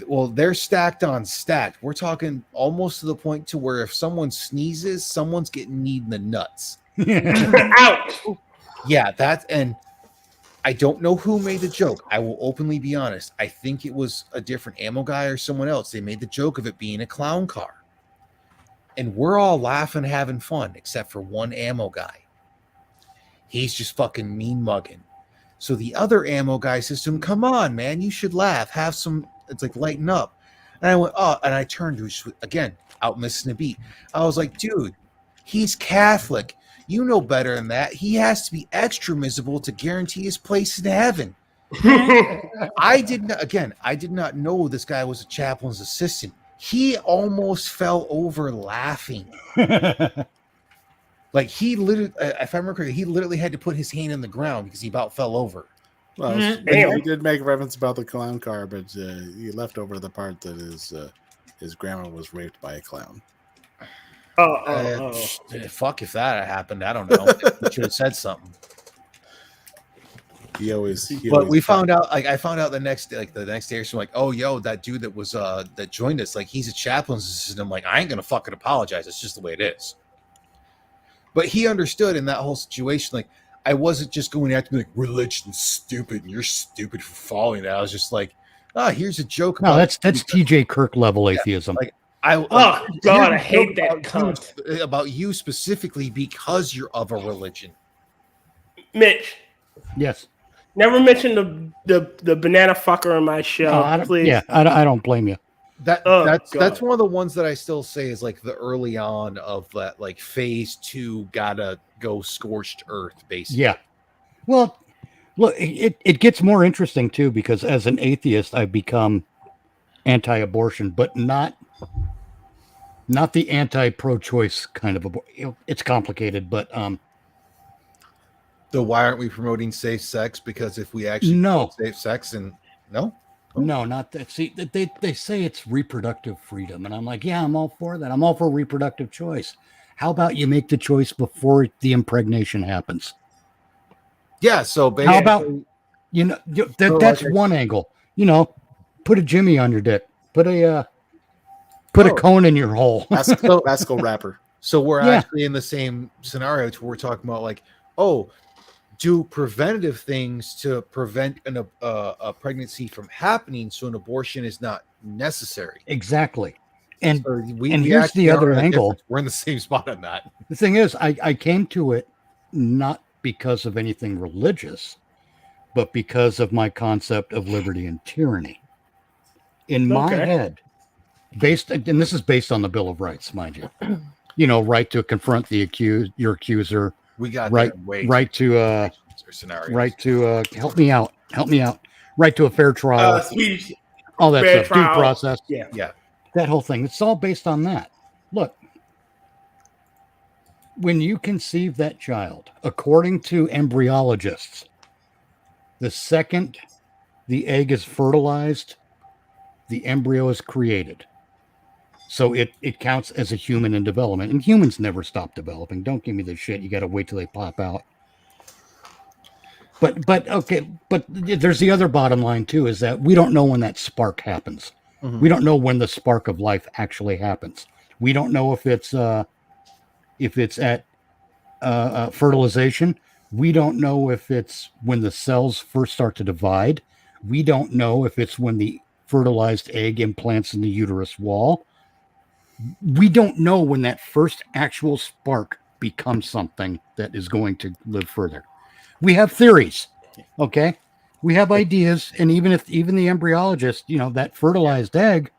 Well, they're stacked on stacked. We're talking almost to the point to where if someone sneezes, someone's getting kneed in the nuts. Ouch! Yeah, and I don't know who made the joke. I will openly be honest. I think it was a different ammo guy or someone else. They made the joke of it being a clown car. And we're all laughing, having fun, except for one ammo guy. He's just fucking mean mugging. So the other ammo guy says to him, come on, man, you should laugh. Have some, it's like, lighten up. And I went, oh, and I turned to him, again, out missing a beat. I was like, dude, he's Catholic. You know better than that. He has to be extra miserable to guarantee his place in heaven. I did not know this guy was a chaplain's assistant. He almost fell over laughing. Like, he literally, if I remember correctly, he literally had to put his hand in the ground because he about fell over. Well, he did make reference about the clown car, but he left over the part that his grandma was raped by a clown. Fuck if that happened. I don't know. He should have said something. But we found out, like, I found out the next day or so, like, oh, yo, that dude that was that joined us, like, he's a chaplain's assistant. I'm like, I ain't gonna fucking apologize. It's just the way it is. But he understood in that whole situation, like, I wasn't just going after me like, religion's stupid and you're stupid for following that. I was just like, here's a joke. No, that's TJ Kirk level atheism. Like, God, I hate that cunt. About you specifically because you're of a religion. Mitch. Yes. Never mention the banana fucker in my show, please. Yeah, I don't blame you. That's one of the ones that I still say is like the early on of that, like, phase 2 gotta go scorched earth, basically. Yeah. Well, look, it gets more interesting too, because as an atheist, I've become anti-abortion, but not the anti-pro-choice kind of abortion. It's complicated, but So why aren't we promoting safe sex? Because if we actually promote safe sex, and no, not that. See, they say it's reproductive freedom, and I'm like, yeah, I'm all for that. I'm all for reproductive choice. How about you make the choice before the impregnation happens? Yeah. So basically, how about that's one angle. Put a Jimmy on your dick. Put a cone in your hole. Vasco rapper. So we're actually in the same scenario to where we're talking about, like, do preventative things to prevent a pregnancy from happening, so an abortion is not necessary. Exactly. And so here's the other angle. We're in the same spot on that. The thing is, I came to it not because of anything religious, but because of my concept of liberty and tyranny. In my head, and this is based on the Bill of Rights, mind you. Right to confront your accuser. We got right to help me out, right to a fair trial, all that stuff, due process, yeah, that whole thing. It's all based on that. Look, when you conceive that child, according to embryologists, the second the egg is fertilized, the embryo is created. So it counts as a human in development, and humans never stop developing. Don't give me this shit. You got to wait till they pop out. But okay. But there's the other bottom line too, is that we don't know when that spark happens. Mm-hmm. We don't know when the spark of life actually happens. We don't know if it's at fertilization. We don't know if it's when the cells first start to divide. We don't know if it's when the fertilized egg implants in the uterus wall. We don't know when that first actual spark becomes something that is going to live further. We have theories, okay? We have ideas, and even the embryologist, that fertilized egg,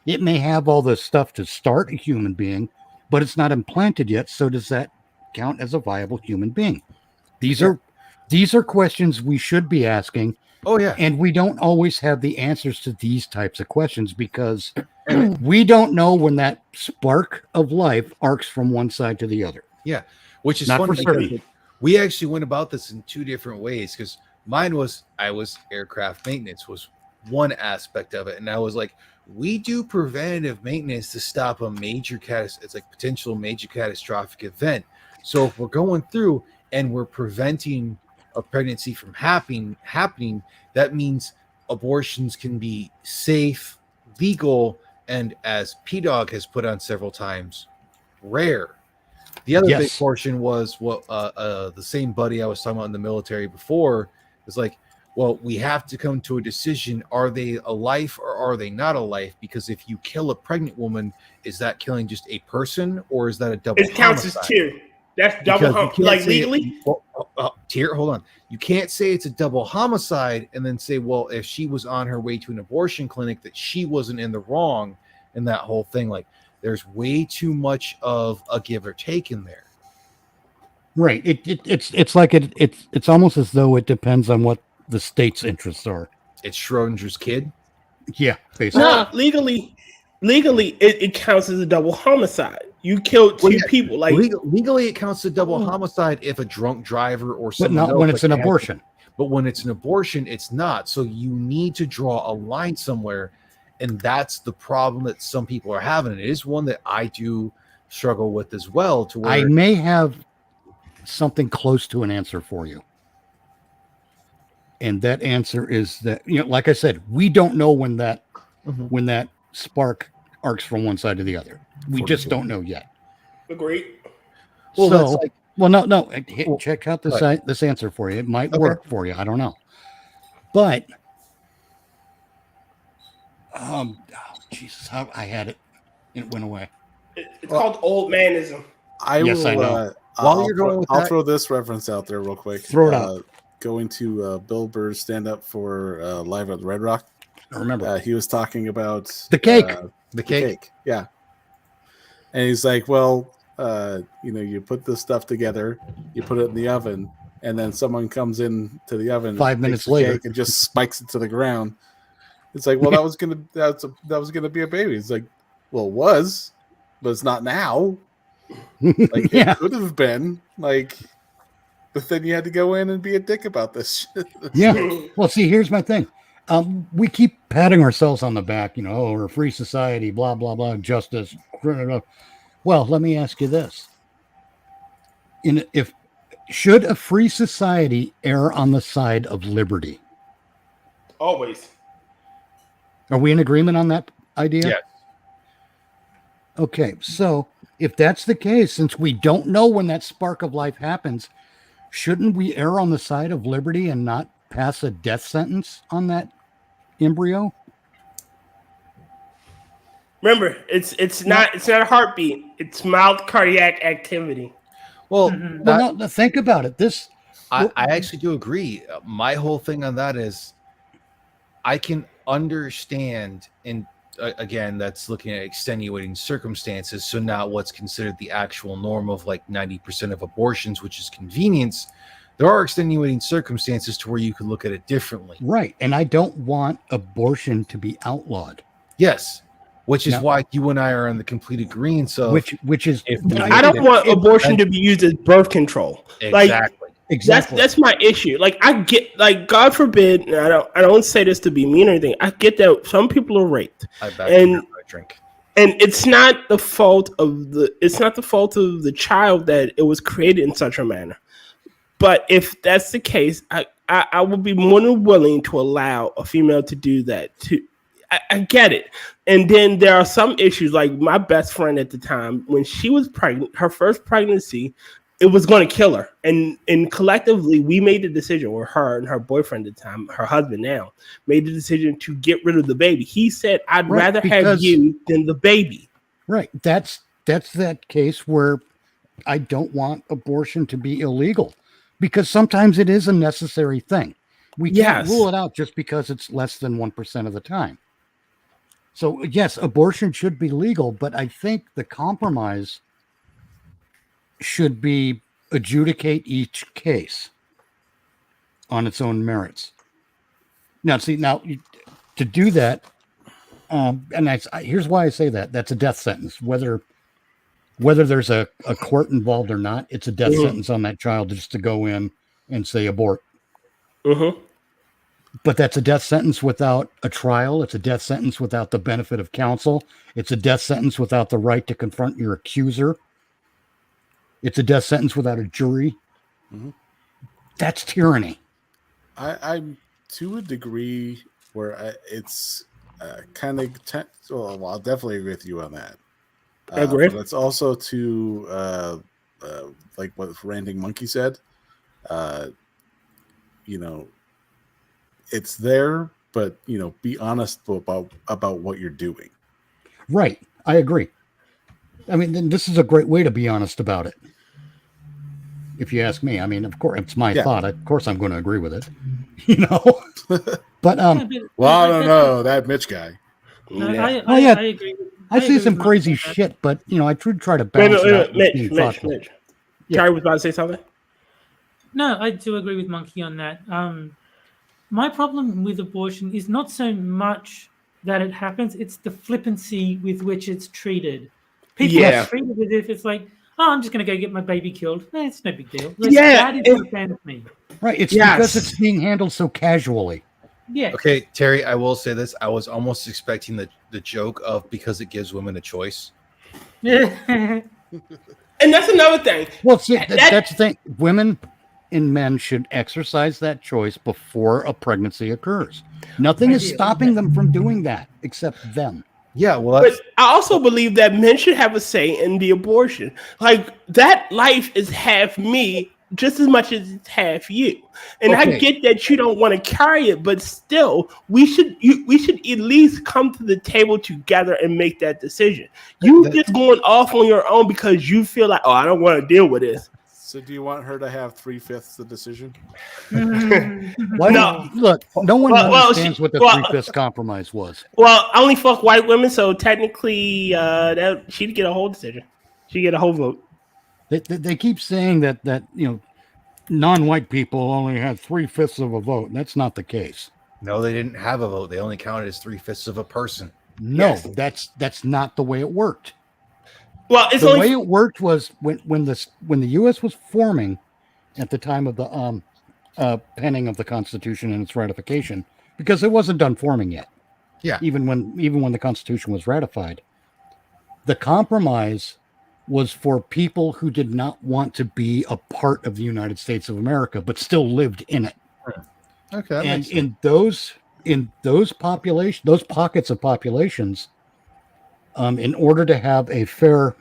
it may have all the stuff to start a human being, but it's not implanted yet, so does that count as a viable human being? These are questions we should be asking, Oh yeah. And we don't always have the answers to these types of questions because we don't know when that spark of life arcs from one side to the other. Yeah, which is Not funny for certain. because we actually went about this in two different ways. Because mine was I was aircraft maintenance was one aspect of it, and I was like, we do preventative maintenance to stop a major it's like potential major catastrophic event. So if we're going through and we're preventing a pregnancy from happening, that means abortions can be safe, legal, and as P-Dog has put on several times, rare. The other big portion was what the same buddy I was talking about in the military before is like, well, we have to come to a decision. Are they a life or are they not a life? Because if you kill a pregnant woman, is that killing just a person or is that a double It counts homicide? as two. That's double like legally? Hold on. You can't say it's a double homicide and then say, well, if she was on her way to an abortion clinic, that she wasn't in the wrong in that whole thing. Like, there's way too much of a give or take in there. Right. It's like it's almost as though it depends on what the state's interests are. It's Schrodinger's kid. Yeah, basically. No, legally, it counts as a double homicide. You killed two people. Like legally, it counts as a double homicide if a drunk driver or something. But not when it's an abortion. But when it's an abortion, it's not. So you need to draw a line somewhere, and that's the problem that some people are having. It is one that I do struggle with as well. To where I may have something close to an answer for you. And that answer is that, like I said, we don't know when that spark arcs from one side to the other. We just don't know yet. Agreed. Well, no. Check out this answer for you. It might work for you. I don't know. But, Jesus, how I had it. It went away. It's called old manism. I know. I'll throw this reference out there real quick. Throw it out. Going to Bill Burr's stand up for Live at Red Rock. I remember. He was talking about the cake. The cake. Yeah. And he's like, well, you put this stuff together, you put it in the oven, and then someone comes in to the oven 5 minutes later and just spikes it to the ground. It's like, well, that was gonna be a baby. It's like, well, it was, but it's not now. Like it could have been. Like, but then you had to go in and be a dick about this shit. Yeah. Well, see, here's my thing. We keep patting ourselves on the back, we're a free society, blah, blah, blah, justice. Well, let me ask you this. Should a free society err on the side of liberty? Always. Are we in agreement on that idea? Yes. Okay, so if that's the case, since we don't know when that spark of life happens, shouldn't we err on the side of liberty and not pass a death sentence on that embryo? Remember, it's not a heartbeat. It's mild cardiac activity. Well, no, think about it. I actually do agree. My whole thing on that is I can understand, and again, that's looking at extenuating circumstances. So not what's considered the actual norm of like 90% of abortions, which is convenience. There are extenuating circumstances to where you could look at it differently. Right. And I don't want abortion to be outlawed. Yes. Which is why you and I are on the complete agreement. So which is I don't want abortion to be used as birth control. Exactly. Exactly. That's my issue. Like I get, like, God forbid, and I don't say this to be mean or anything. I get that some people are raped, and it's not the fault of the child that it was created in such a manner. But if that's the case, I would be more than willing to allow a female to do that too. I get it. And then there are some issues, like my best friend at the time, when she was pregnant, her first pregnancy, it was going to kill her. And collectively, we made the decision, or her and her boyfriend at the time, her husband now, made the decision to get rid of the baby. He said, I'd rather have you than the baby. Right. That's that case where I don't want abortion to be illegal, because sometimes it is a necessary thing. We can't rule it out just because it's less than 1% of the time. So, yes, abortion should be legal, but I think the compromise should be adjudicate each case on its own merits. Now, see, to do that, here's why I say that. That's a death sentence. Whether there's a court involved or not, it's a death sentence on that child just to go in and say abort. But that's a death sentence without a trial. It's a death sentence without the benefit of counsel. It's a death sentence without the right to confront your accuser. It's a death sentence without a jury. That's tyranny. I'm to a degree where it's kind of. Well, I'll definitely agree with you on that. I agree. But it's also to like what Ranting Monkey said. It's there, but be honest about what you're doing. Right. I agree. I mean, then this is a great way to be honest about it. If you ask me, I mean, of course, it's my thought. Of course, I'm going to agree with it. But well, I don't know that Mitch guy. I agree. I see some crazy shit, but I try to balance it out. Mitch. Terry was about to say something. No, I do agree with Monkey on that. My problem with abortion is not so much that it happens; it's the flippancy with which it's treated. People are treated as if it's like, oh, I'm just going to go get my baby killed. It's no big deal. That is what offends me. Right. It's because it's being handled so casually. Yeah. Okay, Terry, I will say this. I was almost expecting the joke of because it gives women a choice. Yeah. And that's another thing. Well, see, that's the thing. Women and men should exercise that choice before a pregnancy occurs. Nothing is stopping them from doing that except them. Yeah, well, but I also believe that men should have a say in the abortion. Like, that life is half me just as much as it's half you. And I get that you don't want to carry it, but still, we should at least come to the table together and make that decision. You just going off on your own because you feel like, oh, I don't want to deal with this. So do you want her to have 3/5 the decision? Look, no one understands what the 3/5 compromise was. Well, I only fuck white women, so technically she'd get a whole decision. She'd get a whole vote. They keep saying that non-white people only had 3/5 of a vote. That's not the case. No, they didn't have a vote. They only counted as 3/5 of a person. No, that's not the way it worked. Well, the way it worked was when the U.S. was forming at the time of the penning of the Constitution and its ratification, because it wasn't done forming yet. Yeah. Even when the Constitution was ratified, the compromise was for people who did not want to be a part of the United States of America, but still lived in it. Okay. And in those pockets of populations, in order to have a fair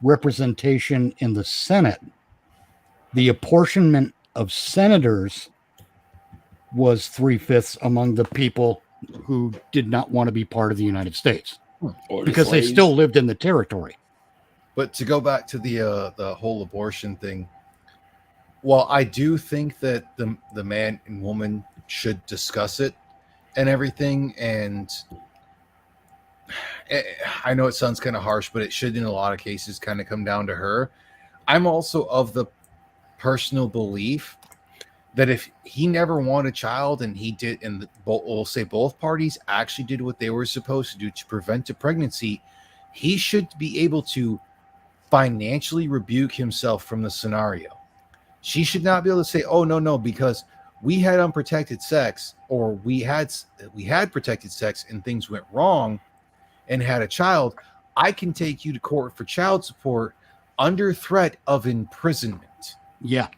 representation in the Senate, the apportionment of senators was 3/5 among the people who did not want to be part of the United States because they still lived in the territory. But to go back to the whole abortion thing, while I do think that the man and woman should discuss it and everything, and I know it sounds kind of harsh, but it should in a lot of cases kind of come down to her. I'm also of the personal belief that if he never wanted a child and he did, and we'll say both parties actually did what they were supposed to do to prevent a pregnancy, he should be able to financially rebuke himself from the scenario. She should not be able to say, oh, no, because we had unprotected sex, or we had protected sex and things went wrong and had a child. I can take you to court for child support under threat of imprisonment. Yeah.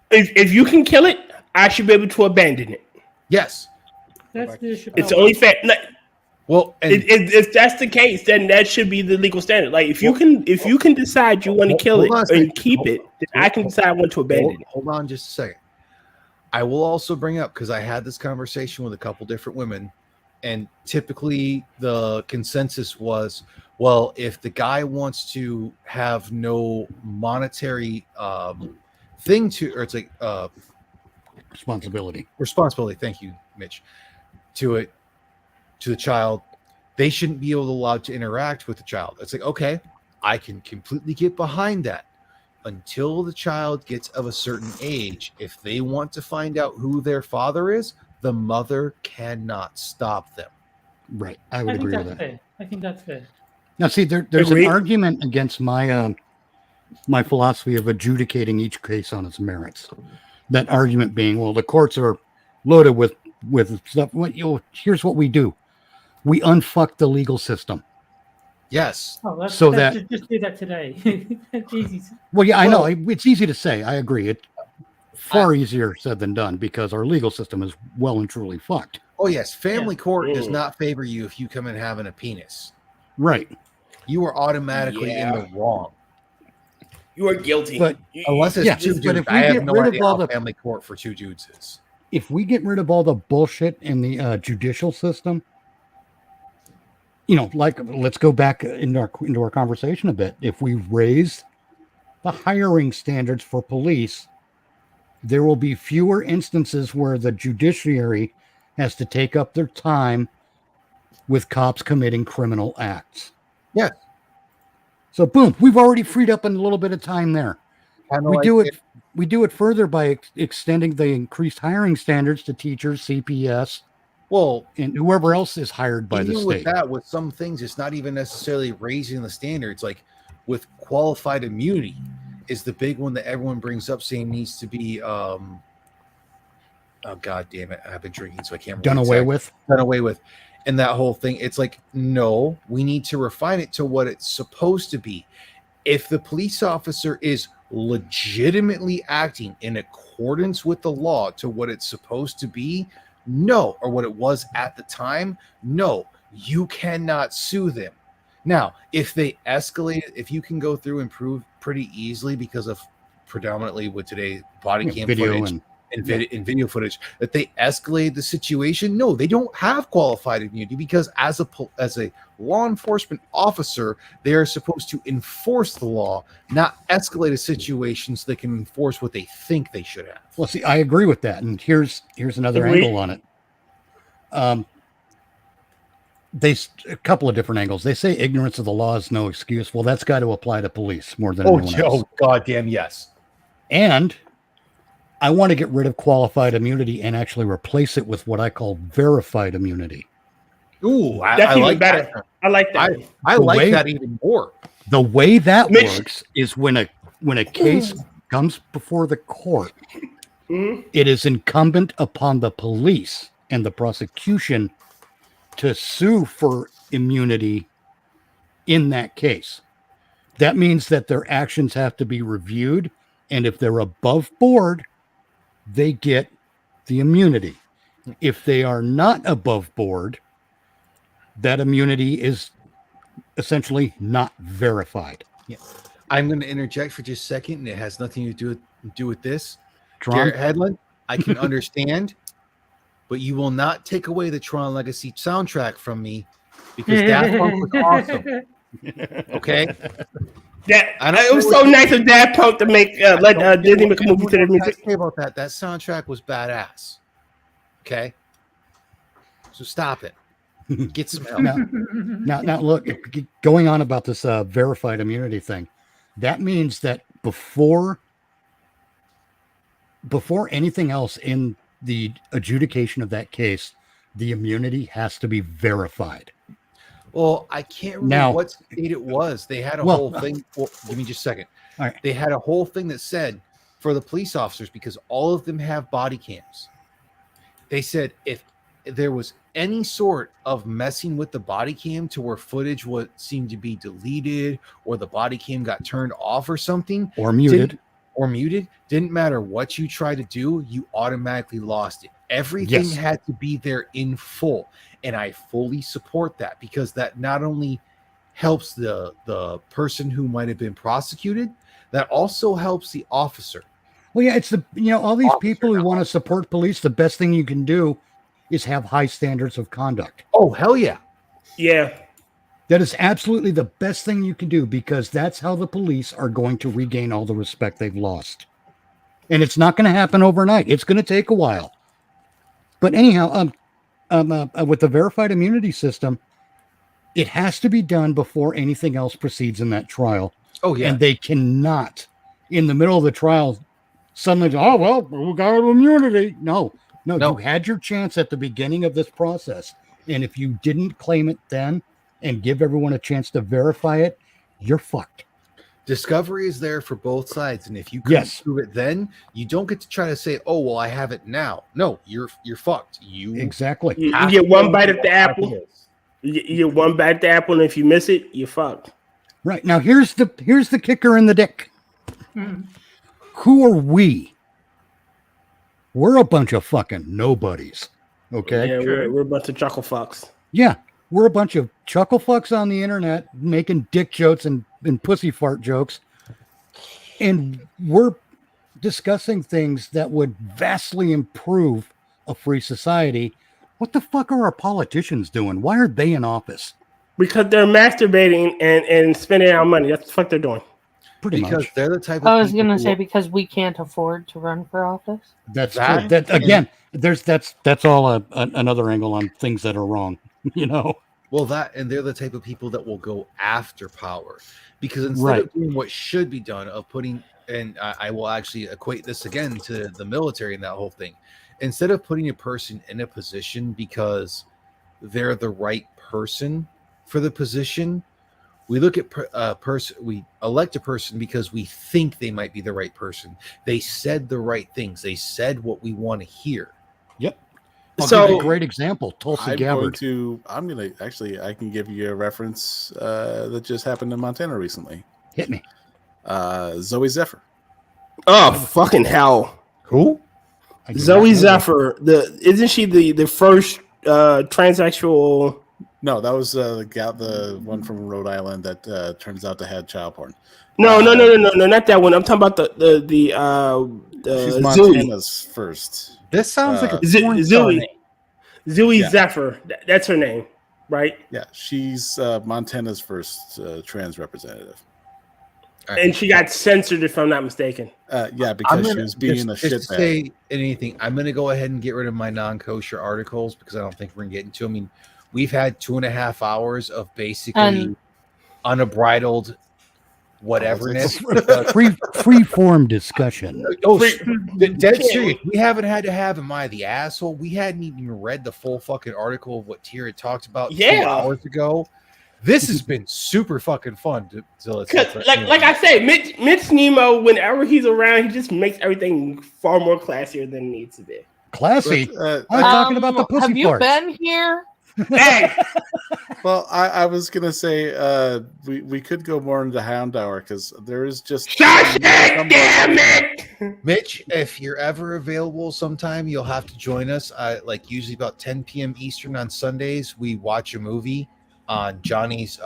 If you can kill it, I should be able to abandon it. Yes. It's only fair. Well, if that's the case, then that should be the legal standard. Like if you can decide you want to kill it and keep it, then I can decide I want to abandon it. Hold on just a second. I will also bring up, because I had this conversation with a couple different women, and typically the consensus was, well, if the guy wants to have no monetary thing to, or it's like responsibility. Thank you, Mitch. To the child, they shouldn't be allowed to interact with the child. It's like, okay, I can completely get behind that until the child gets of a certain age. If they want to find out who their father is, the mother cannot stop them. Right. I would agree with that. Fair. I think that's fair. Now, see, there's an argument against my my philosophy of adjudicating each case on its merits. That argument being, well, the courts are loaded with stuff. Here's what we do: we unfuck the legal system. Yes. Oh, so just do that today. That's easy. Well, yeah, I know it's easy to say. I agree. It's far easier said than done because our legal system is well and truly fucked. Oh yes, family court does not favor you if you come in having a penis. Right. You are automatically in the wrong. You are guilty. But unless it's two dudes, I have no idea how family court for two dudes is. If we get rid of all the bullshit in the judicial system, like let's go back into our conversation a bit. If we raise the hiring standards for police, there will be fewer instances where the judiciary has to take up their time with cops committing criminal acts. Yeah. So boom, we've already freed up a little bit of time there. We do it further by extending the increased hiring standards to teachers, CPS, and whoever else is hired by the state. With that, with some things, it's not even necessarily raising the standards. Like with qualified immunity, is the big one that everyone brings up, saying needs to be. Oh God damn it! I've been drinking, so I can't. Done away with. And that whole thing, it's like, no, we need to refine it to what it's supposed to be. If the police officer is legitimately acting in accordance with the law to what it's supposed to be, no, or what it was at the time, no, you cannot sue them. Now, if they escalate, if you can go through and prove pretty easily because of predominantly with today body cam footage and video footage that they escalated the situation, no, they don't have qualified immunity because as a law enforcement officer, they are supposed to enforce the law, not escalate a situation so they can enforce what they think they should have. Well, see, I agree with that, and here's another angle on it. A couple of different angles. They say ignorance of the law is no excuse. Well, that's got to apply to police more than anyone else. Oh, goddamn yes. And I want to get rid of qualified immunity and actually replace it with what I call verified immunity. Ooh, that's even like better. That. I like that. I like that even more. The way that works is when a case comes before the court, it is incumbent upon the police and the prosecution to sue for immunity in that case. That means that their actions have to be reviewed, and if they're above board, they get the immunity. If they are not above board, that immunity is essentially not verified. Yeah. I'm going to interject for just a second, and it has nothing to do with this. Garrett Hedlund, I can understand, but you will not take away the Tron Legacy soundtrack from me because Daft Punk was awesome. Okay? It was so nice of Daft Punk to make let Disney make a movie to the music. Say about that. That soundtrack was badass. Okay, so stop it. Get some help. Now, look. Going on about this verified immunity thing, that means that before anything else in the adjudication of that case, the immunity has to be verified. Well, I can't remember what state it was. They had a whole thing. Well, give me just a second. All right. They had a whole thing that said for the police officers, because all of them have body cams, they said if there was any sort of messing with the body cam to where footage would seem to be deleted or the body cam got turned off or something. Or muted. Didn't matter what you tried to do, you automatically lost it. Everything had to be there in full. And I fully support that because that not only helps the person who might have been prosecuted, that also helps the officer. Well, yeah, it's all these people who want to support police, the best thing you can do is have high standards of conduct. Oh, hell yeah. Yeah. That is absolutely the best thing you can do because that's how the police are going to regain all the respect they've lost. And it's not going to happen overnight. It's going to take a while. But anyhow, with the verified immunity system, it has to be done before anything else proceeds in that trial. Oh, yeah. And they cannot, in the middle of the trial, suddenly, we got immunity. No, No, No. you had your chance at the beginning of this process. And if you didn't claim it then and give everyone a chance to verify it, you're fucked. Discovery is there for both sides, and if you couldn't Yes. prove it then, you don't get to try to say, "Oh, well, I have it now." No, you're fucked. You Exactly. You have get to one know bite what at the apple. is. You get one bite at the apple, and if you miss it, you're fucked. Right. Now here's the kicker in the dick. Hmm. Who are we? We're a bunch of fucking nobodies. Okay. Yeah, we're a bunch of chuckle fucks. Yeah. We're a bunch of chuckle fucks on the internet making dick jokes and pussy fart jokes. And we're discussing things that would vastly improve a free society. What the fuck are our politicians doing? Why are they in office? Because they're masturbating and spending our money. That's what the fuck they're doing. Pretty Because much. they're the type of I was people gonna who say are- because we can't afford to run for office. That's That- true. That again. That's all another angle on things that are wrong. You know. well, that and they're the type of people that will go after power, because instead of doing what should be done of putting, and I will actually equate this again to the military and that whole thing, instead of putting a person in a position because they're the right person for the position, we look at we elect a person because we think they might be the right person. They said the right things. They said what we want to hear. Yep. I'll So- give you a great example. Tulsi Gabbard. I can give you a reference that just happened in Montana recently. Hit me. Zoe Zephyr. Oh fucking hell! Who? I do Zoe not know Zephyr. Isn't she the first transsexual? No, that was the one from Rhode Island that turns out to have child porn. No, not that one. I'm talking about the She's Zoe. Montana's first. This sounds like a porn star Zoe. name. Zoe Yeah. Zephyr. That's her name, right? Yeah, she's Montana's first trans representative. And she got censored, if I'm not mistaken. Yeah, because she was being a just to shitbag. say anything, I'm going to go ahead and get rid of my non-kosher articles because I don't think we're going to get into. I mean, we've had 2.5 hours of basically unbridled whateverness. free form discussion. Oh, dead serious. We haven't had to have "Am I the asshole?" We hadn't even read the full fucking article of what Tyr had talked about 2 hours ago. This has been super fucking fun. Like I say, Mitch Nemo, whenever he's around, he just makes everything far more classier than it needs to be. Classy. But, I'm talking about the pussy Have you parts. been here? Hey, well, I was gonna say we could go more into Hound Hour because there is just Josh, damn it! Mitch, if you're ever available sometime, you'll have to join us. Like usually about 10 p.m. Eastern on Sundays, we watch a movie on Johnny's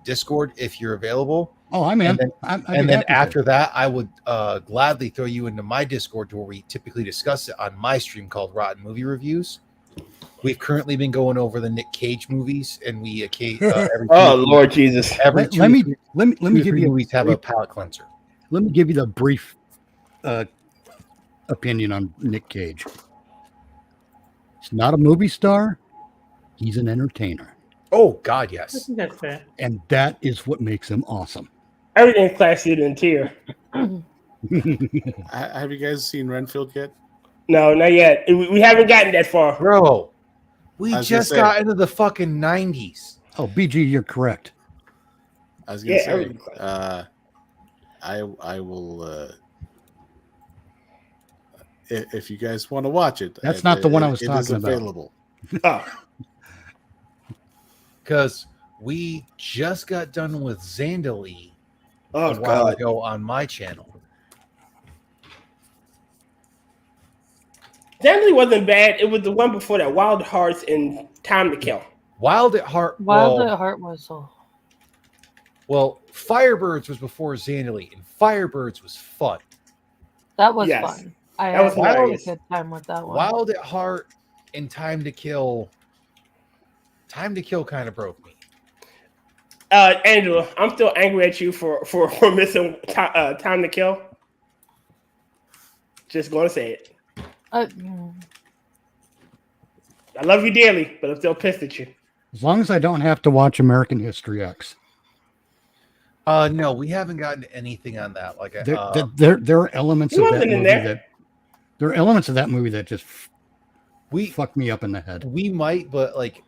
Discord if you're available. Oh, I'm in. And then after that, I would gladly throw you into my Discord to where we typically discuss it on my stream called Rotten Movie Reviews. We've currently been going over the Nick Cage movies, and we every Oh Lord Jesus! every let me give you movies have a palate cleanser. Let me give you the brief opinion on Nick Cage. He's not a movie star. He's an entertainer. Oh God, I yes. think that's fair. And that is what makes him awesome. Everything's classier than Tyr. Have you guys seen Renfield yet? No, not yet. We haven't gotten that far. Bro, we I was gonna just say- got into the fucking 90s. Oh, BG, you're correct. I was gonna Yeah, say, everything's I will. If you guys want to watch it, That's not the one I was it talking is about. available. Oh, Because we just got done with Zandali oh a while God! ago on my channel. Definitely wasn't bad. It was the one before that, Wild Hearts and Time to Kill. Wild at Heart. Wild well, at Heart Whistle. well, Firebirds was before Zandali, and Firebirds was fun. That was Yes. fun. I That was had a hilarious. good time with that one. Wild at Heart and Time to Kill. Time to Kill kind of broke me. Angela, I'm still angry at you for missing Time to Kill. Just gonna say it. Mm. I love you dearly, but I'm still pissed at you. As long as I don't have to watch American History X. No, we haven't gotten to anything on that. Like, There are elements He of that wasn't in movie there. there are elements of that movie that just fuck me up in the head. We might, but like,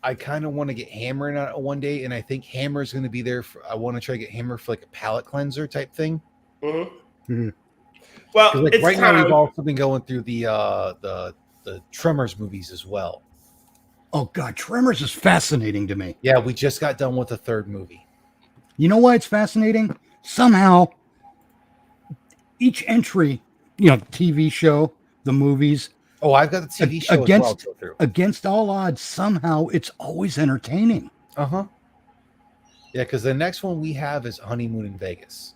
I kind of want to get Hammer in on it one day, and I think Hammer is going to be there. I want to try to get Hammer for like a palate cleanser type thing. Mm-hmm. Well, like it's right time. now we've also been going through the Tremors movies as well. Oh God, Tremors is fascinating to me. Yeah, we just got done with the third movie. You know why it's fascinating? Somehow, each entry, TV show, the movies. Oh, I've got the TV show against as well. Against all odds, somehow it's always entertaining. Yeah, because the next one we have is Honeymoon in Vegas.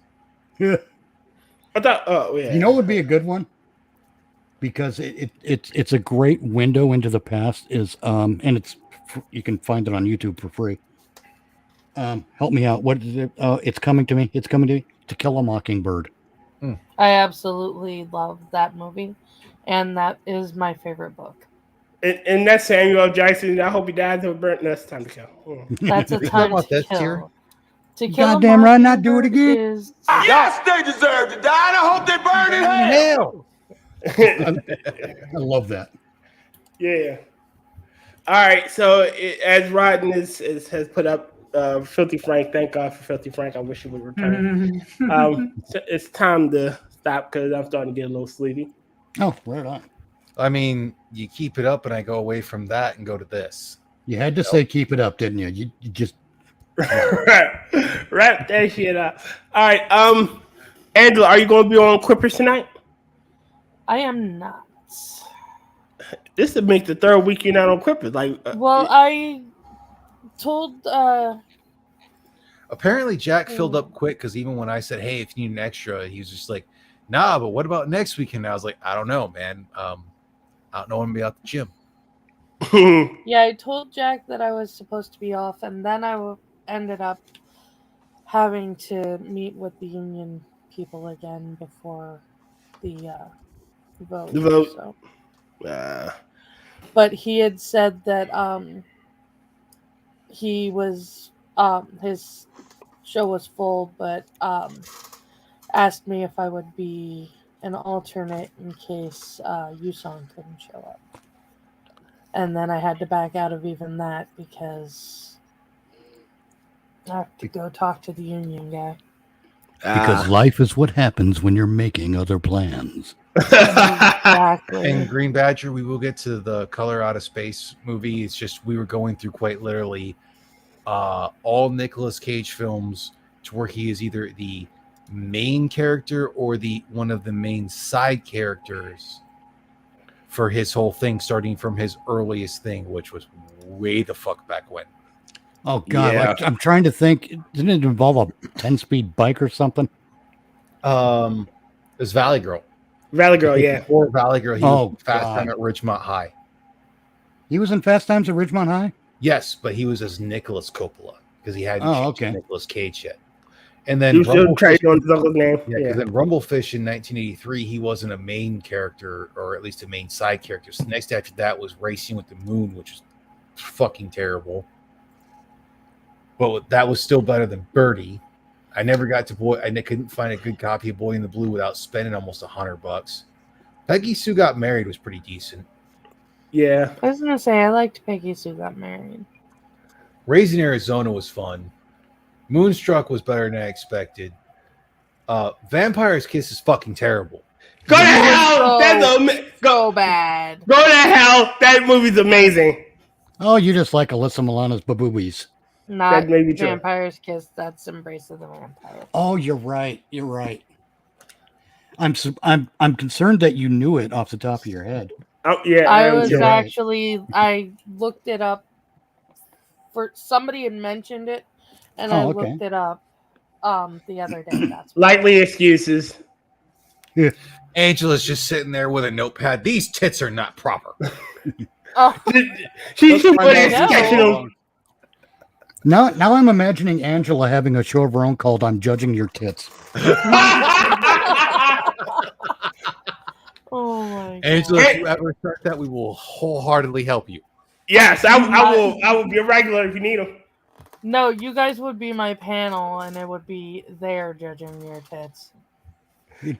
Yeah. I thought. Oh yeah. You know what would be a good one? Because it's a great window into the past. And you can find it on YouTube for free. Help me out. What is it? It's coming to me. It's coming to me. To Kill a Mockingbird. I absolutely love that movie, and that is my favorite book. And that's Samuel L. Jackson. I hope he dies of a burnt. That's time to kill. That's a time to kill. To Kill Goddamn right, not do it again. Yes, they deserve to die. And I hope they burn in hell. I love that. Yeah. All right. So as Rodden has put up, Filthy Frank. Thank God for Filthy Frank. I wish he would return. So it's time to stop because I'm starting to get a little sleepy. Oh, right on. I mean, you keep it up, and I go away from that and go to this. You had to say keep it up, didn't you? You just wrap that shit up. All right. Angela, are you going to be on Quippers tonight? I am not. This would make the third week you're not on Quippers. I told. Apparently, Jack filled up quick because even when I said, "Hey, if you need an extra," he was just like, "Nah, but what about next weekend?" I was like, "I don't know, man. I don't know when to be out the gym." Yeah, I told Jack that I was supposed to be off, and then I ended up having to meet with the union people again before the vote. The vote. So. But he had said that he was his show was full, but asked me if I would be an alternate in case Yusong couldn't show up. And then I had to back out of even that because I have to go talk to the union guy. Because life is what happens when you're making other plans. Exactly. And Green Badger, we will get to the Color Out of Space movie. It's just we were going through quite literally all Nicolas Cage films to where he is either the main character or the one of the main side characters for his whole thing, starting from his earliest thing, which was way the fuck back when. Oh God, Yeah. I'm trying to think. Didn't it involve a 10-speed bike or something? It was Valley Girl. Valley Girl, yeah. Before Valley Girl, he was Fast God. Time at Ridgemont High. He was in Fast Times at Ridgemont High? Yes, but he was as Nicholas Coppola because he hadn't changed to Nicolas Cage yet. And then He was still trying on his uncle's name. Yeah, because in Rumblefish in 1983, he wasn't a main character, or at least a main side character. So next after that was Racing with the Moon, which was fucking terrible. But that was still better than Birdie. I never got to Boy. I couldn't find a good copy of Boy in the Blue without spending almost $100. Peggy Sue Got Married was pretty decent. Yeah. I was gonna say I liked Peggy Sue Got Married. Raising Arizona was fun. Moonstruck was better than I expected. Vampire's Kiss is fucking terrible. Go to hell! Go bad. Go to hell! That movie's amazing. Oh, you just like Alyssa Milano's baboobies. Not That may be true. Vampire's Kiss. That's Embrace of the Vampire. Oh, you're right. You're right. I'm concerned that you knew it off the top of your head. Oh, yeah, I was you're actually I looked it up. For somebody had mentioned it, and I looked it up the other day. That's likely excuses. Yeah. Angela's just sitting there with a notepad. These tits are not proper. She put in sectional. Now I'm imagining Angela having a show of her own called "I'm Judging Your Tits." Oh my God. Angela, if you ever start that, we will wholeheartedly help you. Yes, I will be a regular if you need them. No, you guys would be my panel, and it would be there judging your tits.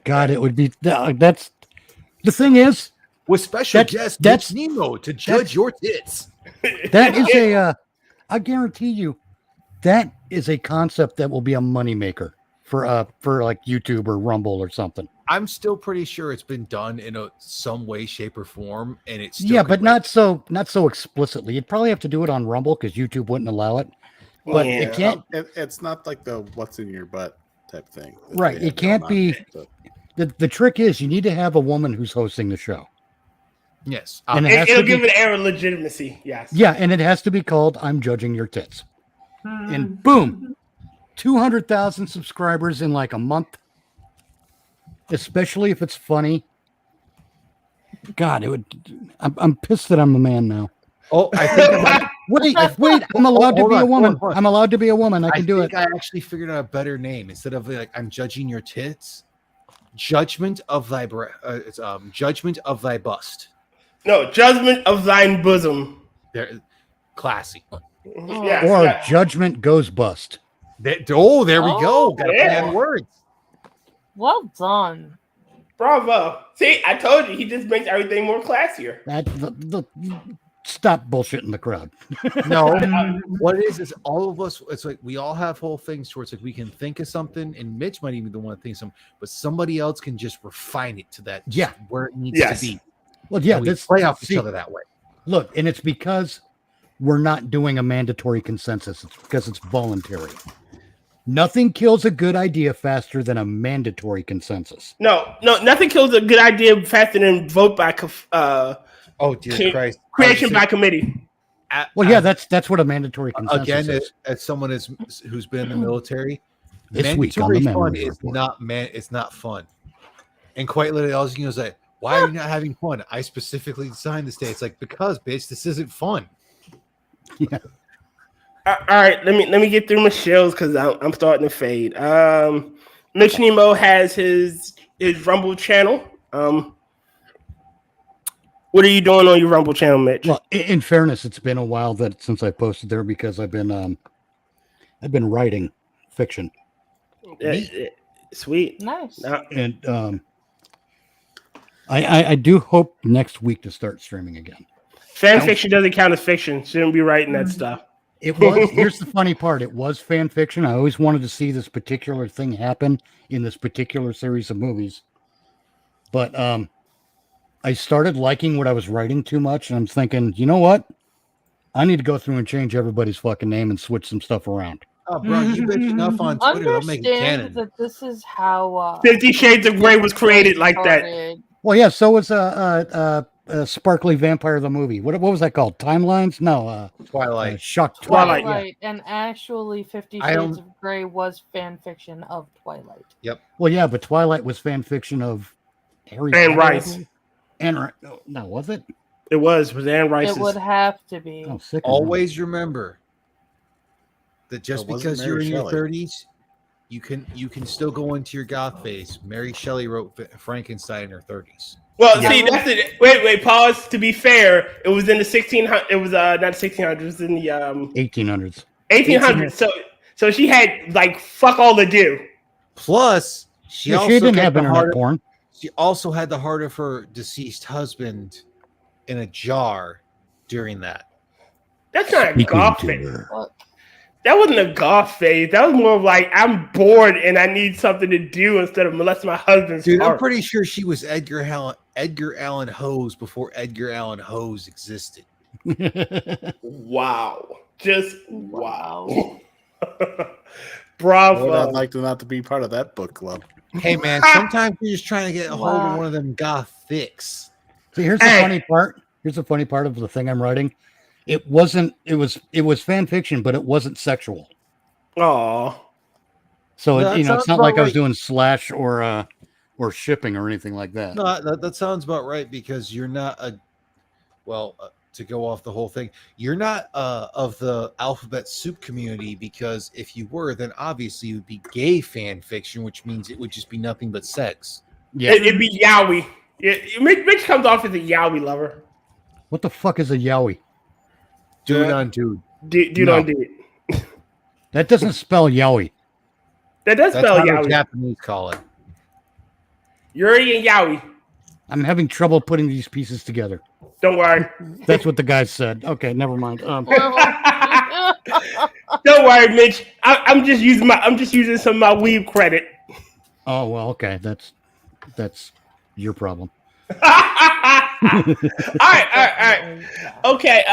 God, it would be. That's the thing is, with special guest that's Nemo to judge your tits. That is a. I guarantee you, that is a concept that will be a moneymaker for like YouTube or Rumble or something. I'm still pretty sure it's been done in some way, shape, or form, and it's still but not so explicitly. You'd probably have to do it on Rumble because YouTube wouldn't allow it. But it can't. It's not like the "what's in your butt" type thing, right? It can't be. The trick is you need to have a woman who's hosting the show. Yes, and it'll give it air of legitimacy. Yes. Yeah, and it has to be called "I'm Judging Your Tits," and boom, 200,000 subscribers in like a month. Especially if it's funny. God, it would. I'm pissed that I'm a man now. Oh, I think wait! I'm allowed to be a woman. I'm allowed to be a woman. I can do it. I actually figured out a better name instead of like I'm judging your tits. Judgment of thy judgment of thy bust. No, judgment of thine bosom. There, classy. Or judgment goes bust. There we go. Got a words. Well done. Bravo. See, I told you, he just makes everything more classier. Stop bullshitting the crowd. No, what it is all of us, it's like we all have whole things where it's like we can think of something, and Mitch might even be the one to think of something, but somebody else can just refine it to that where it needs to be. Well, yeah, we play off each other that way. Look, and it's because we're not doing a mandatory consensus. It's because it's voluntary. Nothing kills a good idea faster than a mandatory consensus. No, nothing kills a good idea faster than vote by oh dear Christ. Creation by committee. Well, yeah, that's what a mandatory consensus again, is. As someone who's been in the military, this week on the fun is it's not fun. And quite literally, all you can is like, why are you not having fun? I specifically designed this day. It's like, because bitch, this isn't fun. Yeah. All right, let me get through my shells because I'm starting to fade. Mitch Nemo has his Rumble channel. What are you doing on your Rumble channel, Mitch? Well, in fairness, it's been a while since I posted there because I've been writing fiction. Sweet, nice. And I do hope next week to start streaming again. Fan fiction doesn't count as fiction. Shouldn't be writing that stuff. It was. Here's the funny part. It was fan fiction. I always wanted to see this particular thing happen in this particular series of movies. But I started liking what I was writing too much, and I'm thinking, you know what? I need to go through and change everybody's fucking name and switch some stuff around. Oh, bro, you bitch enough on Twitter. I'll make it canon. That this is how 50 Shades of Grey was created like that. Well, yeah. So was Sparkly Vampire the movie. What was that called? Timelines? No, Twilight. Twilight. Yeah. And actually, 50 Shades of Grey was fan fiction of Twilight. Yep. Well, yeah, but Twilight was fan fiction of Harry Anne Potter. Rice. No, was it? It was Anne Rice. It would have to be. Oh, sick. Always remember that just because you're in your 30s, you can still go into your goth phase. Mary Shelley wrote Frankenstein in her 30s. Well, see, that's it. Wait, pause. To be fair, it was in the 1600s. It was not 1600s. It was in the 1800s. 1800s. So she had like fuck all to do. Plus, she didn't have internet porn. She also had the heart of her deceased husband in a jar during that. That's not a goth phase. That wasn't a goth phase. That was more of like, I'm bored and I need something to do instead of molest my husband's Dude, heart. I'm pretty sure she was Edgar Allan Hose before Edgar Allan Hose existed. Wow. Just wow. Bravo. I'd like to not to be part of that book club. Hey man, sometimes you're just trying to get a hold of one of them goth fix. See, here's the funny part. Here's the funny part of the thing I'm writing. It was fan fiction, but it wasn't sexual. Oh. So it's not like I was doing slash or shipping or anything like that. No, that sounds about right because you're not to go off the whole thing, you're not of the alphabet soup community, because if you were, then obviously it would be gay fan fiction, which means it would just be nothing but sex. Yeah, it'd be yaoi. Mitch comes off as a yaoi lover. What the fuck is a yaoi? Dude on dude. Dude on dude. That doesn't spell yaoi. That does spell yaoi. Japanese call it. Yuri and yaoi. I'm having trouble putting these pieces together. Don't worry. That's what the guy said. Okay, never mind. Don't worry, Mitch. I'm just using some of my weave credit. Oh well, okay. That's your problem. All right. Okay.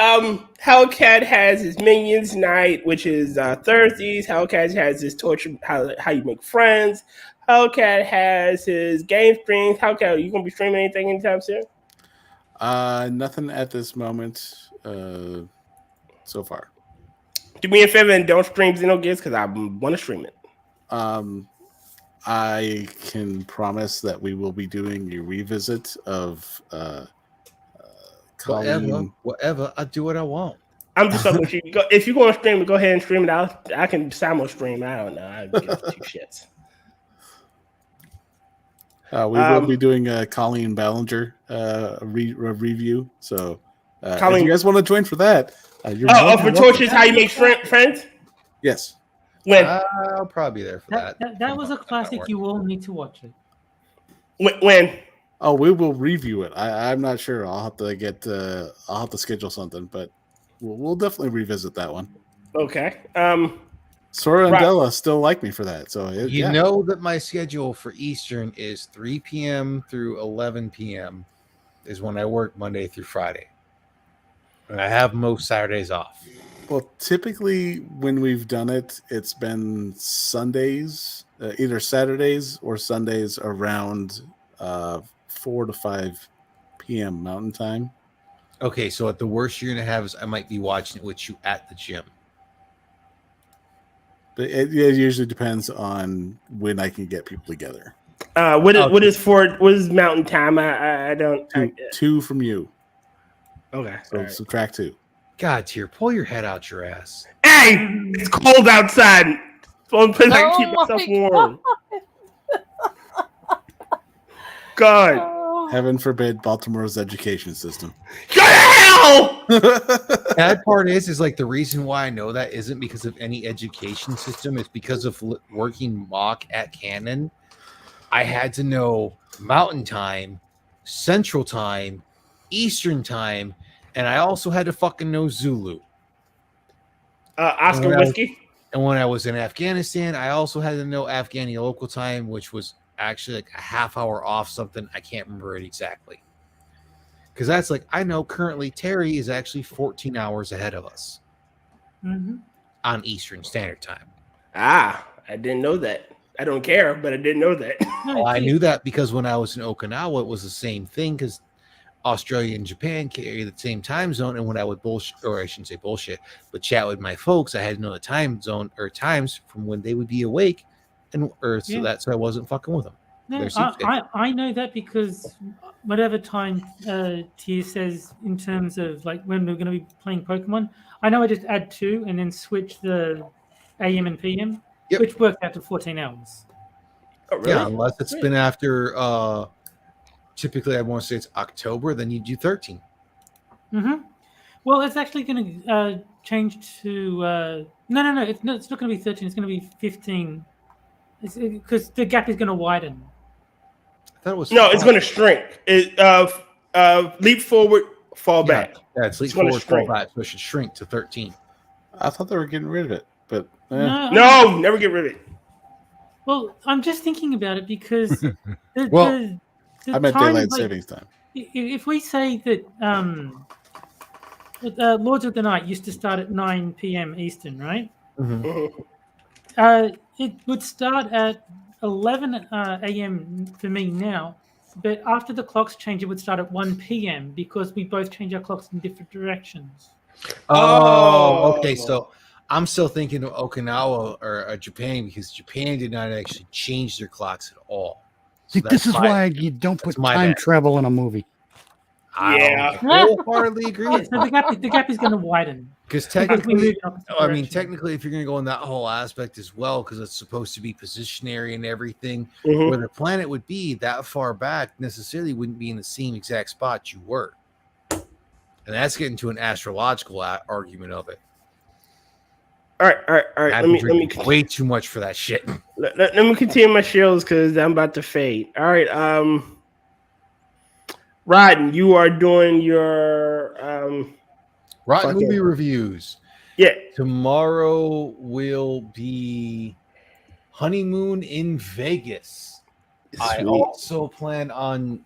Hellcat has his Minions Night, which is Thursdays. Hellcat has his torture how you make friends. Hellcat has his game streams. Hellcat, are you gonna be streaming anything anytime soon? Nothing at this moment. So far. Do me a favor and don't stream Xenogears because I want to stream it. I can promise that we will be doing a revisit of whatever. I do what I want. I'm just hoping if you're going to stream it, go ahead and stream it out. I can simul stream. I don't know. I give two shits. We will be doing a Colleen Ballinger review. So if you guys want to join for that, for Torches, how you make friends? Yes. When? I'll probably be there for that. That was a classic. You all need to watch it. When? Oh, we will review it. I'm not sure. I'll have to I'll have to schedule something, but we'll definitely revisit that one. Okay. Sora and Della still like me for that. So you know that my schedule for Eastern is 3 p.m. through 11 p.m. is when I work Monday through Friday. And I have most Saturdays off. Well, typically when we've done it, it's been Sundays, either Saturdays or Sundays around 4 to 5 p.m. Mountain Time. Okay, so at the worst you're going to have is I might be watching it with you at the gym. But it usually depends on when I can get people together. What is Mountain Time? I don't. Two from you. Okay. So subtract 2. God, Tier, pull your head out your ass. Hey, it's cold outside. So I'm trying to keep myself warm. God. Heaven forbid Baltimore's education system. Shut the hell! Bad part is like the reason why I know that isn't because of any education system. It's because of working mock at Canon. I had to know Mountain Time, Central Time, Eastern Time, and I also had to fucking know Zulu. Oscar Whiskey? And when I was in Afghanistan, I also had to know Afghani local time, which was actually like a half hour off something. I can't remember it exactly. Because that's like, I know currently Terry is actually 14 hours ahead of us on Eastern Standard Time. I didn't know that. I don't care, but I didn't know that. Well, I knew that because when I was in Okinawa, it was the same thing because Australia and Japan carry the same time zone. And when I would bullshit, or I shouldn't say bullshit, but chat with my folks, I had to know the time zone or times from when they would be awake. So I wasn't fucking with them. No, I know that because whatever time Tier says in terms of like when we're going to be playing Pokemon, I know I just add 2 and then switch the AM and PM, which worked out to 14 hours. Oh, really? Yeah, unless it's been after, typically I want to say it's October, then you do 13. Well, it's actually going to change to, no, it's not going to be 13, it's going to be 15. Because the gap is going to widen. It's going to shrink. Leap forward, fall back. Yeah, it's leap forward, fall back. So it should shrink to 13. I thought they were getting rid of it, but no, never get rid of it. Well, I'm just thinking about it because I meant daylight savings time. If we say that Lords of the Night used to start at 9 p.m. Eastern, right? It would start at 11 a.m. for me now, but after the clocks change, it would start at 1 p.m. because we both change our clocks in different directions. Oh, okay. So I'm still thinking of Okinawa or Japan because Japan did not actually change their clocks at all. See, this is why you don't put time travel in a movie. I wholeheartedly agree. So the gap is going to widen. Because technically, if you're going to go in that whole aspect as well, because it's supposed to be positionary and everything, where the planet would be that far back necessarily wouldn't be in the same exact spot you were. And that's getting to an astrological argument of it. All right. Let me way too much for that shit. Let me continue my shields because I'm about to fade. All right. Rodden, you are doing your Rotten fucking- movie reviews. Yeah. Tomorrow will be Honeymoon in Vegas. I Sweet. also plan on,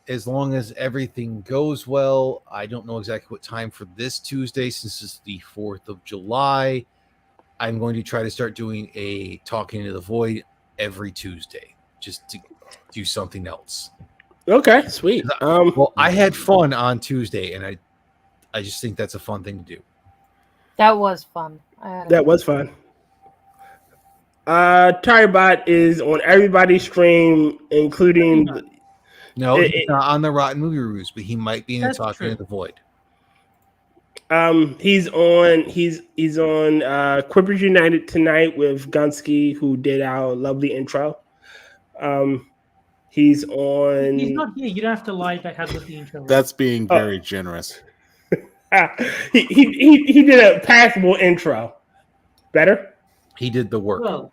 as long as everything goes well, I don't know exactly what time for this Tuesday since it's the 4th of July. I'm going to try to start doing a Talking to the Void every Tuesday just to do something else. Okay, sweet. Well, I had fun on Tuesday, and I just think that's a fun thing to do. That was fun. That was fun. Tyribot is on everybody's stream, including. No, he's not on the Rotten Movie Reviews, but he might be in the That's Talking true. to the Void. He's on Quippers United tonight with Gunski, who did our lovely intro. He's on. He's not here. You don't have to lie about how good the intro was. That's being very generous. He did a passable intro. Better? He did the work. Well,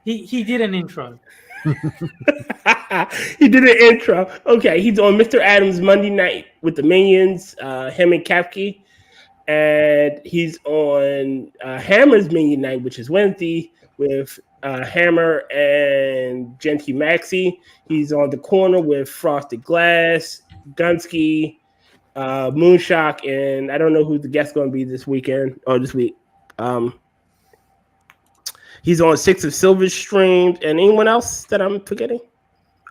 he did an intro. He did an intro. Okay, he's on Mr. Adams Monday night with the Minions, him and Kafke. And he's on Hammer's Minion night, which is Wednesday, with Hammer and TMaxi. He's on the corner with Frosted Glass, Gunski, Moonshock, and I don't know who the guest's going to be this weekend or this week. He's on Six of Silver's stream. And anyone else that I'm forgetting?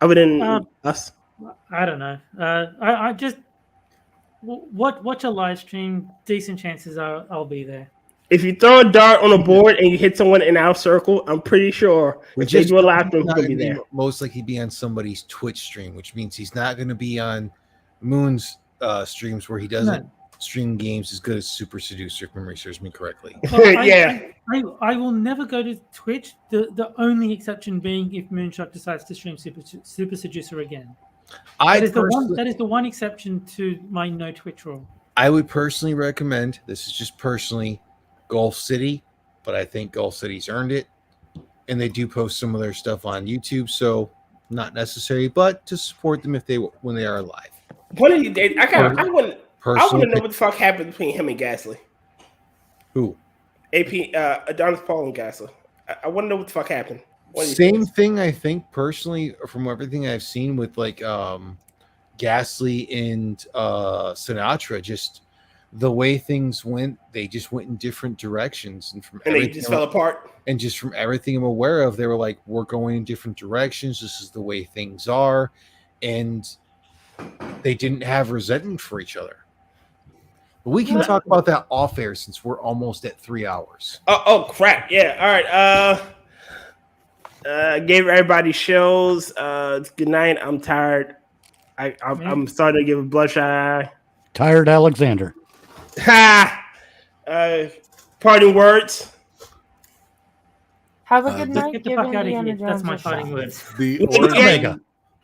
Other than us? I don't know. I just watch a live stream. Decent chances are I'll be there. If you throw a dart on a board and you hit someone in our circle, I'm pretty sure if they do a live stream, he'll be there. Most likely be on somebody's Twitch stream, which means he's not going to be on Moon's streams where he doesn't stream games as good as Super Seducer, if memory serves me correctly. Well, Yeah. I will never go to Twitch. The only exception being if Moonshock decides to stream Super Seducer again. That is the one exception to my no Twitch rule. I would personally recommend, this is just personally, Gulf City, but I think Gulf City's earned it. And they do post some of their stuff on YouTube, so not necessary, but to support them when they are live. One of these days, I want to know Personally, what the fuck happened between him and Gasly. who? AP Adonis Paul and Gasly. I want to know what the fuck happened. One of these Same days. thing, I think, personally, from everything I've seen with like Gasly and Sinatra, just the way things went, they just went in different directions, And they just fell apart. And just from everything I'm aware of, they were like, we're going in different directions. This is the way things are. And they didn't have resentment for each other. But we can talk about that off air since we're almost at 3 hours. Oh crap. Yeah. All right. Gave everybody shows. Good night. I'm tired. I'm starting to give a bloodshot eye. Tired Alexander. Ha! Parting words. Have a good night. Get the Give fuck out of Indiana here. That's Jones my a fighting shot. words.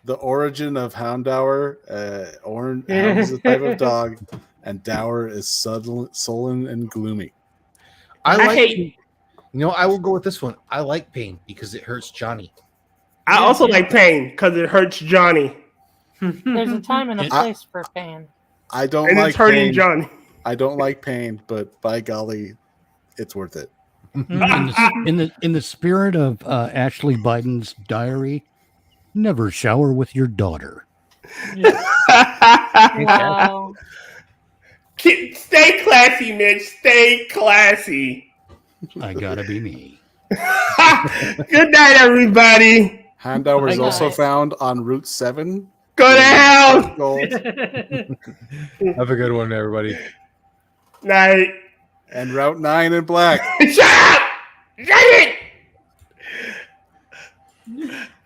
The origin of Houndour. Hound is a type of dog, and Dower is sullen and gloomy. I hate. I will go with this one. I like pain because it hurts Johnny. I also like pain because it hurts Johnny. There's a time and a place for pain. I don't And like it's hurting pain. Johnny. I don't like pain, but by golly, it's worth it. In the spirit of Ashley Biden's diary, never shower with your daughter. Wow. Stay classy, Mitch. Stay classy. I gotta be me. Good night, everybody. Houndour is Bye, also guys. found on Route 7. Go to hell. Gold. Have a good one, everybody. Night. And Route 9 in black. Shut up! Shut it!